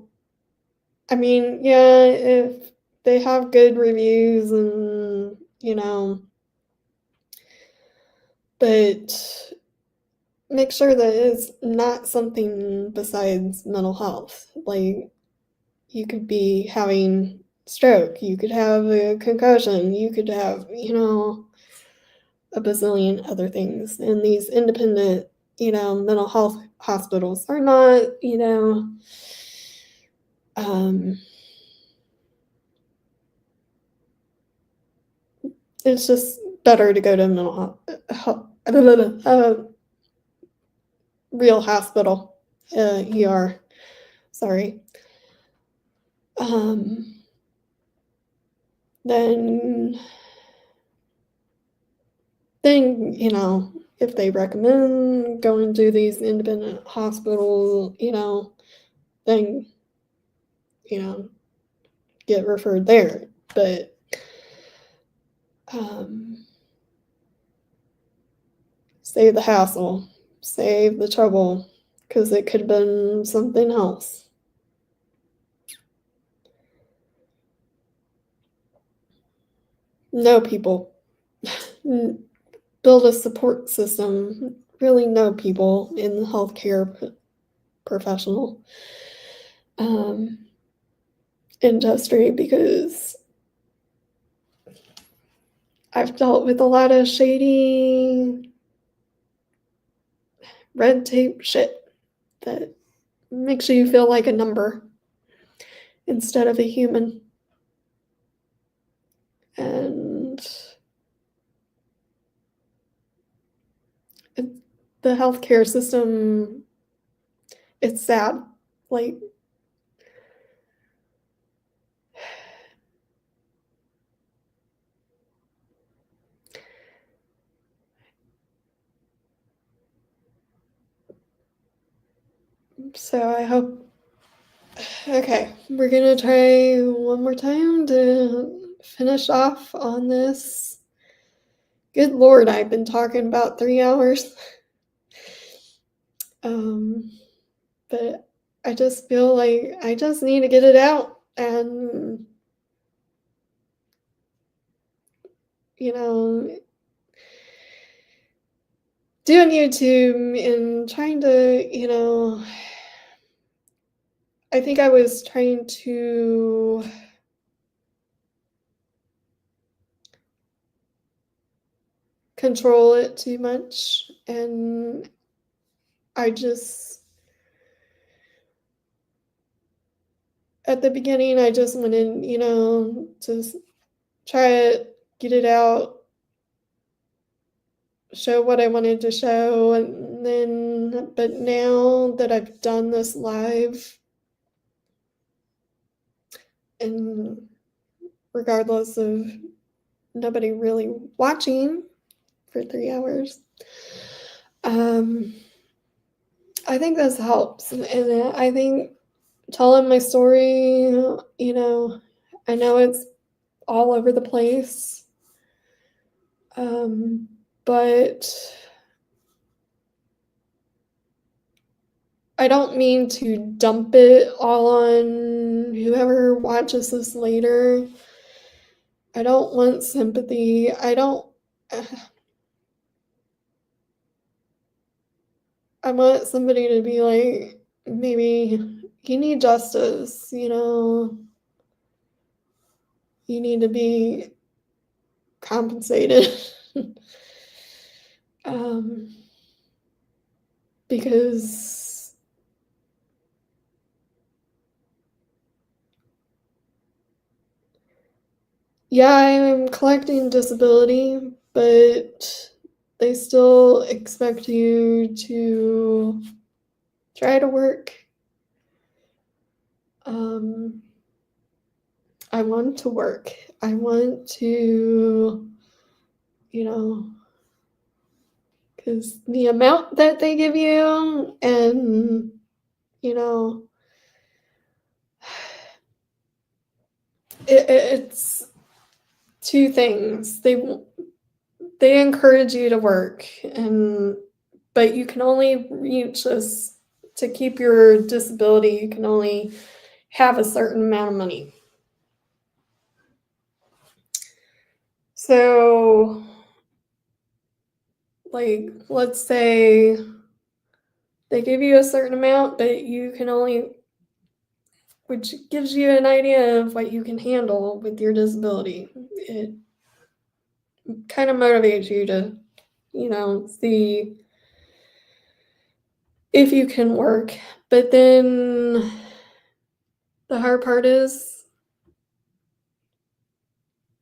Speaker 1: if they have good reviews and, but make sure that it's not something besides mental health. Like, you could be having stroke, you could have a concussion, you could have, a bazillion other things. And these independent, mental health hospitals are not, it's just better to go to a real hospital, ER. Sorry. Then, if they recommend going to these independent hospitals, then, get referred there. But, save the hassle, save the trouble, because it could have been something else. Know people. Build a support system. Really know people in the healthcare professional industry, because I've dealt with a lot of shady red tape shit that makes you feel like a number instead of a human. And the healthcare system, it's sad. Like, so I hope. Okay, we're gonna try one more time to finish off on this. Good Lord, I've been talking about 3 hours. But I just feel like I just need to get it out and, doing YouTube and trying to, I think I was trying to control it too much, and I just, at the beginning, I just went in, to try it, get it out, show what I wanted to show, and then, but now that I've done this live, and regardless of nobody really watching for 3 hours, I think this helps, and I think telling my story, I know it's all over the place, but I don't mean to dump it all on whoever watches this later. I don't want sympathy. I want somebody to be like, maybe you need justice, you need to be compensated. Because yeah, I'm collecting disability, but they still expect you to try to work. I want to work. I want to, because the amount that they give you and, it's two things. They encourage you to work, but you can only reach this to keep your disability. You can only have a certain amount of money. So, like, let's say they give you a certain amount, but you can only, which gives you an idea of what you can handle with your disability. It kind of motivates you to, see if you can work. But then the hard part is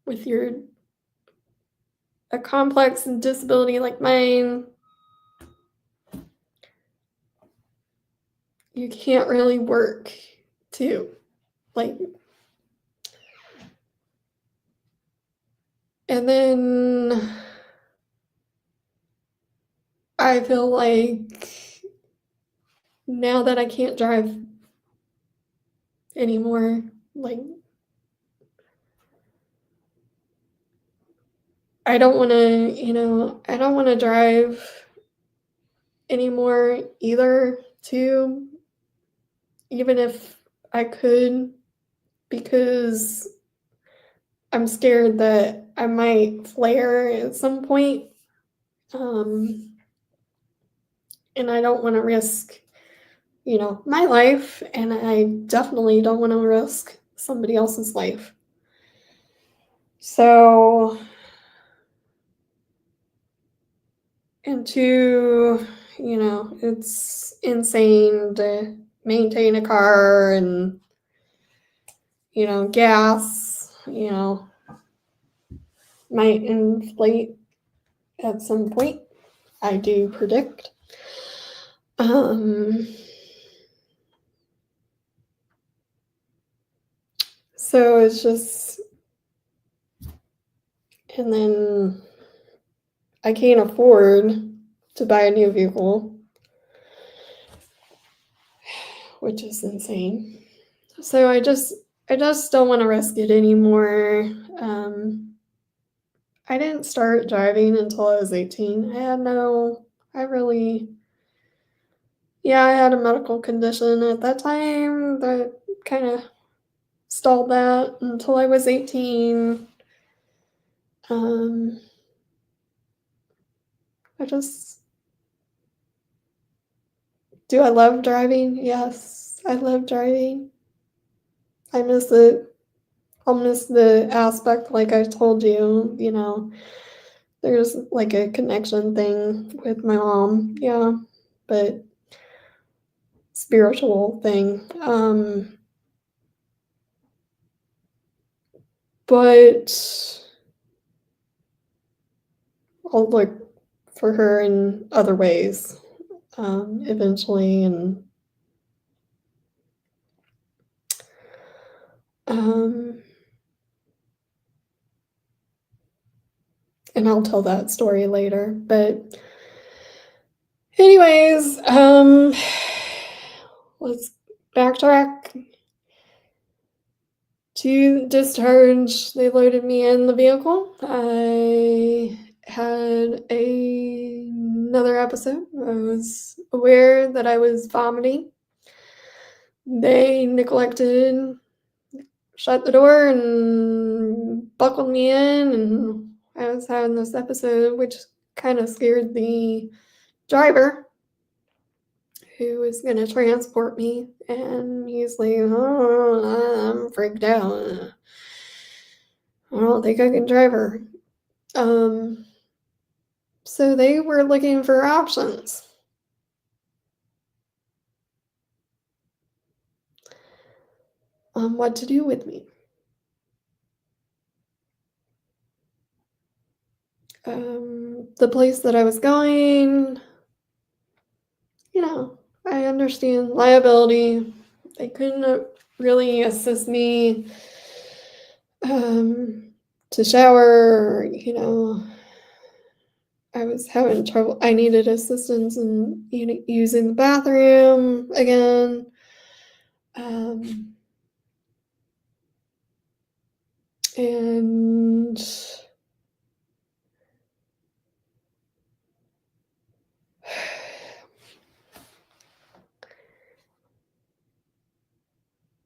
Speaker 1: with a complex disability like mine, you can't really work too. Like, and then I feel like now that I can't drive anymore, like, I don't want to drive anymore either, too, even if I could, because I'm scared that I might flare at some point. And I don't want to risk, my life, and I definitely don't want to risk somebody else's life. So, and two, it's insane to maintain a car and, gas, might inflate at some point, I do predict. So it's just, and then I can't afford to buy a new vehicle, which is insane. So I just don't want to risk it anymore. I didn't start driving until I was 18. I had a medical condition at that time that kind of stalled that until I was 18. Do I love driving? Yes, I love driving. I miss it. I'll miss the aspect, like I told you, there's like a connection thing with my mom, yeah, but spiritual thing. But I'll look for her in other ways, eventually, and I'll tell that story later. But anyways, let's backtrack to discharge. They loaded me in the vehicle. I had another episode. I was aware that I was vomiting. They neglected, shut the door, and buckled me in, and I was having this episode, which kind of scared the driver who was going to transport me, and he's like, oh, I'm freaked out. I don't think I can drive her. So they were looking for options. On what to do with me. The place that I was going, I understand liability. They couldn't really assist me to shower, I was having trouble. I needed assistance in using the bathroom again. And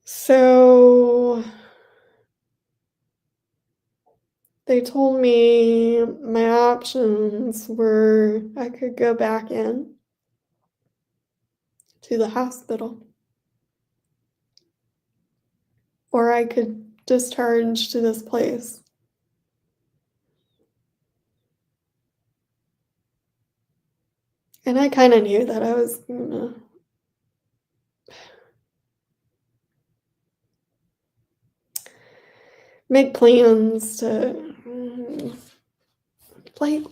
Speaker 1: so they told me my options were I could go back in to the hospital, or I could discharge to this place. And I kind of knew that I was gonna make plans to, like,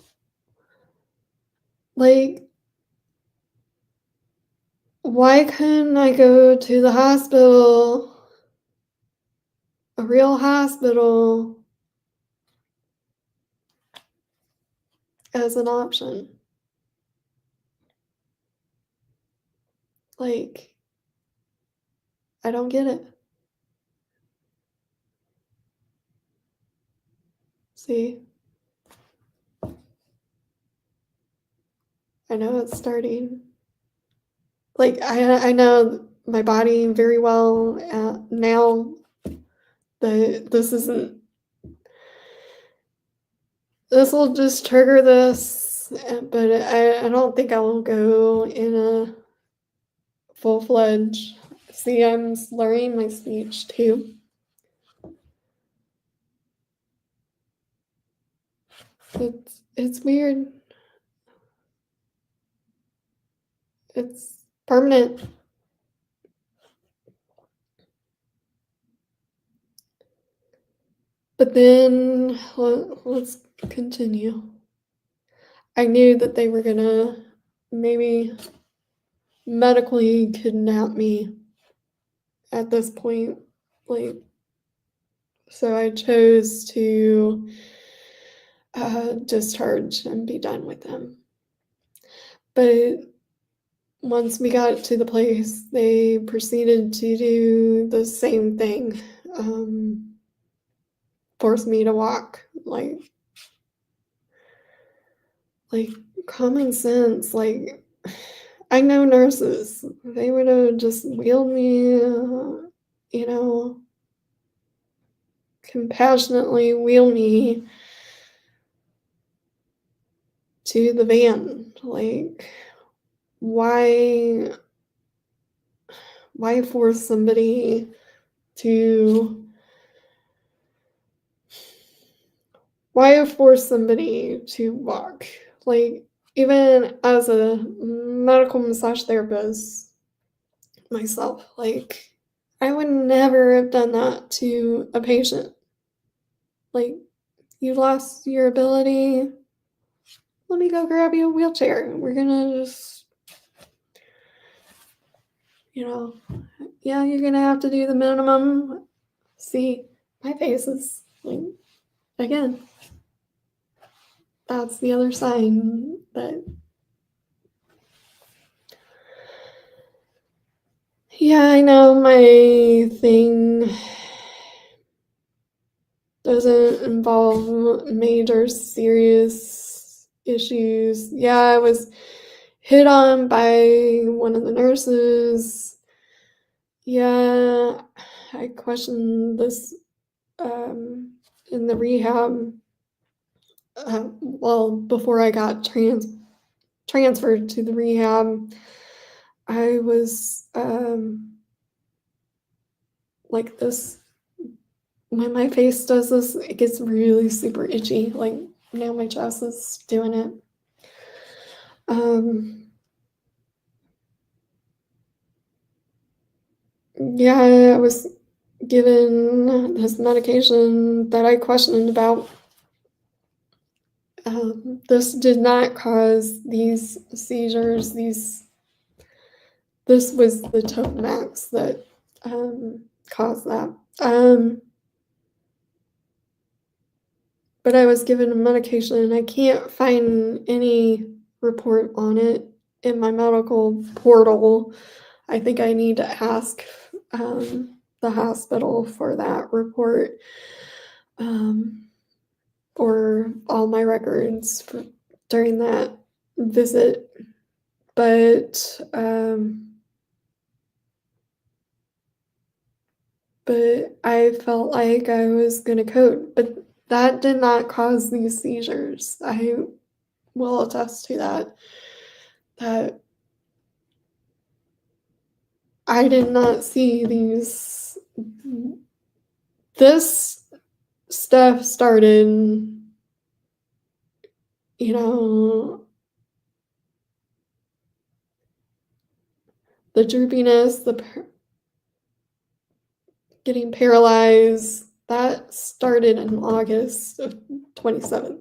Speaker 1: why couldn't I go to the hospital, a real hospital, as an option? Like, I don't get it. See? I know it's starting. Like, I know my body very well now, but this will just trigger this, but I don't think I will go in a full-fledged. See, I'm slurring my speech too. It's weird. It's permanent. But then let's continue. I knew that they were gonna maybe medically kidnap me at this point. Like, so I chose to discharge and be done with them. But once we got to the place, they proceeded to do the same thing. Force me to walk. Like common sense. Like, I know nurses. They would have just wheeled me, compassionately wheel me to the van. Like, why force somebody to walk? Like, even as a medical massage therapist myself, like, I would never have done that to a patient. Like, you lost your ability, let me go grab you a wheelchair. We're gonna just, yeah, you're gonna have to do the minimum. See, my face is, like, again, that's the other sign that, yeah, I know my thing doesn't involve major serious issues. Yeah, I was hit on by one of the nurses. Yeah, I questioned this in the rehab. Well, before I got transferred to the rehab, I was like this. When my face does this, it gets really super itchy. Like, now my chest is doing it. Yeah, I was given this medication that I questioned about. This did not cause these seizures. This was the Topamax that caused that. but I was given a medication, and I can't find any report on it in my medical portal. I think I need to ask the hospital for that report, or all my records during that visit. But I felt like I was gonna code, but that did not cause these seizures. I will attest to that. That I did not see these. This stuff started, you know, the droopiness, getting paralyzed. That started in August of 27th.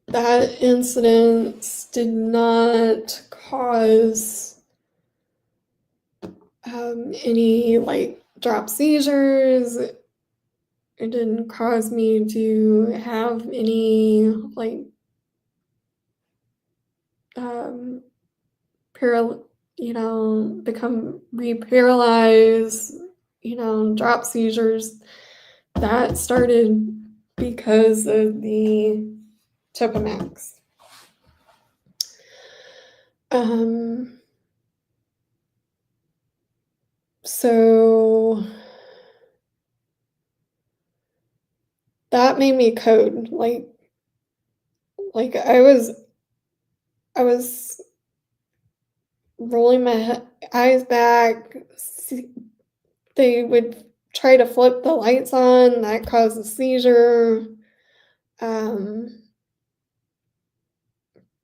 Speaker 1: That incident did not cause any like drop seizures. It didn't cause me to have any like become re-paralyzed, drop seizures. That started because of the Topamax. So that made me code. Like I was rolling my eyes back. They would try to flip the lights on. That caused a seizure.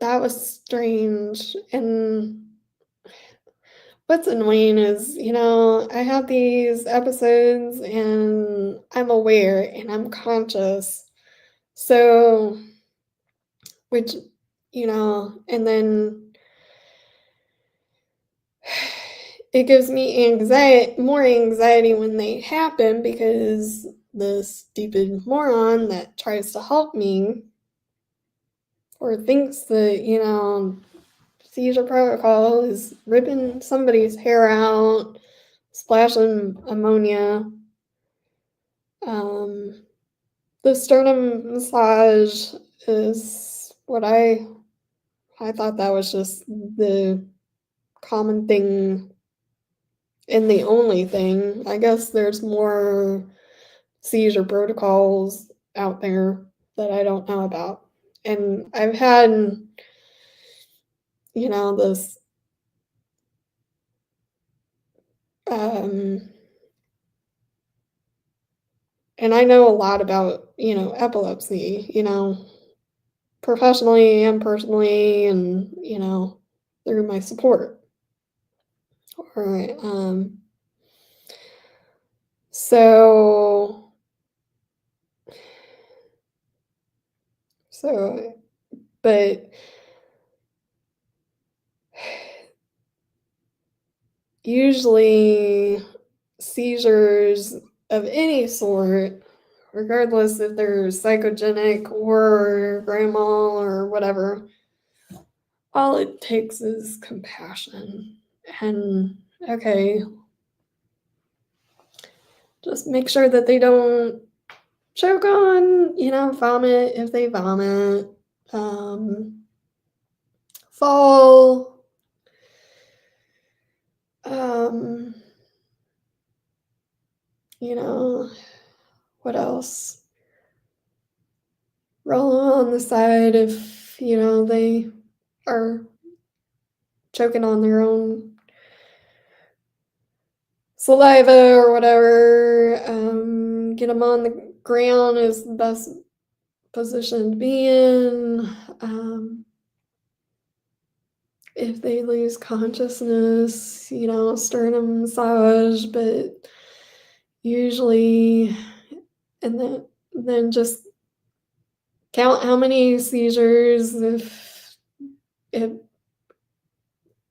Speaker 1: That was strange. And what's annoying is, I have these episodes and I'm aware and I'm conscious. So, which, and then it gives me more anxiety when they happen, because the stupid moron that tries to help me or thinks that, seizure protocol is ripping somebody's hair out, splashing ammonia. The sternum massage is what I thought that was just the common thing and the only thing. I guess there's more seizure protocols out there that I don't know about. And I've had, this and I know a lot about, epilepsy, professionally and personally, and, through my support. All right. So, but usually seizures of any sort, regardless if they're psychogenic or grandma or whatever, all it takes is compassion. And okay, just make sure that they don't choke on, vomit if they vomit, fall, what else? Roll on the side if, they are choking on their own saliva or whatever. Get them on the ground is the best position to be in. If they lose consciousness, sternum massage, but usually, and then just count how many seizures if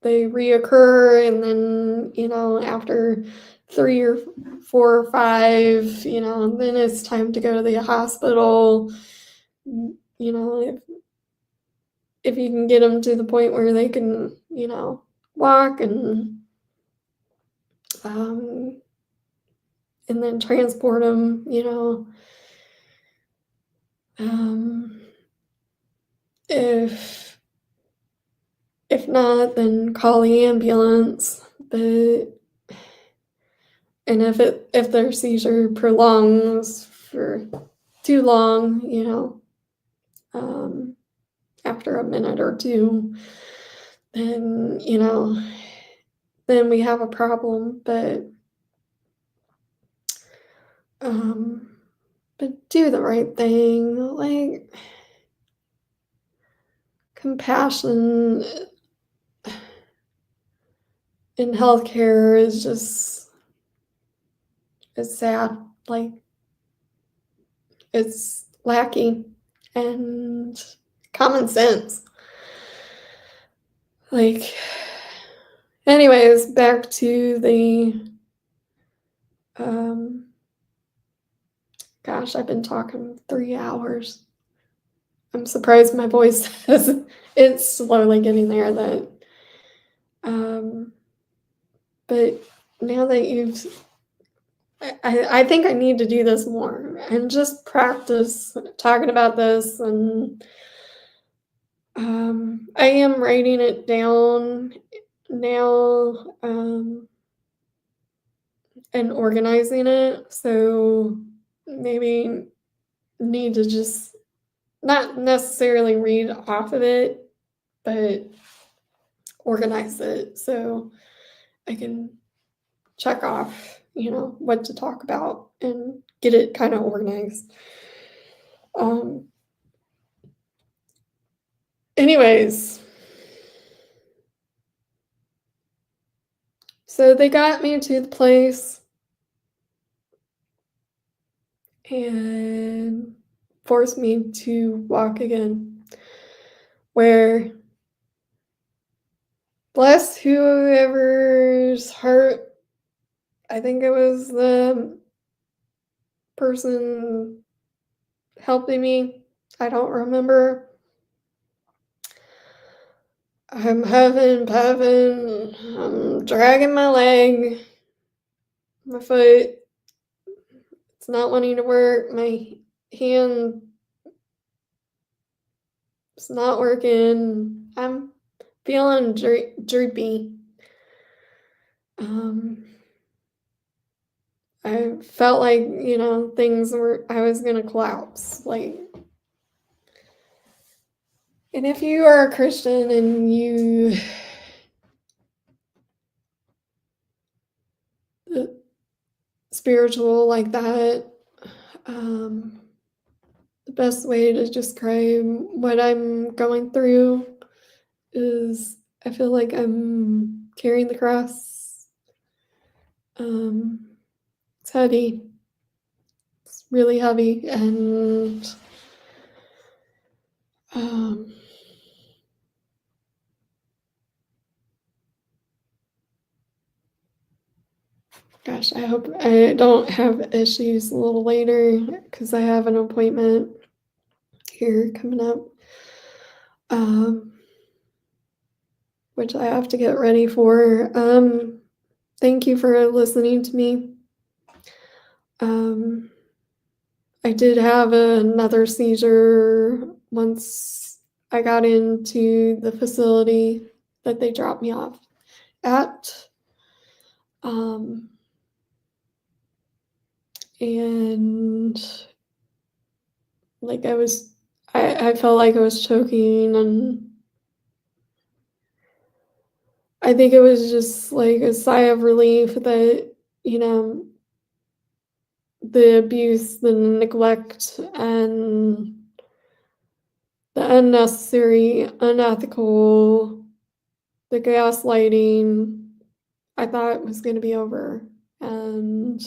Speaker 1: they reoccur, and then, you know, after 3 or 4 or 5, you know, then it's time to go to the hospital. You know, if you can get them to the point where they can, you know, walk um, and then transport them, you know. If not, then call the ambulance. But and if their seizure prolongs for too long, you know, after a minute or two, then, you know, then we have a problem. But do the right thing. Like, compassion in healthcare is just, it's sad. Like, it's lacking, and common sense. Like, anyways, back to the gosh, I've been talking 3 hours. I'm surprised my voice has it's slowly getting there. That but now that I think I need to do this more and just practice talking about this. And I am writing it down now, and organizing it. So maybe need to just not necessarily read off of it, but organize it so I can check off, you know, what to talk about and get it kind of organized. Anyways, so they got me to the place and forced me to walk again, where, bless whoever's heart, I think it was the person helping me, I don't remember. I'm huffing, puffing, I'm dragging my leg, my foot, it's not wanting to work, my hand, it's not working, I'm feeling droopy. I felt like, you know, I was gonna collapse. Like, and if you are a Christian and you spiritual like that, the best way to describe what I'm going through is I feel like I'm carrying the cross. It's heavy. It's really heavy, and gosh, I hope I don't have issues a little later, because I have an appointment here coming up, which I have to get ready for. Thank you for listening to me. I did have another seizure once I got into the facility that they dropped me off at. And like I felt like I was choking, and I think it was just like a sigh of relief that, you know, the abuse, the neglect, and the unnecessary, unethical, the gaslighting, I thought it was going to be over. And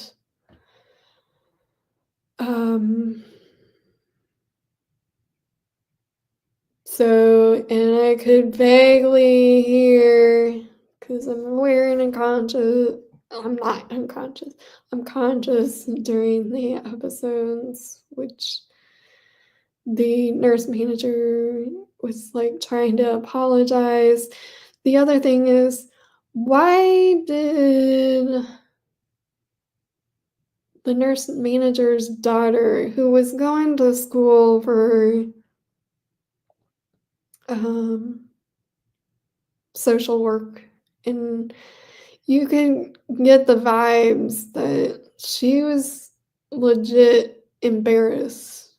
Speaker 1: so, and I could vaguely hear because I'm aware and unconscious. I'm not unconscious. I'm conscious during the episodes, which the nurse manager was like trying to apologize. The other thing is, why did the nurse manager's daughter, who was going to school for um, social work, and you can get the vibes that she was legit embarrassed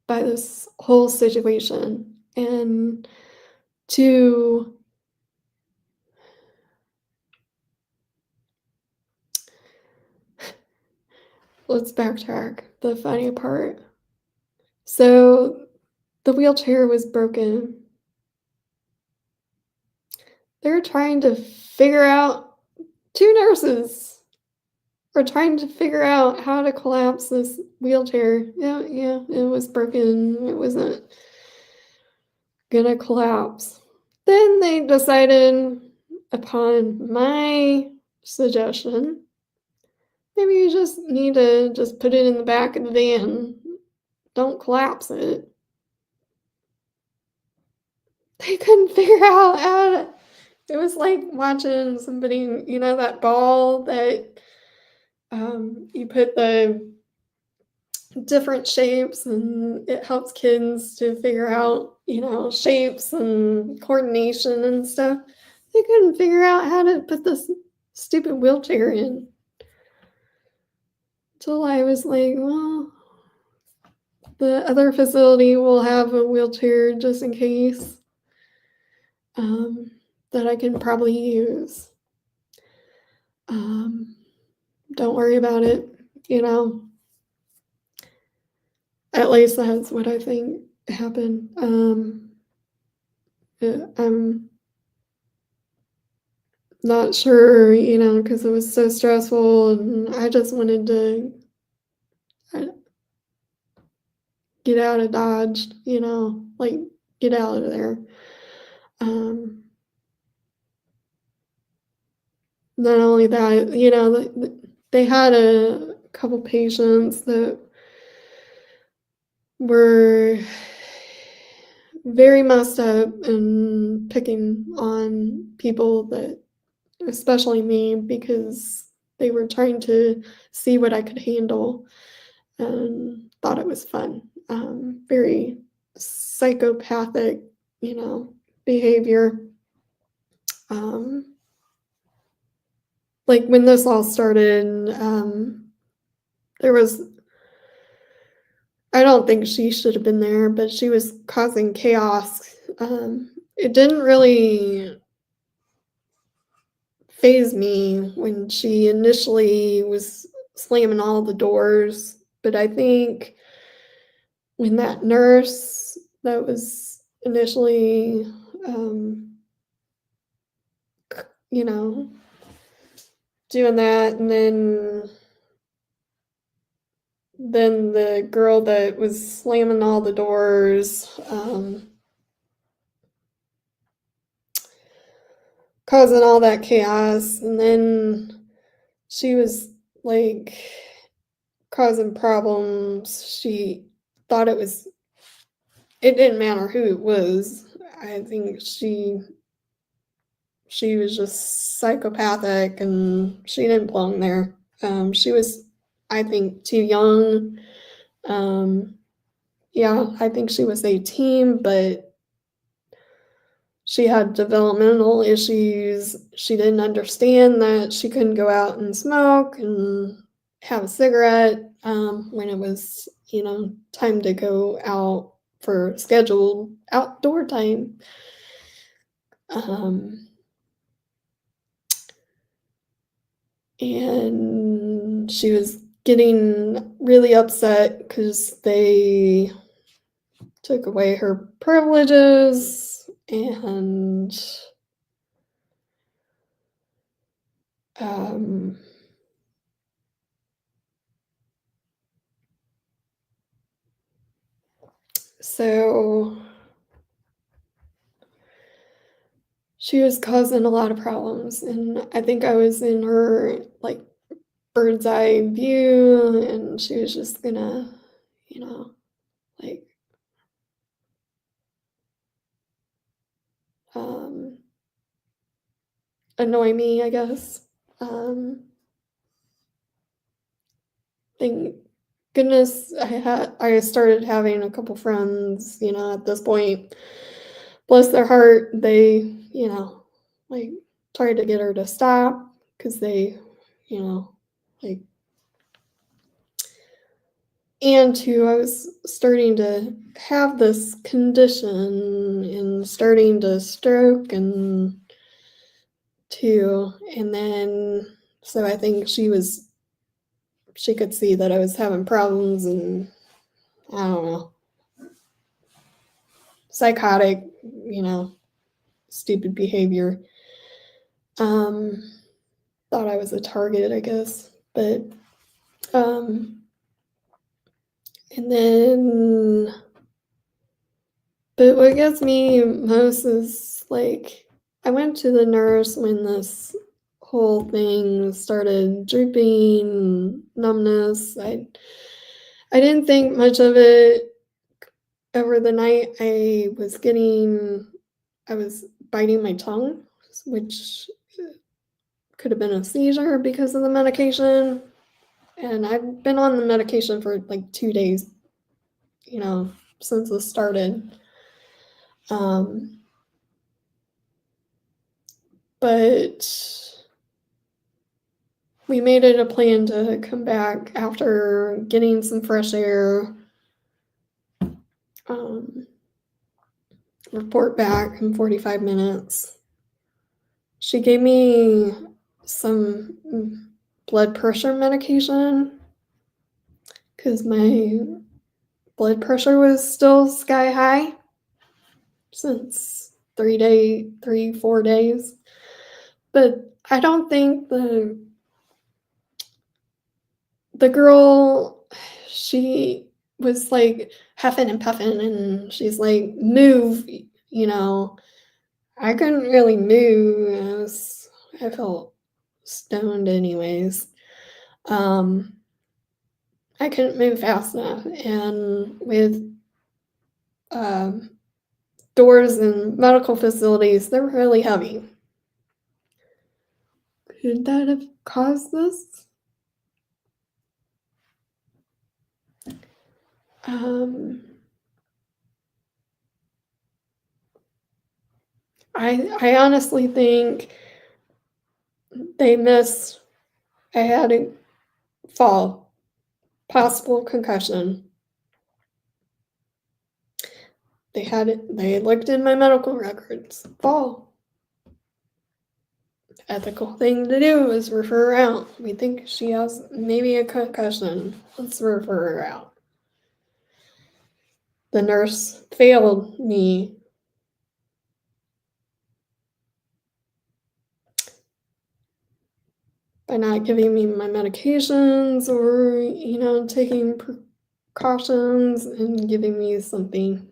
Speaker 1: by this whole situation, and to let's backtrack the funny part. So the wheelchair was broken. They're trying to figure out, two nurses are trying to figure out how to collapse this wheelchair. Yeah, it was broken. It wasn't gonna collapse. Then they decided, upon my suggestion, maybe you just need to just put it in the back of the van. Don't collapse it. They couldn't figure out how to. It was like watching somebody, that ball that you put the different shapes, and it helps kids to figure out, shapes and coordination and stuff. They couldn't figure out how to put this stupid wheelchair in. Till I was like, well, the other facility will have a wheelchair just in case, that I can probably use. Don't worry about it, you know. At least that's what I think happened. I'm not sure, because it was so stressful, and I just wanted to get out of Dodge, like get out of there. Um, Not only that, they had a couple patients that were very messed up and picking on people, that, especially me, because they were trying to see what I could handle and thought it was fun. Very psychopathic, behavior. Um, like when this all started, there was, I don't think she should have been there, but she was causing chaos. It didn't really faze me when she initially was slamming all the doors, but I think when that nurse that was initially, um, you know, doing that, and then the girl that was slamming all the doors, causing all that chaos, and then she was like causing problems. She thought it didn't matter who it was. I think she was just psychopathic, and she didn't belong there. She was, I think, too young. Yeah, I think she was 18, but she had developmental issues. She didn't understand that she couldn't go out and smoke and have a cigarette, when it was, time to go out for scheduled outdoor time. And she was getting really upset because they took away her privileges, and um, so she was causing a lot of problems, and I think I was in her, like, bird's eye view, and she was just gonna, you know, like, um, annoy me, I guess. Thank goodness I started having a couple friends, at this point. Bless their heart, they, like, tried to get her to stop because they, you know, like, and too, I was starting to have this condition and starting to stroke and too, and then so I think she could see that I was having problems and I don't know, psychotic, stupid behavior. Um, Thought I was a target, I guess, but um, and then, but what gets me most is like I went to the nurse when this whole thing started drooping, numbness. I didn't think much of it over the night. I was biting my tongue, which could have been a seizure because of the medication. And I've been on the medication for like 2 days, since this started. Um, but we made it a plan to come back after getting some fresh air, um, report back in 45 minutes. She gave me some blood pressure medication because my blood pressure was still sky high since 4 days. But I don't think the girl, she was like huffing and puffing, and she's like, move, I couldn't really move. I felt stoned anyways. Um, I couldn't move fast enough, and with um, doors in medical facilities, they're really heavy. Could that have caused this? Um, I honestly think they missed. I had a fall, possible concussion. They looked in my medical records. Fall. Ethical thing to do is refer her out. We think she has maybe a concussion. Let's refer her out. The nurse failed me by not giving me my medications or, taking precautions and giving me something.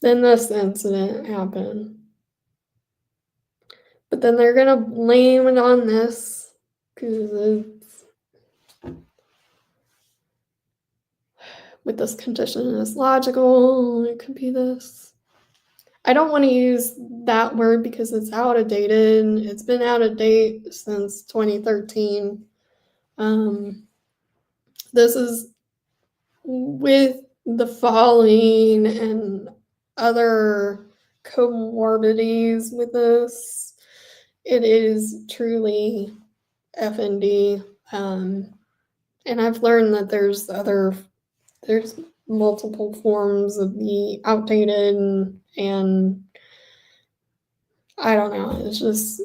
Speaker 1: Then this incident happened. But then they're going to blame it on this because with this condition, it's logical. It could be this. I don't want to use that word because it's outdated. It's been out of date since 2013. This is with the falling and other comorbidities with this. It is truly FND. And I've learned that there's multiple forms of the outdated and I don't know. It's just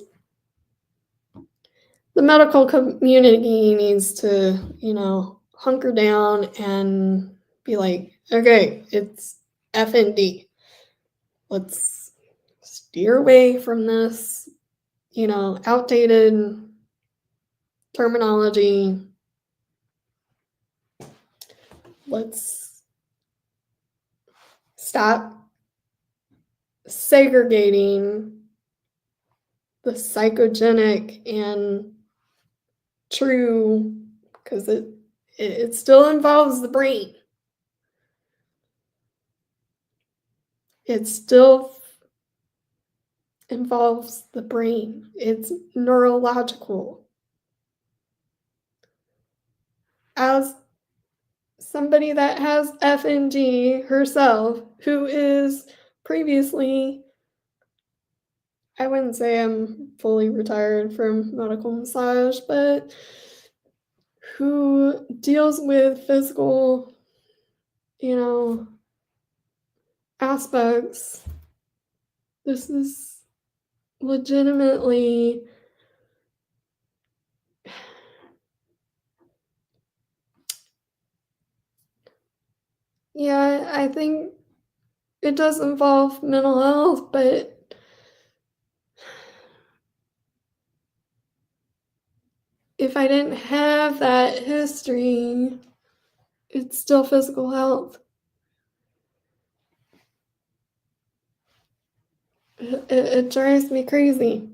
Speaker 1: the medical community needs to, hunker down and be like, okay, it's FND. Let's steer away from this, outdated terminology. Let's stop segregating the psychogenic and true, because it still involves the brain. It still involves the brain. It's neurological. As somebody that has FND herself, who is previously, I wouldn't say I'm fully retired from medical massage, but who deals with physical, aspects, this is legitimately yeah, I think it does involve mental health, but if I didn't have that history, it's still physical health. It drives me crazy.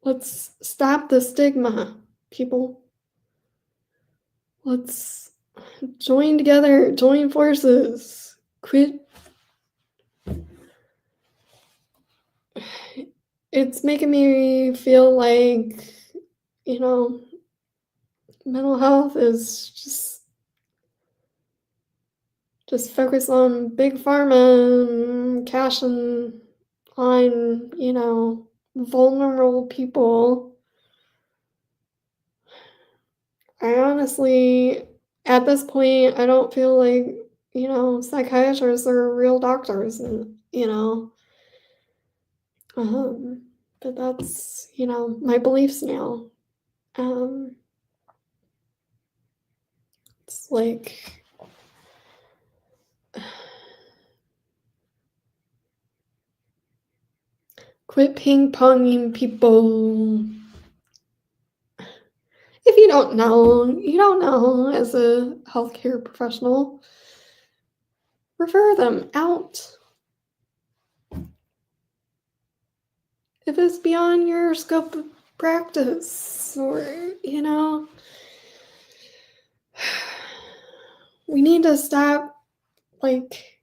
Speaker 1: Let's stop the stigma, people. Let's join together, join forces, quit. It's making me feel like, mental health is just focus on big pharma and cashing on, vulnerable people. I honestly, at this point, I don't feel like, psychiatrists are real doctors, and, um, but that's, my beliefs now. Um, it's like, quit ping-ponging people. If you don't know, you don't know as a healthcare professional. Refer them out. If it's beyond your scope of practice, or, we need to stop, like,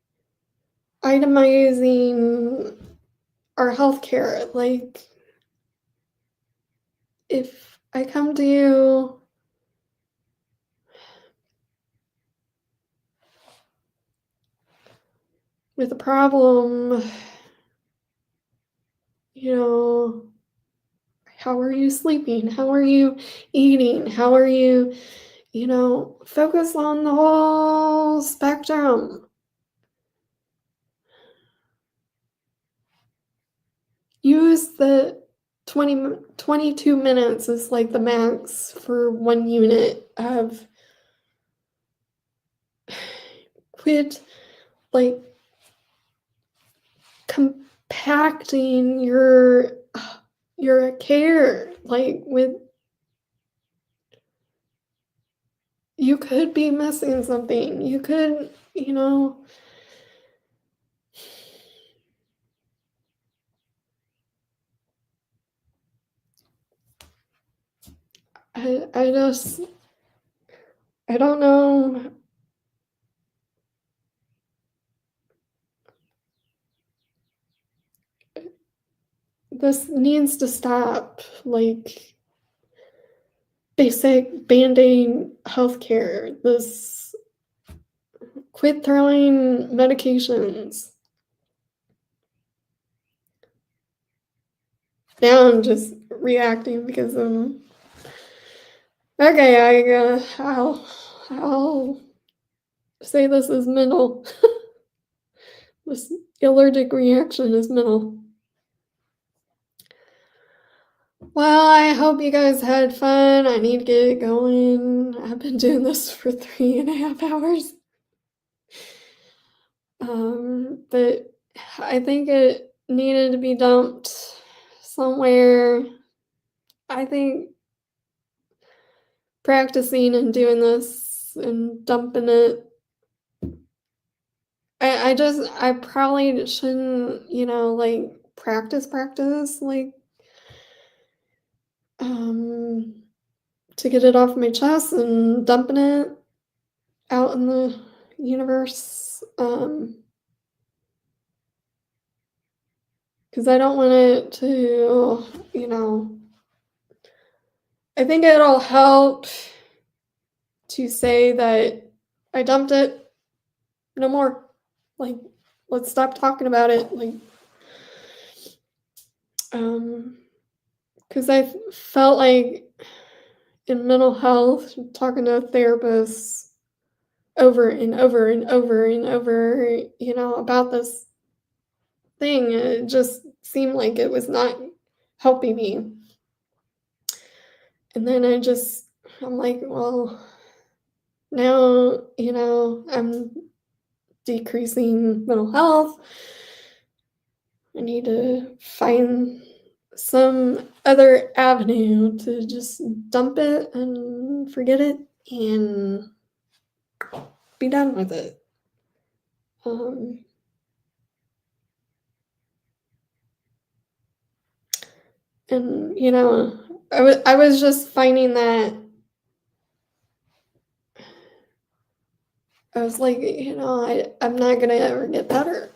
Speaker 1: itemizing our healthcare. Like, if I come to you with a problem, how are you sleeping? How are you eating? How are you, focus on the whole spectrum. Use the 22 minutes is like the max for 1 unit of quit, like, compacting your care, like, with, you could be missing something. You could, I just, I don't know. This needs to stop. Like, basic band-aid healthcare. This, quit throwing medications. Now I'm just reacting because okay. I'll say this is mental. This allergic reaction is mental. Well, I hope you guys had fun. I need to get going. I've been doing this for 3.5 hours. But I think it needed to be dumped somewhere. I think practicing and doing this and dumping it I probably shouldn't, like, practice, like, um, to get it off my chest and dumping it out in the universe, because I don't want it to, I think it'll help to say that I dumped it, no more. Like, let's stop talking about it. Like, because I felt like in mental health, talking to a therapist over and over and over and over, about this thing, it just seemed like it was not helping me. And then I'm like, well, now, I'm decreasing mental health. I need to find some other avenue to just dump it and forget it and be done with it. And I was just finding that I was like, I'm not gonna ever get better.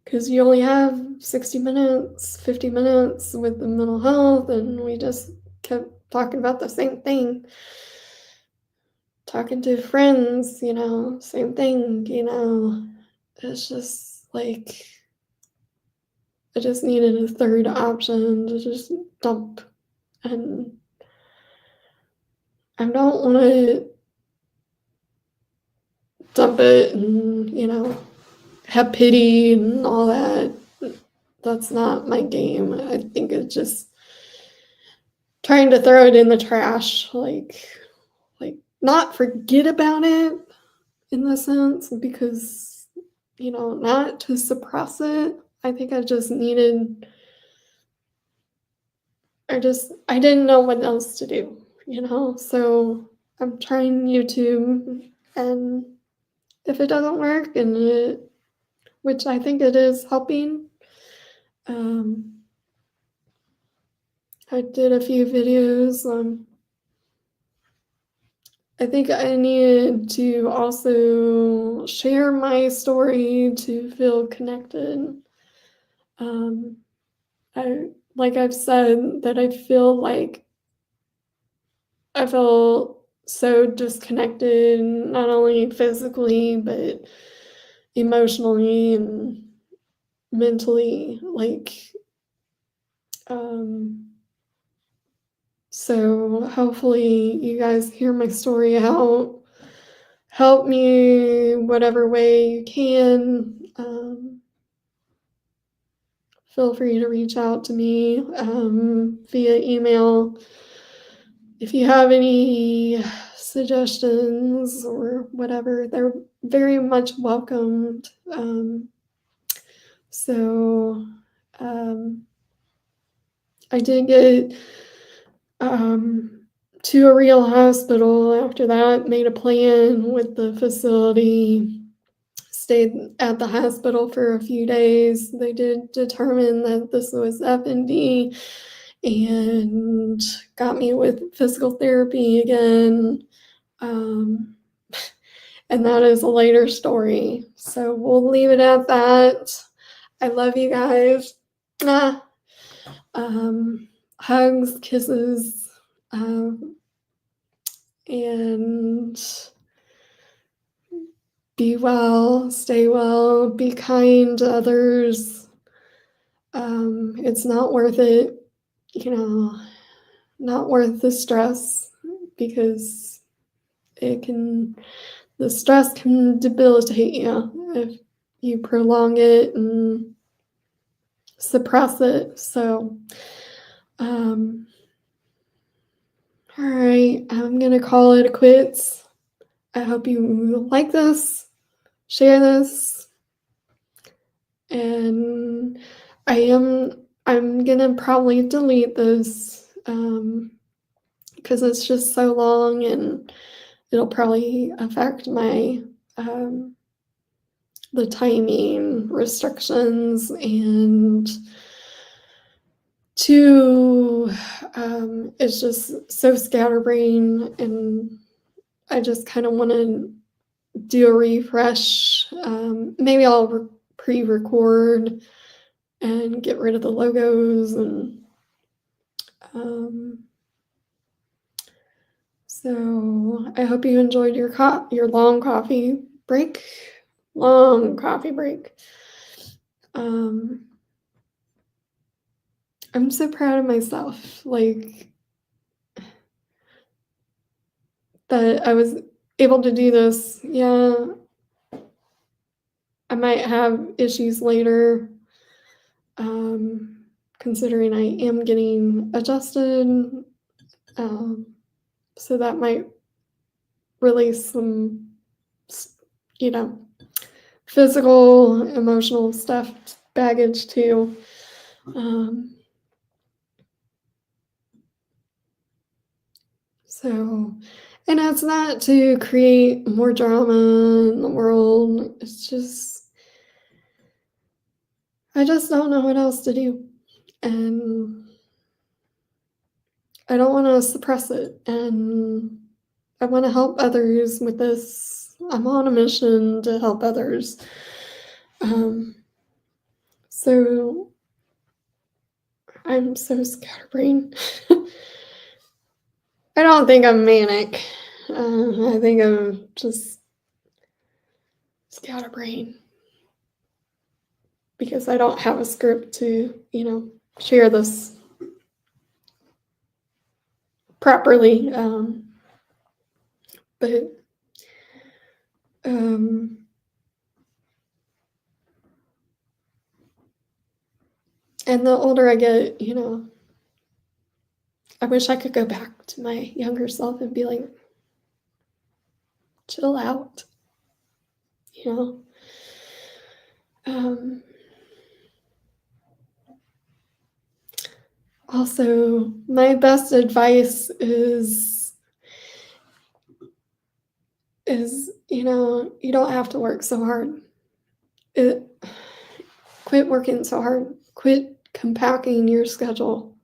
Speaker 1: Because you only have 60 minutes, 50 minutes with the mental health, and we just kept talking about the same thing. Talking to friends, same thing, It's just like I just needed a third option to just dump. And I don't want to dump it and, have pity and all that. That's not my game. I think it's just trying to throw it in the trash, like not forget about it in the sense, because, not to suppress it. I think I just needed, I didn't know what else to do, so I'm trying YouTube, and if it doesn't work, which I think it is helping, I did a few videos. I think I needed to also share my story to feel connected. Like I've said, that I feel like I feel so disconnected, not only physically, but emotionally and mentally. So hopefully you guys hear my story out. Help me whatever way you can. Feel free to reach out to me via email. If you have any suggestions or whatever, they're very much welcomed. So I did get to a real hospital after that, made a plan with the facility, stayed at the hospital for a few days. They did determine that this was FND and got me with physical therapy again. And that is a later story. So we'll leave it at that. I love you guys. Hugs, kisses, and be well, stay well, be kind to others. It's not worth it, not worth the stress, because the stress can debilitate you if you prolong it and suppress it. So, all right, I'm gonna call it a quits. I hope you like this, share this, and I'm gonna probably delete this because it's just so long, and it'll probably affect my the timing restrictions, and two, it's just so scatterbrained, and I just kind of want to do a refresh. Maybe I'll pre-record and get rid of the logos, and so I hope you enjoyed your long coffee break. Long coffee break. I'm so proud of myself, like, that I was able to do this. Yeah, I might have issues later, considering I am getting adjusted, so that might release some, physical, emotional stuff, baggage too. So, and it's not to create more drama in the world. It's just, I just don't know what else to do. And I don't want to suppress it. And I want to help others with this. I'm on a mission to help others. So I'm so scatterbrained. I don't think I'm manic. I think I'm just scatterbrained because I don't have a script to, share this properly. But and the older I get, I wish I could go back to my younger self and be like, chill out, Also, my best advice is, you don't have to work so hard. Quit working so hard. Quit compacting your schedule.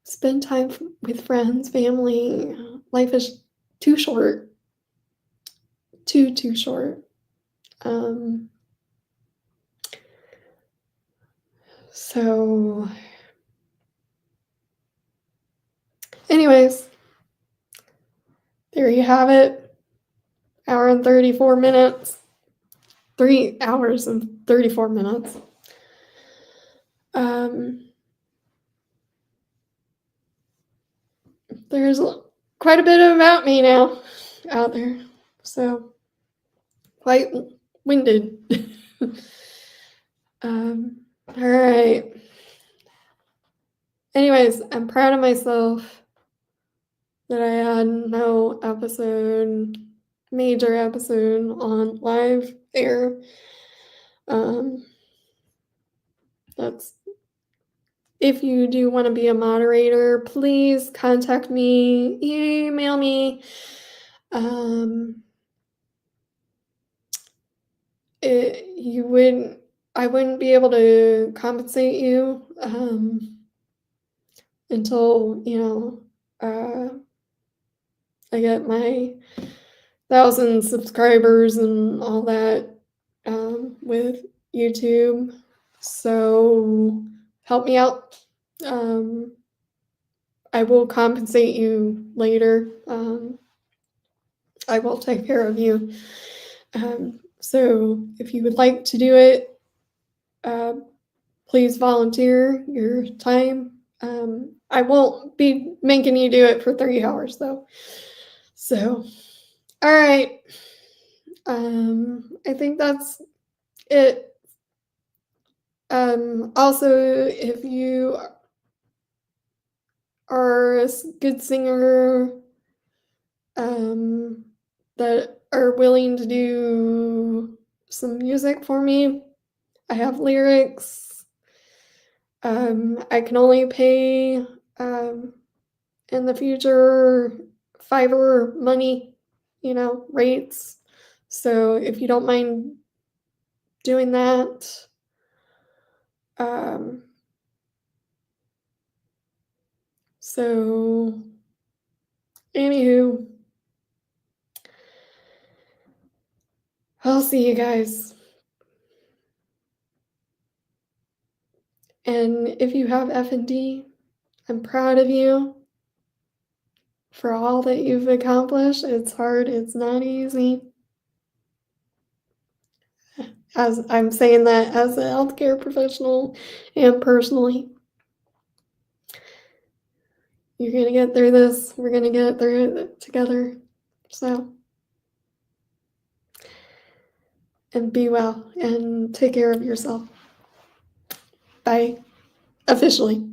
Speaker 1: Spend time with friends, family. Life is too short. Too short. So, anyways, there you have it. Hour and 34 minutes. 3 hours and 34 minutes. There's quite a bit about me now out there. So, quite winded. All right. Anyways, I'm proud of myself that I had no major episode on live air. That's, if you do want to be a moderator, please contact me, email me. I wouldn't be able to compensate you until, I get my 1,000 subscribers and all that with YouTube. So help me out. I will compensate you later. I will take care of you. So if you would like to do it, please volunteer your time. I won't be making you do it for 3 hours though. So, all right. I think that's it. Also, if you are a good singer, that are willing to do some music for me, I have lyrics. I can only pay in the future fiber money, rates. So if you don't mind doing that, um, so anywho, I'll see you guys. And if you have FND, I'm proud of you for all that you've accomplished. It's hard, it's not easy. As I'm saying that as a healthcare professional and personally. You're going to get through this. We're going to get through it together. So, and be well and take care of yourself. Bye. Officially.